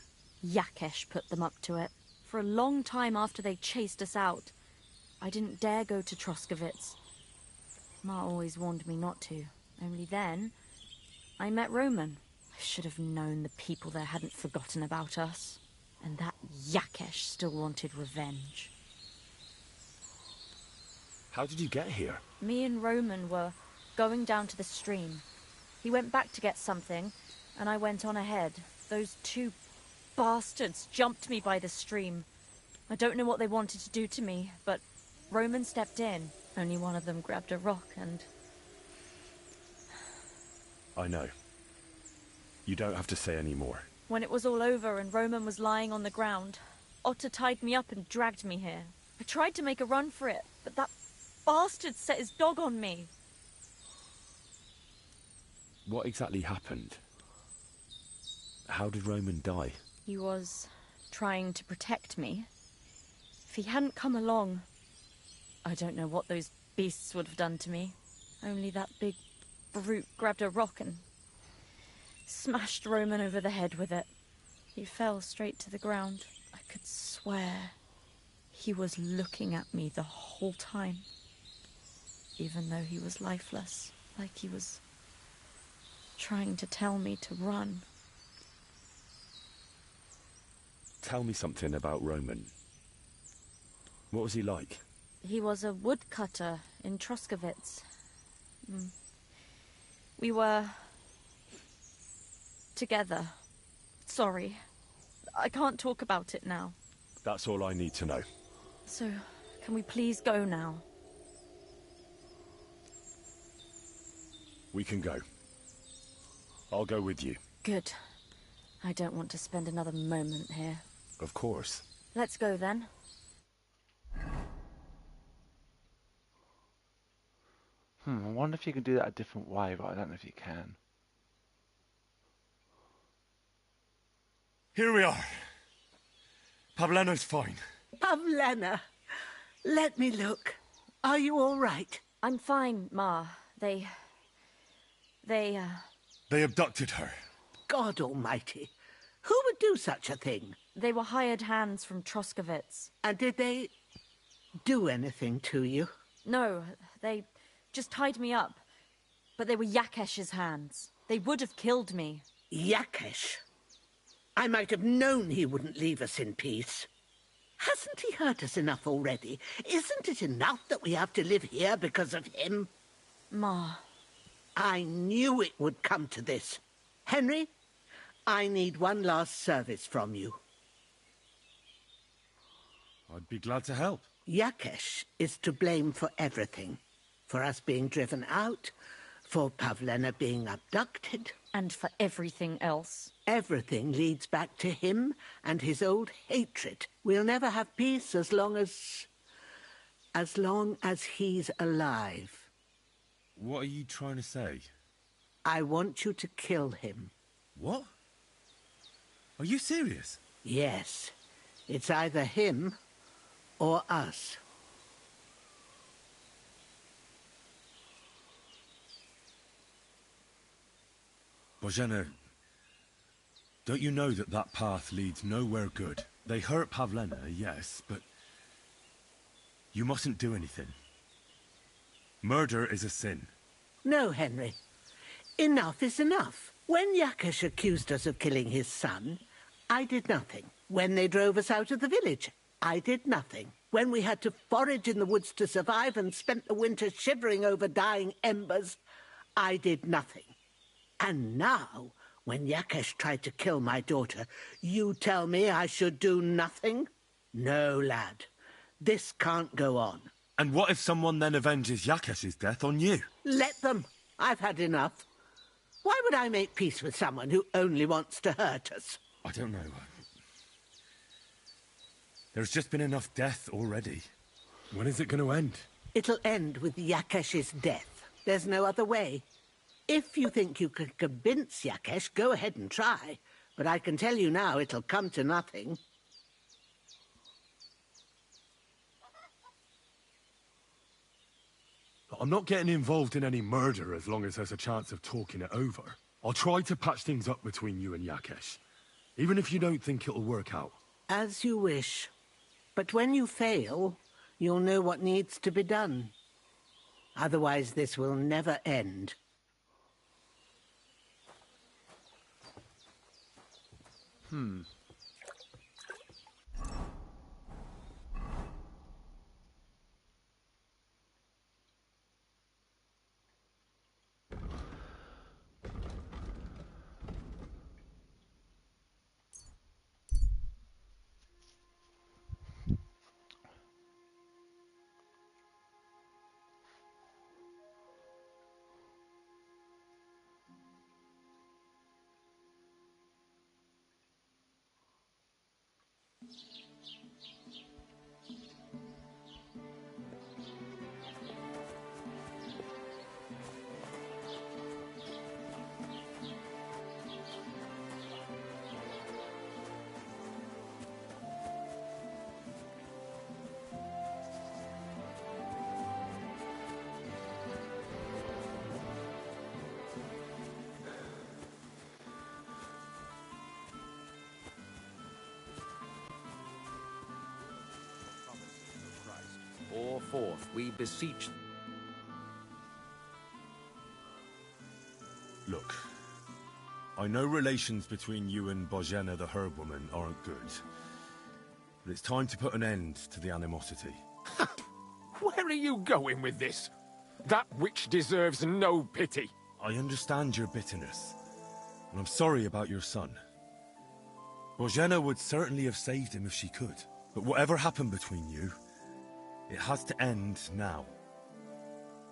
Yakesh put them up to it. For a long time after they chased us out, I didn't dare go to Troskovitz. Ma always warned me not to. Only then, I met Roman. I should have known the people there hadn't forgotten about us. And that Yakesh still wanted revenge. How did you get here? Me and Roman were going down to the stream. He went back to get something, and I went on ahead. Those two bastards jumped me by the stream. I don't know what they wanted to do to me, but Roman stepped in. Only one of them grabbed a rock and... I know. You don't have to say any more. When it was all over and Roman was lying on the ground, Otter tied me up and dragged me here. I tried to make a run for it, but that bastard set his dog on me. What exactly happened? How did Roman die? He was trying to protect me. If he hadn't come along, I don't know what those beasts would have done to me. Only that big brute grabbed a rock and smashed Roman over the head with it. He fell straight to the ground. I could swear he was looking at me the whole time, even though he was lifeless, like he was trying to tell me to run. Tell me something about Roman. What was he like? He was a woodcutter in Troskovitz. We were together. Sorry. I can't talk about it now. That's all I need to know. So, can we please go now? We can go. I'll go with you. Good. I don't want to spend another moment here. Of course. Let's go then. I wonder if you can do that a different way, but I don't know if you can. Here we are. Pavlena's fine. Pavlena, let me look. Are you all right? I'm fine, Ma. They abducted her. God almighty. Who would do such a thing? They were hired hands from Troskovitz. And did they do anything to you? No, they just tied me up. But they were Yakesh's hands. They would have killed me. Yakesh? I might have known he wouldn't leave us in peace. Hasn't he hurt us enough already? Isn't it enough that we have to live here because of him? Ma. I knew it would come to this. Henry, I need one last service from you. I'd be glad to help. Yakesh is to blame for everything. For us being driven out, for Pavlena being abducted. And for everything else. Everything leads back to him and his old hatred. We'll never have peace as long as he's alive. What are you trying to say? I want you to kill him. What? Are you serious? Yes. It's either him or us. Bozhena, don't you know that that path leads nowhere good? They hurt Pavlena, yes, but you mustn't do anything. Murder is a sin. No, Henry. Enough is enough. When Yakesh accused us of killing his son, I did nothing. When they drove us out of the village, I did nothing. When we had to forage in the woods to survive and spent the winter shivering over dying embers, I did nothing. And now, when Yakesh tried to kill my daughter, you tell me I should do nothing? No, lad. This can't go on. And what if someone then avenges Yakesh's death on you? Let them. I've had enough. Why would I make peace with someone who only wants to hurt us? I don't know. There's just been enough death already. When is it going to end? It'll end with Yakesh's death. There's no other way. If you think you can convince Yakesh, go ahead and try. But I can tell you now, it'll come to nothing. I'm not getting involved in any murder as long as there's a chance of talking it over. I'll try to patch things up between you and Yakesh, even if you don't think it'll work out. As you wish. But when you fail, you'll know what needs to be done. Otherwise, this will never end. Pour forth, we beseech. Look, I know relations between you and Bozhena the herb woman aren't good, but it's time to put an end to the animosity. Where are you going with this? That witch deserves no pity. I understand your bitterness, and I'm sorry about your son. Bozhena would certainly have saved him if she could, but whatever happened between you, it has to end now.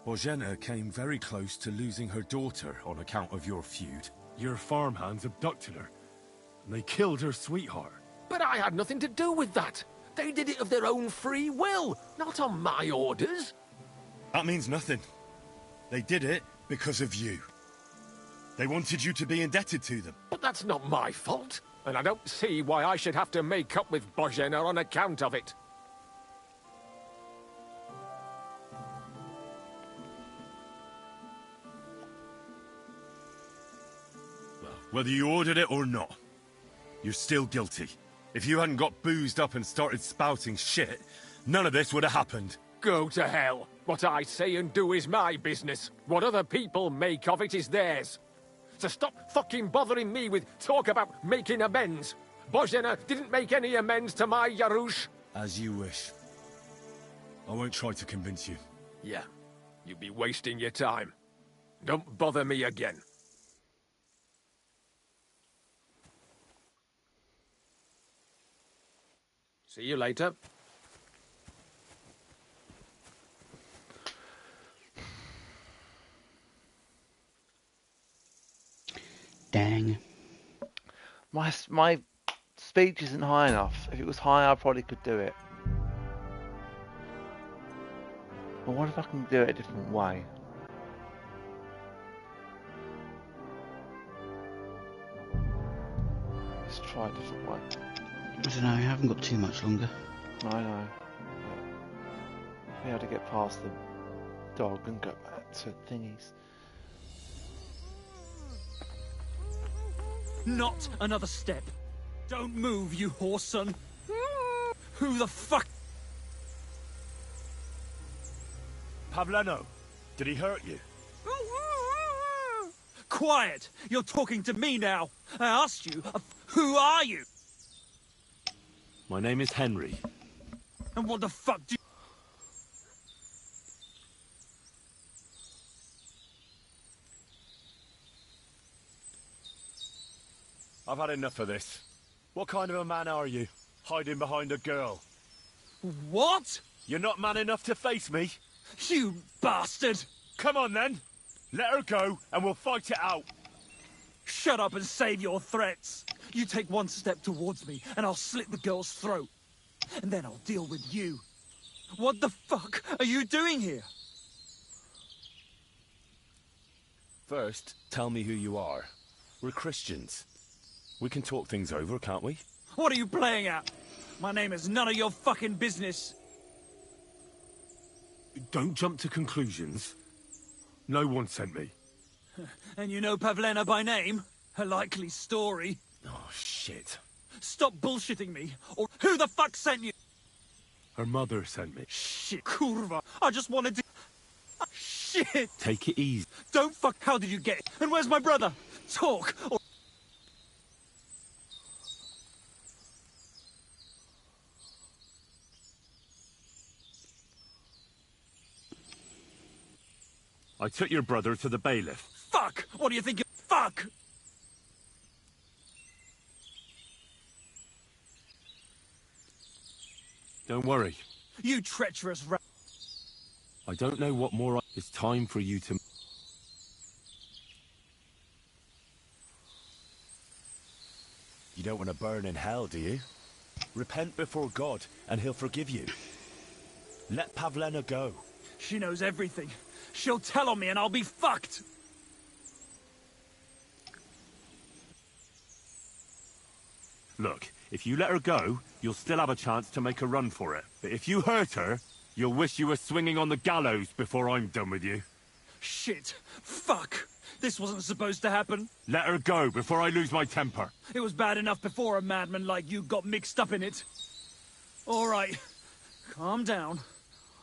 Bozhena came very close to losing her daughter on account of your feud. Your farmhands abducted her, and they killed her sweetheart. But I had nothing to do with that. They did it of their own free will, not on my orders. That means nothing. They did it because of you. They wanted you to be indebted to them. But that's not my fault, and I don't see why I should have to make up with Bozhena on account of it. Whether you ordered it or not, you're still guilty. If you hadn't got boozed up and started spouting shit, none of this would have happened. Go to hell. What I say and do is my business. What other people make of it is theirs. So stop fucking bothering me with talk about making amends. Bozhena didn't make any amends to my Yarush. As you wish. I won't try to convince you. Yeah, you'd be wasting your time. Don't bother me again. See you later. Dang. My speech isn't high enough. If it was high, I probably could do it. But what if I can do it a different way? Let's try a different way. I don't know, I haven't got too much longer. I know. Be able to get past the dog and go back to thingies. Not another step. Don't move, you whoreson. Who the fuck? Pavleno, did he hurt you? Quiet! You're talking to me now. I asked you, who are you? My name is Henry. And what the fuck do you... I've had enough of this. What kind of a man are you? Hiding behind a girl. What? You're not man enough to face me? You bastard! Come on then. Let her go and we'll fight it out. Shut up and save your threats. You take one step towards me and I'll slit the girl's throat. And then I'll deal with you. What the fuck are you doing here? First, tell me who you are. We're Christians. We can talk things over, can't we? What are you playing at? My name is none of your fucking business. Don't jump to conclusions. No one sent me. And you know Pavlena by name? A likely story. Oh, shit. Stop bullshitting me, or who the fuck sent you? Her mother sent me. Shit, kurva. I just wanted to... Shit! Take it easy. Don't fuck... How did you get it? And where's my brother? Talk, or... I took your brother to the bailiff. Fuck! What do you think? Fuck! Don't worry. You treacherous rat. I don't know what more It's time for you to... You don't want to burn in hell, do you? Repent before God, and he'll forgive you. Let Pavlena go. She knows everything. She'll tell on me and I'll be fucked! Look, if you let her go, you'll still have a chance to make a run for it. But if you hurt her, you'll wish you were swinging on the gallows before I'm done with you. Shit! Fuck! This wasn't supposed to happen. Let her go before I lose my temper. It was bad enough before a madman like you got mixed up in it. All right. Calm down.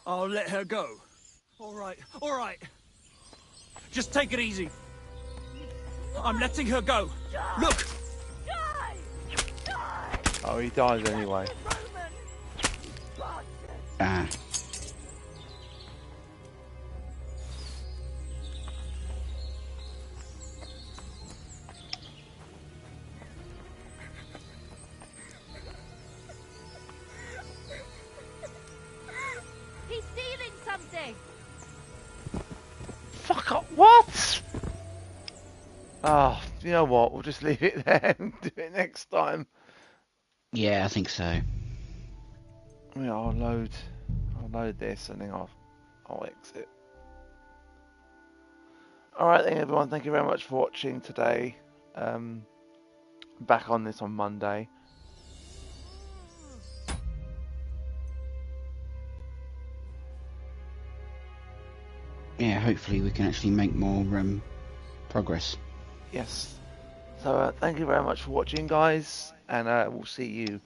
I'll let her go. All right, all right. Just take it easy. I'm letting her go. Look! Oh, he dies anyway. Ah. He's stealing something. Fuck up! What? Oh, you know what? We'll just leave it there and do it next time. Yeah, I think so. Yeah, I'll load this and then I'll exit. Alright then everyone, thank you very much for watching today. Back on this on Monday. Yeah, hopefully we can actually make more progress. Yes. So thank you very much for watching, guys, and we'll see you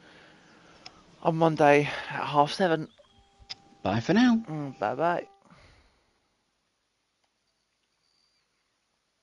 on Monday at 7:30. Bye for now. Bye bye.